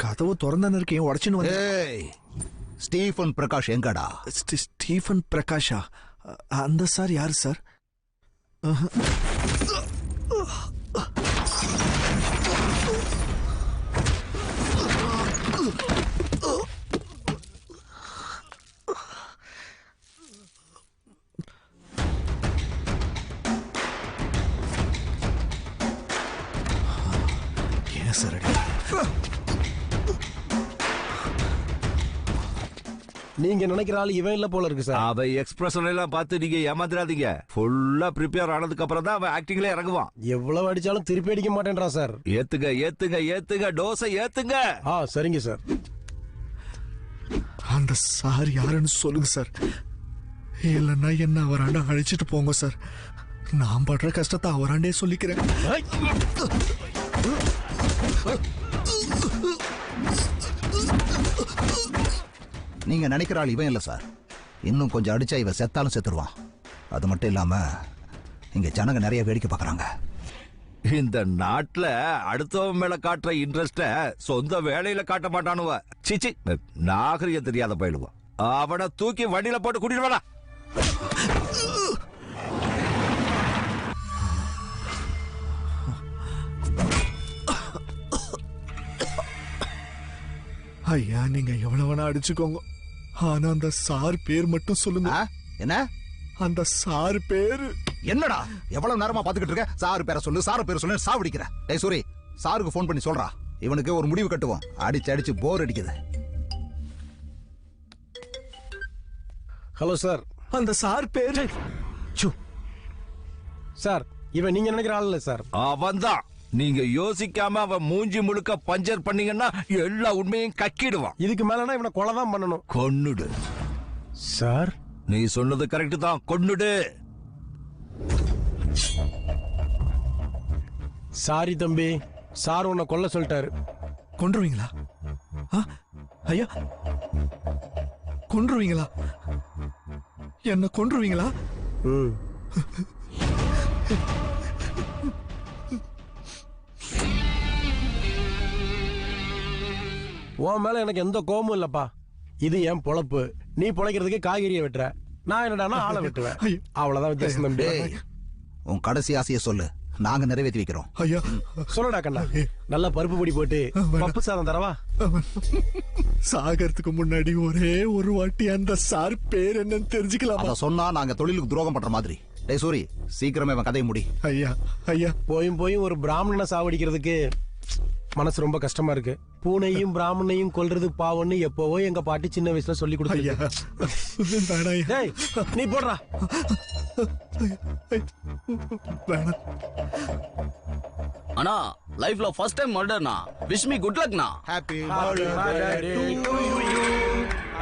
கதவு திறந்தானே இருக்கேன், உடச்சுன்னு வந்து. ஸ்டீஃபன் பிரகாஷ் எங்கடா? ஸ்டீஃபன் பிரகாஷா? அந்த சார் யாரு சார்? ஏன் சார் அடி? நீங்க நினைக்கிற ஆள் இவன் இல்ல போல இருக்கு சார். அவ எக்ஸ்பிரஷன் எல்லாம் பார்த்து நீங்க ஏமாத்திராதீங்க. ஃபுல்லா ப்ரிப்பேர் ஆனதுக்கு அப்புறம் தான் அவன் ஆக்டிங்ல இறங்குவான். எவ்வளவு அடிச்சாலும் திருப்பி அடிக்க மாட்டேன்றான் சார். ஏத்துங்க ஏத்துங்க ஏத்துங்க, டோஸை ஏத்துங்க. சரிங்க சார். அந்த சார் யாருன்னு சொல்லுங்க சார். இல்லைன்னா என்ன அவராண்ட அழைச்சிட்டு போங்க சார். நான் படுற கஷ்டத்தை அவராண்டே சொல்லிக்கிறேன். நீங்க நினைக்கிற ஆள் இவன் இல்ல சார். இன்னும் கொஞ்சம் அடிச்சா இவன் செத்தாலும் செத்துருவான். அது மட்டும் இல்லாம இங்க ஜனங்க நிறைய வேடிக்கை பார்க்கறாங்க. இந்த நாட்டுல அடுத்தவன் மேல காட்டுற இன்ட்ரெஸ்ட சொந்த வேலையில காட்ட மாட்டானுவ. சிச்சி, நாகரிகம் தெரியாத பயிலுவான். அவனை தூக்கி வண்டியில போட்டு கூட்டிட்டு வாடா. ஐயா, நீங்க எவ்வளவு வேணா அடிச்சுக்கோங்க. ஆனா அந்த சார் பேர் மட்டும் சொல்லுங்க. என்ன அந்த சார் பேரு? என்னடா எவ்வளவு நேரமா பாத்துக்கிட்டு இருக்க? சாரு பேரை சொல்லு, சாரு பேரை சொல்லு, சாவடிக்கிற. டேய் சூரி, சாருக்கு போன் பண்ணி சொல்றா. இவனுக்கு ஒரு முடிவு கட்டுவோம். அடிச்சு அடிச்சு போர் அடிக்குது. Hello sir. அந்த சார் பேரு? சார், இவன் நீங்க நினைக்கிற ஆள் இல்ல சார். அவன்தான். நீங்க யோசிக்காம அவன் மூஞ்சி முழுக்க பஞ்சர் பண்ணீங்கன்னா எல்லா உண்மையும் கக்கிடுவான். இதுக்கு மேலனா இவனை கொலை தான் பண்ணணும். கொன்னுடு சார். நீ சொன்னது கரெக்ட் தான், கொன்னுடு. சாரி தம்பி, சார் உன்னை கொல்ல சொல்லிட்டாரு. கொன்றுவீங்களா? ஐயா, கொன்றுவீங்களா? என்ன கொன்றுவீங்களா? உன் மேல எனக்கு எந்த கோபமும் இல்லப்பா. இது என் பொழப்பு. நீ பொழைக்கிறதுக்கு காய்கறியை வெட்டுற, நான் என்னடானா ஆளை வெட்டுவேன். அவ்வளவுதான் வித்தியாசம் தம்பி. உன் கடைசி ஆசையை சொல்லு, நாங்க நிறைவேற்றி வைக்கிறோம். ஐயா சொல்லடா கண்ணா. நல்லா பருப்பு பொடி போட்டு பப்பு சாதம் தரவா? சாகறதுக்கு முன்னாடி ஒரே ஒரு வாட்டி அந்த சார் பேர் என்னன்னு தெரிஞ்சுக்கலாம். அத சொன்னா நாங்க தொழிலுக்கு துரோகம் பண்ற மாதிரி. டேய் சூரி, சீக்கிரமே அவன் கதையை முடி. ஐயா ஐயா, போயும் ஒரு பிராமணனை சாவடிக்கிறதுக்கு மனசு ரொம்ப கஷ்டமா இருக்கு. பூனையும் பிராமணையும் கொல்றது பாவம்னு எப்பவோ எங்க பாட்டி சின்ன வயசுல சொல்லி கொடுத்தாங்க. நீ போடுறா. அண்ணா, லைஃப்ல ஃபர்ஸ்ட் டைம் மர்டர்னா. விஷ் மீ குட் லக்னா. Happy birthday to you.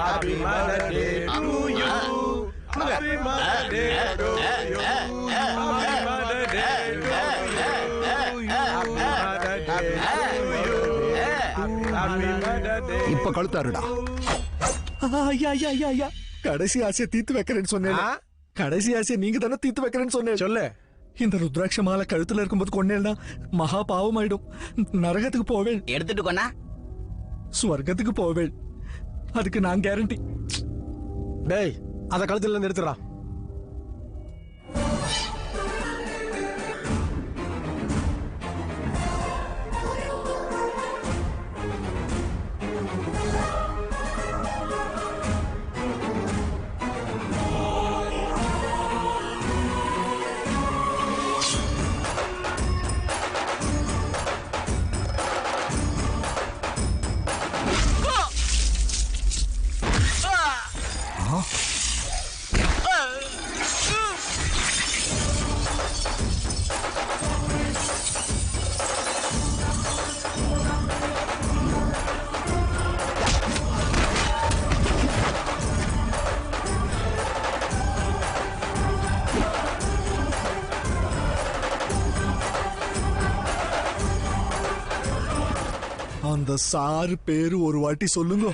Happy birthday to you. Happy birthday to you. Happy birthday to you. இப்ப கழுத்தாருடா. ஐயா ஐயா ஐயா ஐயா, கடைசி ஆசையை தீர்த்து வைக்கிறேன்னு சொன்னேன். கடைசி ஆசையை நீங்க தானே தீர்த்து வைக்கிறேன்னு சொன்னேன். சொல்லு. இந்த ருத்ராட்ச மாலை கழுத்துல இருக்கும்போது கொன்னேன்னா மகா பாவம் ஆயிடும். நரகத்துக்கு போவேன். எடுத்துட்டு கொண்டா ஸ்வர்க்கத்துக்கு போவேன். அதுக்கு நான் கேரண்டி. டேய், அத கழுத்துல இருந்து எடுத்துடா. அந்த சார் பேரு ஒரு வாட்டி சொல்லுங்க.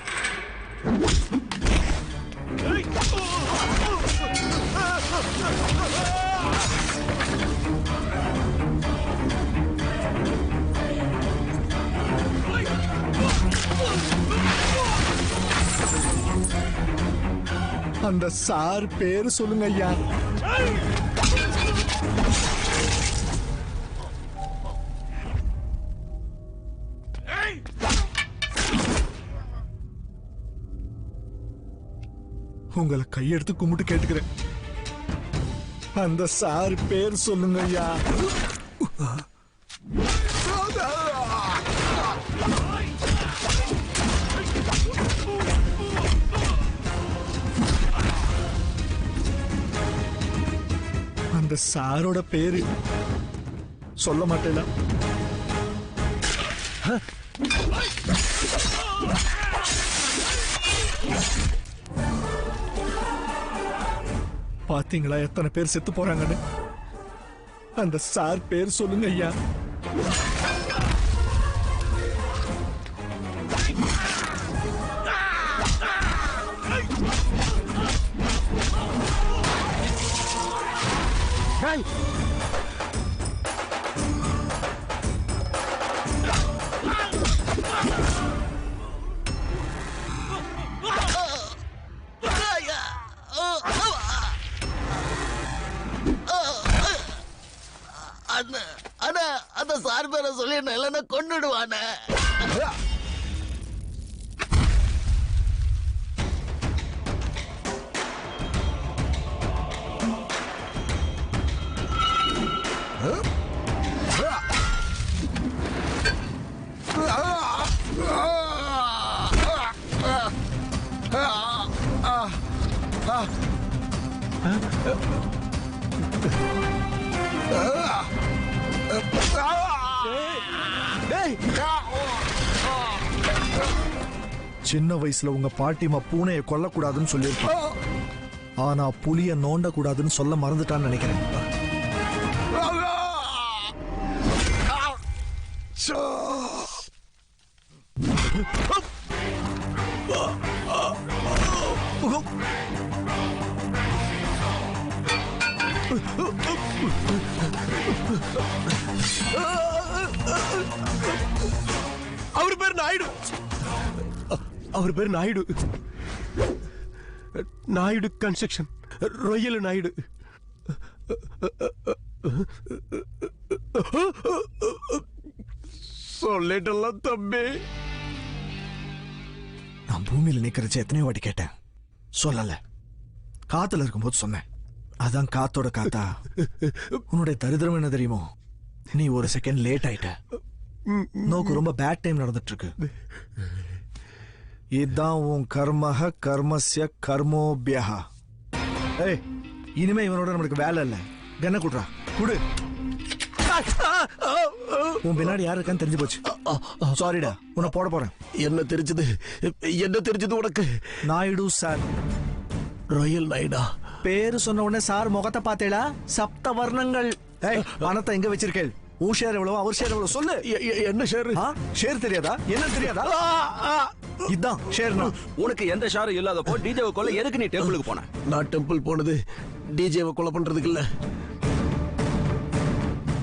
அந்த சார் பேரு சொல்லுங்க ஐயா. உங்களை கையெடுத்து கும்பிட்டு கேட்டுக்கிறேன். அந்த சார் பேர் சொல்லுங்க ஐயா. அந்த சாரோட பேரு சொல்ல மாட்டேல. பாத்தீங்களா எத்தனை பேர் செத்து போறாங்கன்னு? அந்த சார் பேர் சொல்லுங்க ஐயா. அந்த சார் பேரை சொல்லி என்ன கொண்டுடுவான. சின்ன வயசுல உங்க பாட்டிமா பூனையை கொல்லக்கூடாதுன்னு சொல்லியிருப்பாங்க. ஆனா புலிய நோண்ட கூடாதுன்னு சொல்ல மறந்துட்டான்னு நினைக்கிறேன். அவர் பேர் நாயுடு. அவர் பேர் நாயுடு. நாயுடு கன்ஸ்ட்ரக்ஷன், ரொய்யல் நாயுடு. சொல்லிட்டலாம் தம்பி. நான் பூமியில நிக்கிறச்ச எத்தனையோ வாட்டி கேட்டேன், சொல்லல. காத்துல இருக்கும்போது சொன்னேன். அதான் காத்தோட காத்தா. உன்னுடைய தரித்திரம் என்ன தெரியுமோ, நீ ஒரு செகண்ட் லேட் ஆயிட்ட. நோக்கு ரொம்ப பேட் டைம் நடந்துட்டு இருக்கு. இதுதான் உன் கர்மஹ கர்மஸ்ய கர்மோபியா. ஏய், இனிமே இவனோட நம்மளுக்கு வேலை இல்ல. கண்ண குடுறா, குடு. உன் பின்னாடி யாரு இருக்கான்னு தெரிஞ்சு போச்சு. சாரிடா, உன்னை போட போறேன். என்ன தெரிஞ்சது? என்ன தெரிஞ்சது உனக்கு? நாயுடு சார். ராயல் நாயுடா பேரு சொன்ன உடனே சார் முகத்தை பார்த்தேடா. சப்த வர்ணங்கள். ஏய், பணத்தை எங்க வச்சிருக்கேள்? உன் ஷேர் எவ்வளவு, அவர் ஷேர் எவ்வளவு சொல்லு. என்ன ஷேர்? ஷேர் தெரியாதா? என்ன தெரியாதா? இதான் ஷேர்னா. உனக்கு எந்த ஷேரும் இல்லாதப்போ டிஜேவை கொல்ல எதுக்கு நீ டெம்பிளுக்கு போன? நான் டெம்பிள் போனது டிஜேவை கொலை பண்றதுக்கு இல்ல,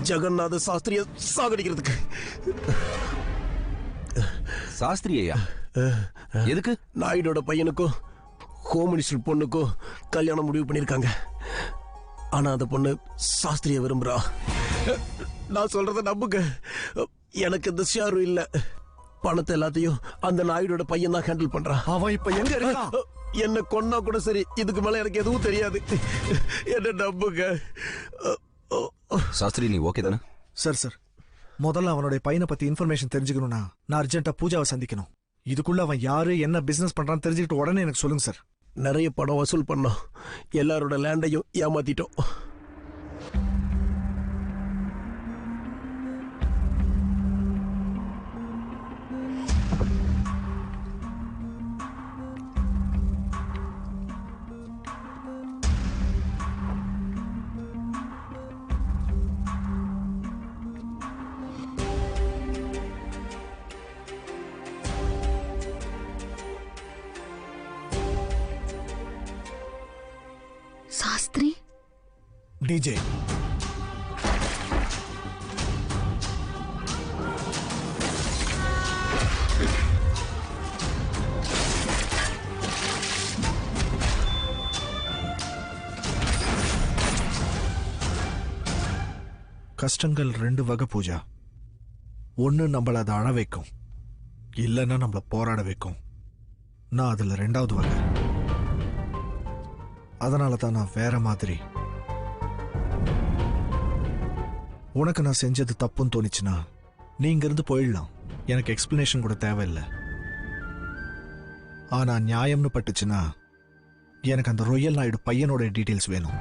ஜெகநாத சாஸ்திரிய சாகடிக்கிறதுக்கு. சாஸ்திரியா? எதுக்கு? நாயுடோட பையனுக்கும் ஹோம் மினிஸ்டர் பொண்ணுக்கும் கல்யாணம் முடிவு பண்ணிருக்காங்க. ஆனா அந்த பொண்ணு சாஸ்திரிய விரும்புறா. நான் சொல்றத நம்புங்க, எனக்கு இந்த ஷேரும் இல்ல. பணத்தை எல்லாத்தையும் அந்த நாயுடோட பையன் தான் ஹேண்டில் பண்றான். அவன் இப்ப எங்க இருக்கான்? என்ன கொன்னா கூட சரி, இதுக்கு மேல எனக்கு எதுவும் தெரியாது. என்ன நம்புங்க. சாஸ்திரி, நீ ஓகே தானே? சார், முதல்ல அவனுடைய பையனை பத்தி இன்ஃபர்மேஷன் தெரிஞ்சுக்கணும்னா நான் அர்ஜென்ட்டா பூஜாவை சந்திக்கணும். இதுக்குள்ள அவன் யாரு, என்ன பிசினஸ் பண்றான்னு தெரிஞ்சுக்கிட்டு உடனே எனக்கு சொல்லுங்க சார். நிறைய பணம் வசூல் பண்ணோம், எல்லாரோட லேண்டையும் ஏமாத்திட்டோம். சாஸ்திரி டிஜே. கஷ்டங்கள் ரெண்டு வகை பூஜா. ஒன்னு நம்மள அதை அழ வைக்கும், இல்லைன்னா நம்மள போராட வைக்கும். நான் அதுல ரெண்டாவது வகை. அதனால தான் நான் வேற மாதிரி. உனக்கு நான் செஞ்சது தப்புன்னு தோணிச்சுன்னா நீங்க இருந்து போயிடலாம், எனக்கு எக்ஸ்பிளனேஷன் கூட தேவையில்லை. ஆனா நியாயம்னு பட்டுச்சுன்னா எனக்கு அந்த ரொயல் நாயுடு பையனோட டீடைல்ஸ் வேணும்.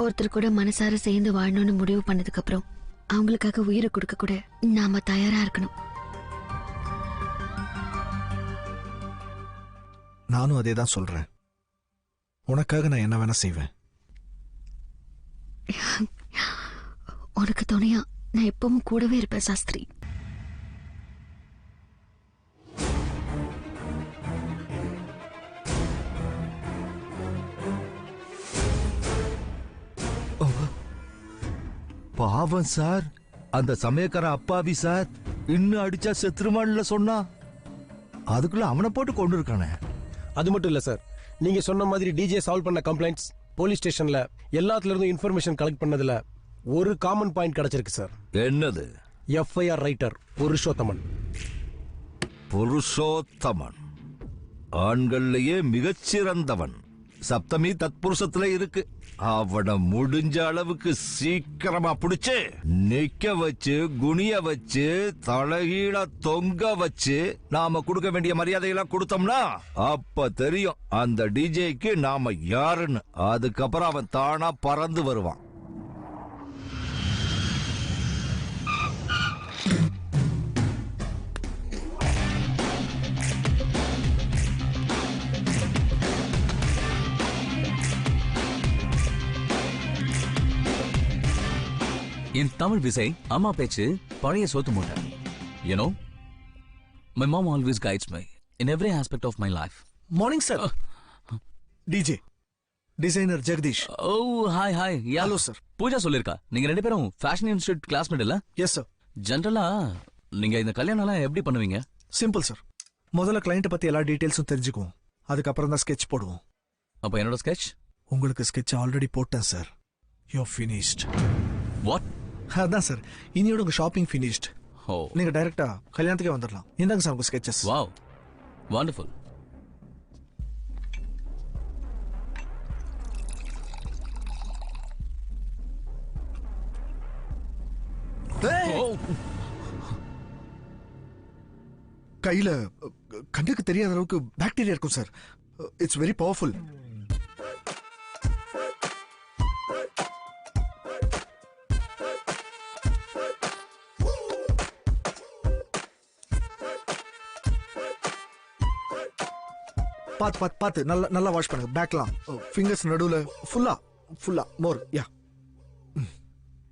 ஒருத்தர் கூட மனசார சேர்ந்து வாழணும்னு முடிவு பண்ணதுக்கு அப்புறம் அவங்களுக்காக உயிரை கொடுக்க கூட நாம தயாரா இருக்கணும். நானும் அதே தான் சொல்றேன். உனக்காக நான் என்ன வேணா செய்வேன். உனக்கு துணையா நான் எப்பவும் கூடவே இருப்பேன் சாஸ்திரி. பாவம் சார், அந்த சமயக்கார அப்பாவி சார், இன்னும் அடிச்சா செத்துருமான்ல சொன்னா, அதுக்குள்ள அவனை போட்டு கொண்டு இருக்கானே. அது மட்டும் இல்ல சார், நீங்க சொன்ன மாதிரி டிஜே சால்வ் பண்ண கம்ப்ளைண்ட்ஸ் போலீஸ் ஸ்டேஷன்ல எல்லாத்துல இருந்தும் இன்ஃபர்மேஷன் கலெக்ட் பண்ணதுல ஒரு காமன் பாயிண்ட் கிடைச்சிருக்கு சார். என்னது? FIR writer Purushothaman. புருஷோத்தமன் ஆண்கள்லயே மிகச்சிறந்தவன். சப்தமி தத்புருஷத்துல இருக்கு. அவனை முடிஞ்ச அளவுக்கு சீக்கிரமா பிடிச்சு நிக்க வச்சு, குனிய வச்சு, தலைகீழ தொங்க வச்சு நாம கொடுக்க வேண்டிய மரியாதையெல்லாம் கொடுத்தோம்னா அப்ப தெரியும் அந்த டிஜேக்கு நாம யாருன்னு. அதுக்கப்புறம் அவன் தானா பறந்து வருவான். In Tamil we say, Amma Pechu, Pariya Sotu Munda. You know, my mom always guides me in every aspect of my life. Morning, sir. DJ. Designer Jagdish. Oh, hi. Yeah. Hello, sir. Pooja Solirka. நீங்க ரெண்டு பேரும் fashion institute classmate இல்ல? Yes, sir. ஜெனரலா நீங்க இந்த கல்யாணம் எல்லாம் எப்படி பண்ணுவீங்க? Simple sir. முதல்ல கிளையண்ட் பத்தி எல்லா டீடைல்ஸும் தெரிஞ்சுக்குவோம். அதுக்கப்புறம் தான் ஸ்கெட்ச் போடுவோம். அப்ப என்னோட ஸ்கெட்ச்? உங்களுக்கு ஸ்கெட்ச் ஆல்ரெடி போட்டேன் சார். You finished. வாட்? அதான் சார், இனியோட உங்க ஷாப்பிங் ஃபினிஷ்ட். நீங்க டைரக்டா கல்யாணத்துக்கே வந்துடலாம். இந்தாங்க சார் உங்க ஸ்கெட்சஸ். Wow, wonderful. கையில கண்ணுக்கு தெரியாத அளவுக்கு பாக்டீரியா இருக்கும் சார். It's very powerful. பார்த்து நல்லா வாஷ் பண்ணுங்க. பேக்லாம் ஃபிங்கர்ஸ் நடுவுல ஃபுல்லா மோர். யா.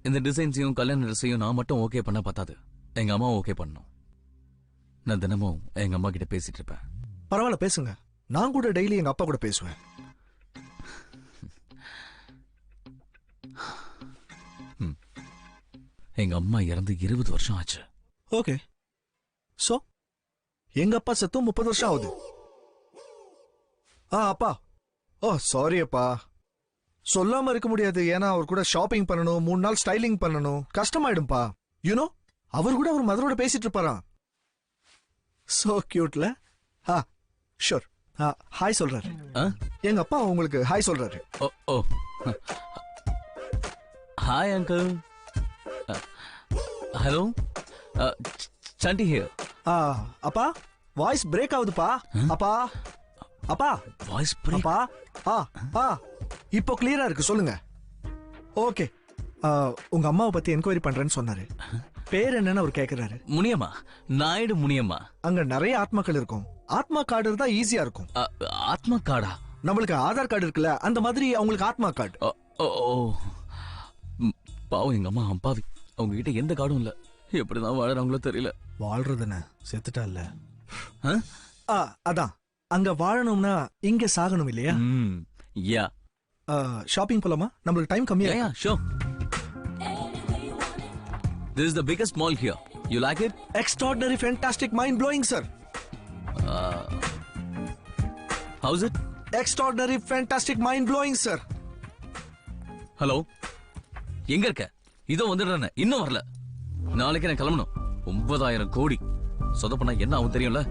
இந்த டிசைன்ஸையும் கல்யாண ட்ரெஸ்ஸையும் நான் மட்டும் ஓகே பண்ண பத்தாது, எங்க அம்மா ஓகே பண்ணணும். நான் தினமும் எங்க அம்மா கிட்ட பேசிட்டு இருப்பேன். பரவாயில்ல, பேசுங்க. நான் கூட டெய்லி எங்க அப்பா கூட பேசுவேன். எங்க அம்மா இறந்து 20 வருஷம் ஆச்சு. ஓகே. சோ எங்க அப்பா செத்தும் 30 வருஷம் ஆகுது. அப்பா, ஓ சாரி அப்பா. சொல்லாம இருக்க முடியாது, ஏன்னா அவர் கூட ஷாப்பிங் பண்ணணும், 3 நாள் ஸ்டைலிங் பண்ணணும், கஷ்டமாயிடும்பா. யூனோ, அவர் கூட அவர் மதரோட பேசிட்டு இருப்பாராம். சோ கியூட்ல. ஷூர். ஹாய் சொல்றாரு. எங்க அப்பா உங்களுக்கு ஹாய் சொல்றாரு. Oh hi uncle. Hello, Chandi here. அப்பா வாய்ஸ் பிரேக் ஆகுதுப்பா. அப்பா வாய்ஸ் பிரேக். அப்பா இப்போ கிளியரா இருக்கு, சொல்லுங்க. ஓகே. உங்க அம்மாவை பத்தி என்கொயரி பண்றேன்னு சொன்னாரு. பேர் என்னன்னு அவர் கேக்குறாரு. முனியம்மா, நாயுடு முனியம்மா. அங்க நிறைய ஆத்மாக்கள் இருக்கும். ஆத்மா கார்டு இருந்தா ஈஸியா இருக்கும். ஆத்மா கார்டா? நம்மளுக்கு ஆதார் கார்டு இருக்குல்ல, அந்த மாதிரி அவங்களுக்கு ஆத்மா கார்டு. பாவம் எங்க அம்மா அப்பாவி, அவங்க கிட்ட எந்த கார்டும் இல்ல. எப்படிதான் வாழறாங்களோ தெரியல. வாழ்றதுன்னு செத்துட்டா இல்ல. அதான், அங்க வாழணும்னா இங்க சாகணும் இல்லையா? யா. ஷாப்பிங் போலாமா? நம்மளுக்கு டைம் கம்மியா. யா, sure. This is the biggest mall here. You like it? Extraordinary, fantastic, mind-blowing, sir. How's it? Extraordinary, fantastic, mind-blowing, sir. Hello. எங்க இருக்க? இதோ வந்துடுறேன். இன்னும் வரல. நாளைக்கு நான் கிளம்பணும். 9000 கோடி சொதப்பனா என்ன ஆகும் தெரியும்ல?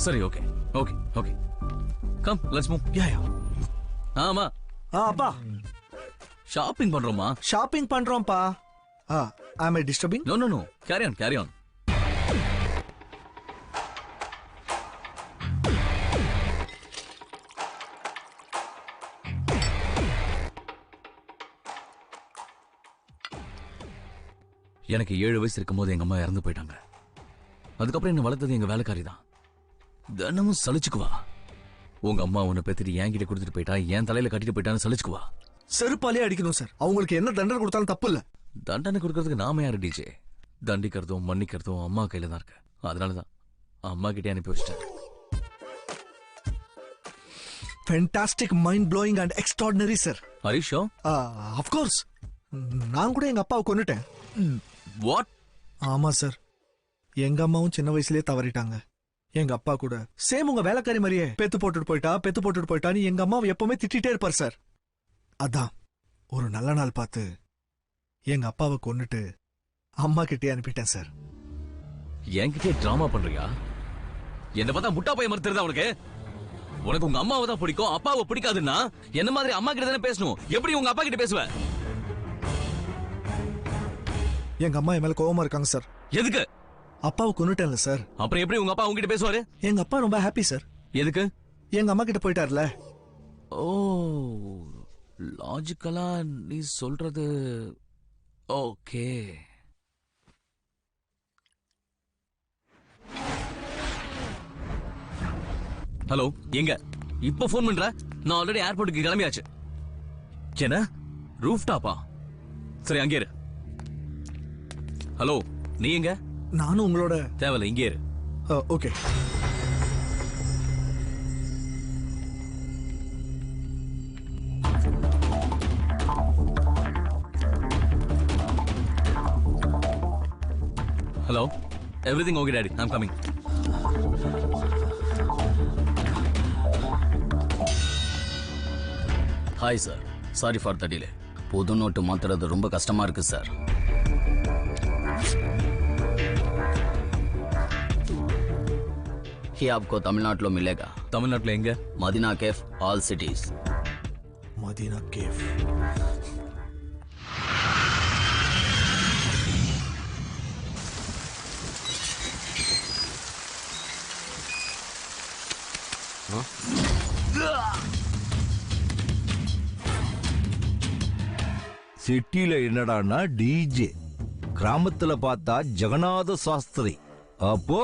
சரி, okay. Come, let's move. Yeah. ஆமா. அப்பா, ஷாப்பிங் பண்றோமா? ஷாப்பிங் பண்றோம்ப்பா. am I disturbing? No. Carry on. எனக்கு 7 வயசு இருக்கும்போது எங்க அம்மா இறந்து போயிட்டாங்க. அதுக்கப்புறம் என்ன வளர்த்தது எங்க வேலைக்காரி தான். தினமும் சலிச்சுக்குவா. உங்க அம்மா உன்னை பெத்திட்டு என்கிட்ட கொடுத்துட்டு போயிட்டா, என் தலையில கட்டிட்டு போயிட்டான்னு சலிச்சுக்குவா. செருப்பாலே அடிக்கணும் சார். அவங்களுக்கு என்ன தண்டனை கொடுத்தாலும் தப்பு இல்ல. தண்டனை கொடுக்கறதுக்கு நாம யாரு டிஜே? தண்டிக்கிறதும் மன்னிக்கிறதும் அம்மா கையில தான் இருக்கு. அதனாலதான் அம்மா கிட்டே அனுப்பி வச்சிட்டேன். Fantastic, mind blowing and extraordinary sir. ஹரிஷோ ஆஃப் கோர்ஸ். நான் கூட எங்க அப்பாவை கொன்னுட்டேன். வாட்? ஆமா சார், எங்க அம்மாவும் சின்ன வயசுலயே தவறிட்டாங்க. எங்க அப்பா கூட சேம் உங்க வேலைக்காரி மாதிரியே பெத்து போட்டுட்டு போயிட்டான்னு எங்க அம்மாவை எப்பவுமே திட்டிட்டே இருப்பார் சார். அதான் ஒரு நல்ல நாள் பார்த்து எங்க அப்பாவை கொன்னுட்டு அம்மா கிட்டே அனுப்பிட்டேன் சார். என்கிட்டே டிராமா பண்றியா? என்ன பார்த்தா முட்டா பையன் மாதிரி தெரியுதா உனக்கு? உனக்கு உங்க அம்மாவை தான் பிடிக்கும், அப்பாவை பிடிக்காதுன்னா என்ன மாதிரி அம்மா கிட்ட தானே பேசணும். எப்படி உங்க அப்பா கிட்ட பேசுவ? எங்க அம்மா என் மேல கோவமா இருக்காங்க சார். எதுக்கு? அப்பாவை கொன்னுட்டேன்ல சார். அப்புறம் எப்படி உங்க அப்பா உங்ககிட்ட பேசுவாரு? எங்க அப்பா ரொம்ப ஹாப்பி சார். எதுக்கு? எங்க அம்மா கிட்ட போயிட்டார்ல. ஓ, லாஜிக்கலா நீ சொல்றது ஓகே. ஹலோ, எங்க இப்ப போன் பண்ற? நான் ஆல்ரெடி ஏர்போர்ட்டுக்கு கிளம்பியாச்சு. என்ன ரூஃப் டாப்பா? சரி, அங்கே இரு. ஹலோ, நீ எங்க? நானும் உங்களோட தேவையில்ல, இங்கே இரு. Okay. Hello, everything okay daddy, I'm coming. Hi sir, sorry for the delay. புது நோட்டு மாத்துறது ரொம்ப கஷ்டமா இருக்கு சார். ये आपको तमिलनाडु में मिलेगा. तमिलनाडु में एंगे? Madina cafe, all cities. Madina cafe. சிட்டில என்னடான்னா டிஜே, கிராமத்துல பார்த்தா ஜெகநாத சாஸ்திரி. அப்போ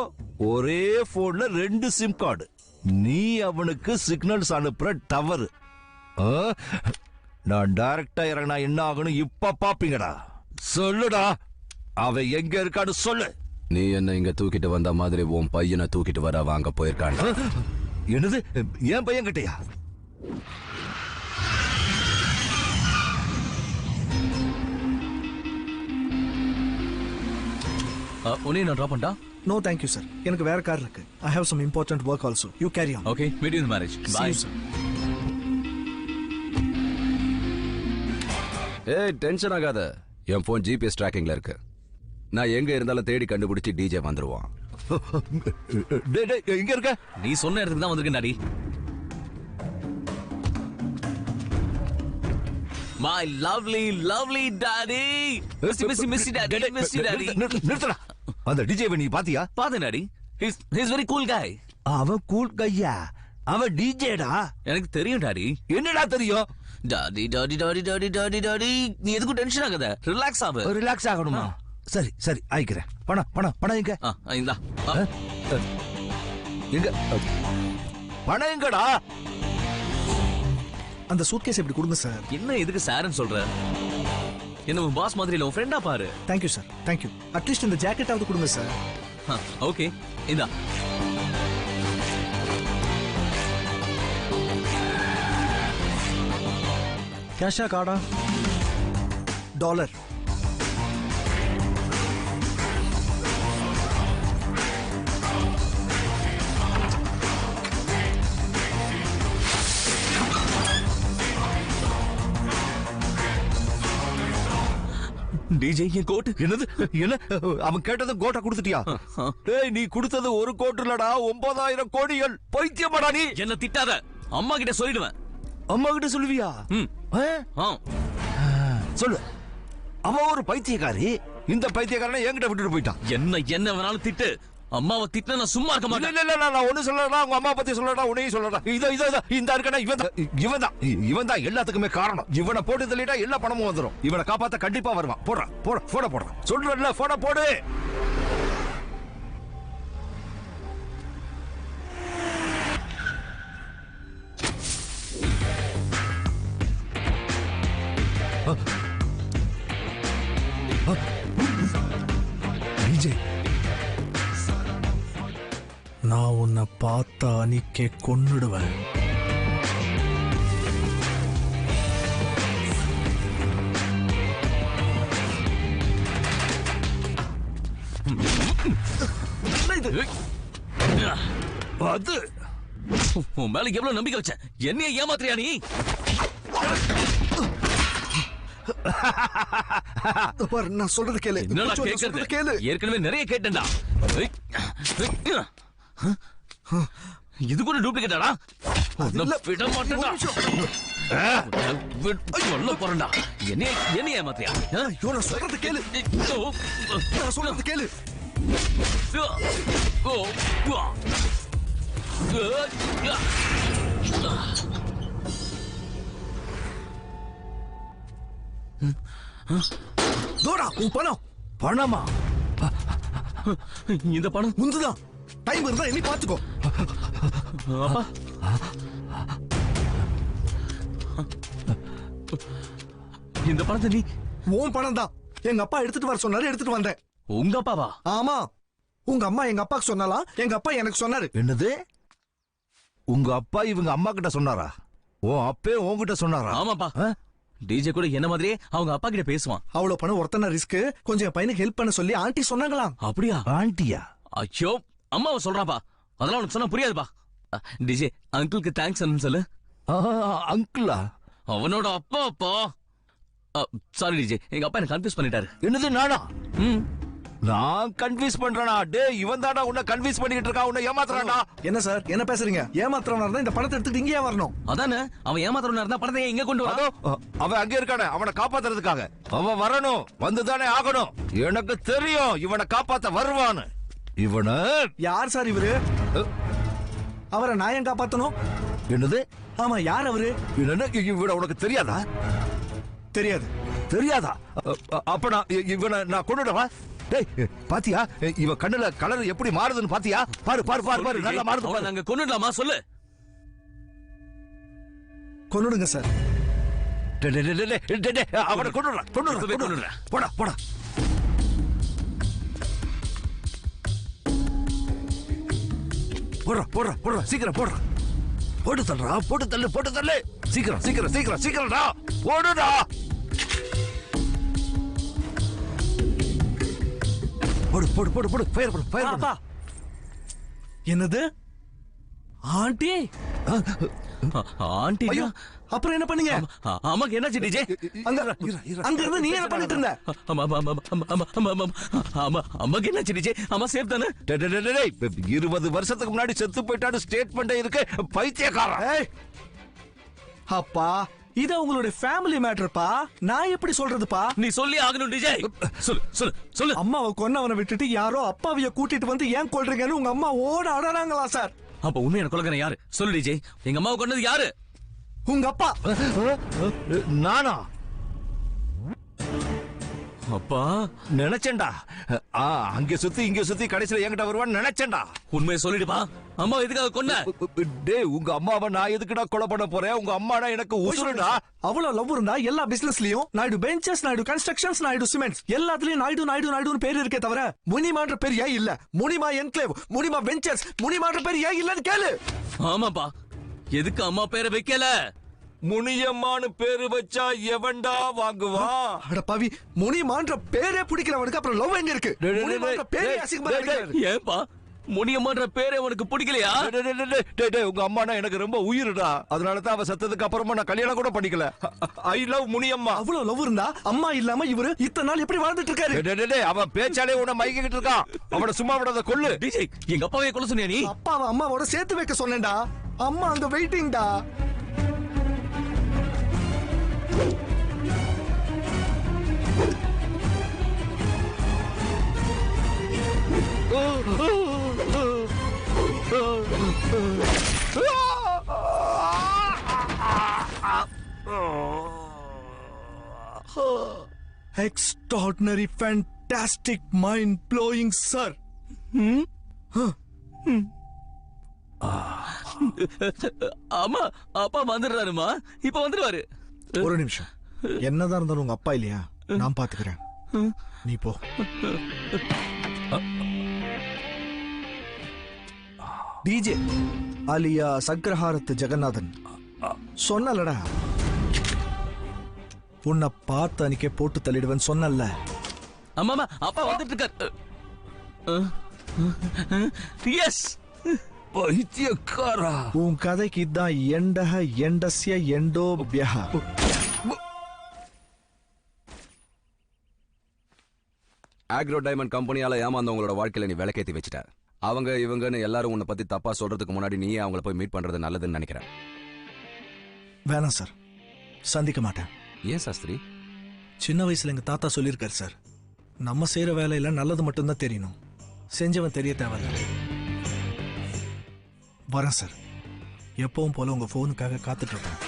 ஒரே போன்ல 2 சிம் கார்டு. நீ அவனுக்கு சிக்னல்ஸ் அனுப்புற டவர். நான் டைரக்டா இறங்கினா என்ன ஆகணும் இப்ப பாப்பீங்கடா. சொல்லுடா, அவன் எங்க இருக்கான்னு சொல்லு. நீ என்ன இங்க தூக்கிட்டு வந்த மாதிரி உன் பையனை தூக்கிட்டு வர வாங்க போயிருக்கான். என்னது, என் பையன் கிட்டயா? உன்னை நான் டிராப் பண்ணா? No thank you sir, எனக்கு வேற கார் இருக்கு. I have some important work also. You carry on. Okay, meet you in the marriage. Bye. ஏய், டென்ஷன் ஆகாத. என் போன் ஜிபிஎஸ் ட்ராக்கிங்ல இருக்கு. நான் எங்க இருந்தாலும் தேடி கண்டுபிடிச்சு டிஜே வந்துருவான். எங்க இருக்க? நீ சொன்ன இடத்துக்கு தான் வந்திருக்கேன் daddy. My lovely, lovely daddy. Missy daddy, Missy daddy. நிறுத்தடா. அந்த டிஜேவை நீ பாத்தியா? பாத்தேன் daddy. He's very cool guy. அவன் கூல் கையா? அவன் டிஜேடா. எனக்கு தெரியும் டாடி. என்னடா தெரியும்? Daddy daddy daddy daddy daddy daddy, நீ எதுக்கு டென்ஷன் ஆகாத, ரிலாக்ஸ் ஆகு. ரிலாக்ஸ் ஆகணுமா? சரி சரி, ஆயிக்கிறேன். பணம் எங்க? இந்தா. எங்க பணம் எங்கடா? அந்த சூட்கேஸ் இப்படி கொடுங்க சார். என்ன எதுக்கு சார்னு சொல்ற? என்ன உன் பாஸ் மாதிரி இல்ல, உன் ஃப்ரெண்டா பாரு. Thank you sir, thank you. At least இந்த ஜாக்கெட் ஆவது கொடுங்க சார். ஓகே, இந்தா. கேஷா கார்டா? டாலர். டிஜே, என் கோட். என்னது? என்ன அவன் கேட்டது கோட்டா கொடுத்துட்டியா? டேய், நீ கொடுத்தது ஒரு கோட் இல்லடா, 9000 கோடிகள். பைத்தியமாடா நீ? என்ன திட்டாத, அம்மா கிட்ட சொல்லிடுவேன். அம்மா கிட்ட சொல்லுவியா? சொல்லு. அவன் ஒரு பைத்தியக்காரி. இந்த பைத்தியக்காரனை என்கிட்ட விட்டுட்டு போயிட்டான். என்ன வேணாலும் திட்டு, அம்மாவை திட்ட நான் சும்மா இருக்க மாட்டேன். இல்ல நான் ஒண்ணு சொல்லடா, உங்க அம்மா பத்தி சொல்லடா, உன்னையும் சொல்லடா. இந்த இருக்கனா இவன் தான் எல்லாத்துக்குமே காரணம். இவனை போட்டு தள்ளிட்டா எல்லா பணமும் வந்துடும். இவனை காப்பாத்த கண்டிப்பா வருவான். போடுறான் சொல்றல, போடு. விஜய், நான் உன்னை பார்த்த அன்னைக்கே கொன்னுடுவேன். அது உன் மேல எவ்வளவு நம்பிக்கை வச்ச, என்னைய ஏமாத்துறியா நீ? நான் சொல்றது கேளு. என்னடா கேக்குறது? ஏற்கனவே நிறைய கேட்டேன்டா. இது கூட டூப்ளிகேட்டாடா? விட மாட்டேன்டா. சொல்ல போறேன்டா. என்ன ஏமாத்தியா? நான் சொல்றது கேளு. நான் சொல்றது கேளு. தோடா உன் பணம். பணமா? இந்த பணம் முந்துதான். டைம் இருந்தா இனி பாத்துக்கோ. அப்பா இந்த பணத்தை நீ? உன் பணம் தான். எங்க அப்பா எடுத்துட்டு வர சொன்னாரு, எடுத்துட்டு வந்தேன். உங்க அப்பாவா? ஆமா. உங்க அம்மா எங்க அப்பாக்கு சொன்னாலாம், எங்க அப்பா எனக்கு சொன்னாரு. என்னது? உங்க அப்பா இவங்க அம்மா கிட்ட சொன்னாரா? உன் அப்பே உன்கிட்ட சொன்னாரா? ஆமாப்பா. டிஜே கூட என்ன மாதிரியே அவங்க அப்பா கிட்ட பேசுவான். அவ்வளவு பணம் ஒருத்தன ரிஸ்க், கொஞ்சம் என் பையனுக்கு ஹெல்ப் பண்ண சொல்லி ஆண்டி சொன்னாங்களாம். அப்படியா? ஆண்டியா? ஐயோ, அம்மாவை சொல்றாப்பா. அதெல்லாம் உனக்கு சொன்னா புரியாதுப்பா. டிஜே அங்கிளுக்கு தேங்க்ஸ் சொல்லு. அங்கிளா? அவனோட அப்பா. சாரி டிஜே, எங்க அப்பா என்ன கன்ஃபியூஸ் பண்ணிட்டாரு. என்னது நானா? நான் கன்ஃபியூஸ் பண்றேனா? டேய் இவன் தான்டா உன்னை கன்ஃபியூஸ் பண்ணிட்டு இருக்கா, உன்னை ஏமாத்துறான்டா. என்ன சார் என்ன பேசுறீங்க? ஏமாத்துறவனா இருந்தா இந்த பணத்தை எடுத்துட்டு இங்கேயே வரணும். அதானே, அவன் ஏமாத்துறவனா இருந்தா பணத்தை இங்க கொண்டு வா. அவன் அங்க இருக்கானே, அவனை காப்பாத்துறதுக்காக அவன் வரணும், வந்துதானே ஆகணும். எனக்கு தெரியும் இவனை காப்பாத்த வருவான்னு. இவனை யார் சார் இவரு? அவரை நான் ஏன் காப்பாத்தணும்? என்னது? ஆமா, யார் அவரு? இவனை உனக்கு தெரியாதா? தெரியாது. தெரியாதா? அப்ப நான் இவனை நான் கொண்டுடவா? டேய் பாத்தியா இவ கண்ணுல கலர் எப்படி மாறுதுன்னு பாத்தியா? பாரு பாரு பாரு பாரு, நல்லா மாறுது. நாங்க கொன்னுடலாமா சொல்லு? கொன்னுடுங்க சார். அவனை கொன்னுடுறா. போடா போடா. போடுறா போடுறா போடுறா, சீக்கிரம் போடுறா. போட்டு தள்ளுறா, போட்டு தள்ளு, போட்டு தள்ளு. சீக்கிரம் சீக்கிரம் சீக்கிரம் சீக்கிரம்டா, போடுடா. போடு போடு போடு போடு, ஃபயர் போடு, ஃபயர் போடு. என்னது? ஆண்டி? ஆண்டி? அப்புறம் என்ன பண்ணீங்க? அம்மாக்கு என்னாச்சு டிஜே? அங்க இருந்து நீ என்ன பண்ணிட்டு இருந்த? அம்மாக்கு என்னாச்சு டிஜே? அம்மா சேஃப் தானே? 20 வருஷத்துக்கு முன்னாடி செத்து போயிட்டான்னு ஸ்டேட்மெண்ட் இருக்கு, பைத்தியக்காரன். அப்பா இது உங்களுடைய ஃபேமிலி மேட்டர்ப்பா, நான் எப்படி சொல்றதுப்பா? நீ சொல்லி ஆகணும் டிஜே. சொல்லு சொல்லு சொல்லு. அம்மாவை கொன்னவனை விட்டுட்டு யாரோ அப்பாவிய கூட்டிட்டு வந்து ஏன் கொல்றீங்கன்னு உங்க அம்மா ஓட அடறாங்களா சார்? அப்ப உண்மையான கொலைகாரன் யாரு சொல்லு டிஜே? எங்க அம்மாவை கொன்னது யாரு? உங்க அப்பா. நானா? அப்பா நினைச்சேன்டா, அங்க சுத்தி இங்க சுத்தி கடைசியில என்கிட்ட வருவான்னு நினைச்சேன்டா. உண்மையை சொல்லிடுப்பா, அம்மா எதுக்காக கொன்ன? டேய் உங்க அம்மாவை நான் எதுக்குடா கொலை பண்ண போறேன்? உங்க அம்மாடா எனக்கு உசுருடா. அவ்வளவு லவ் இருந்தா எல்லா பிசினஸ்லயும் Naidu benches, Naidu constructions, Naidu cements எல்லாத்துலயும் நாயுடு நாயுடு நாயுடுன்னு பேர் இருக்கே தவிர முனிமான்ற பேர் ஏன் இல்ல? முனிமா என்க்ளேவ், முனிமா வெஞ்சர்ஸ், முனிமான்ற பேர் ஏன் இல்லன்னு கேளு. ஆமாப்பா, எதுக்கு அம்மா பேரை வைக்கல? முனியம்மான்னு பேரு வச்சா எவன்டா வாங்குவான்? அட பாவி, முனிமான்ற பேரே பிடிக்கிறவனுக்கு அப்புறம் லவ் எங்க இருக்கு? முனிமான்ற பேரே அசிங்கமா இருக்கு. ஏன்பா முனியம்மான்ற பேரே உனக்கு பிடிக்கலையா? உங்க அம்மானா எனக்கு ரொம்ப உயிருடா, அதனாலதான் அவ செத்ததுக்கு அப்புறமா நான் கல்யாணம் கூட பண்ணிக்கல. I love Muniyamma. அவ்வளவு லவ் இருந்தா அம்மா இல்லாம இவரு இத்தனை நாள் எப்படி வாழ்ந்துட்டு இருக்காரு? அவன் பேச்சாலே உன்னை மயக்கிட்டு இருக்கான். அவனை சும்மா விடாத, கொல்லு. எங்க அப்பாவே கொல்ல சொன்னியா நீ? அப்பாவை அம்மாவோட சேர்த்து வைக்க சொன்னேன்டா. அம்மா அங்க வெயிட்டிங்டா. Extraordinary, fantastic, mind-blowing, sir. அம்மா அப்பா வந்துடுறாருமா, இப்ப வந்துடுவாரு. ஒரு நிமிஷம், என்னதான் இருந்தாலும் உங்க அப்பா இல்லையா? நான் பாத்துக்கிறேன், நீ போ. டிஜே அலியா சக்கரஹாரத்து ஜெகநாதன் சொன்னலடா, உன்னை பார்த்து அன்னைக்கே போட்டு தள்ளிடுவேன் சொன்னல. அம்மா அப்பா வந்துட்டு இருக்காரு. எஸ் பைத்தியக்காரா. உன் கதைக்கு இதான் எண்டக எண்டஸ்ய எண்டோபியஹ. ஆக்ரோ டைமண்ட் கம்பெனியால ஏமாந்தவங்களோட வாழ்க்கையில நீ விளக்கேத்தி வச்சுட்ட. அவங்க இவங்கன்னு எல்லாரும் உன்னை பத்தி தப்பா சொல்றதுக்கு முன்னாடி நீயே அவங்கள போய் மீட் பண்றது நல்லதுன்னு நினைக்கிறேன். வேணாம் சார், சந்திக்க மாட்டேன். ஏன் சாஸ்திரி? சின்ன வயசுல எங்க தாத்தா சொல்லியிருக்காரு சார், நம்ம செய்யற வேலையில நல்லது மட்டும்தான் தெரியணும், செஞ்சவன் தெரிய தேவையில்ல. வரேன் சார். எப்பவும் போல உங்க போனுக்காக காத்துட்டு இருப்பேன்.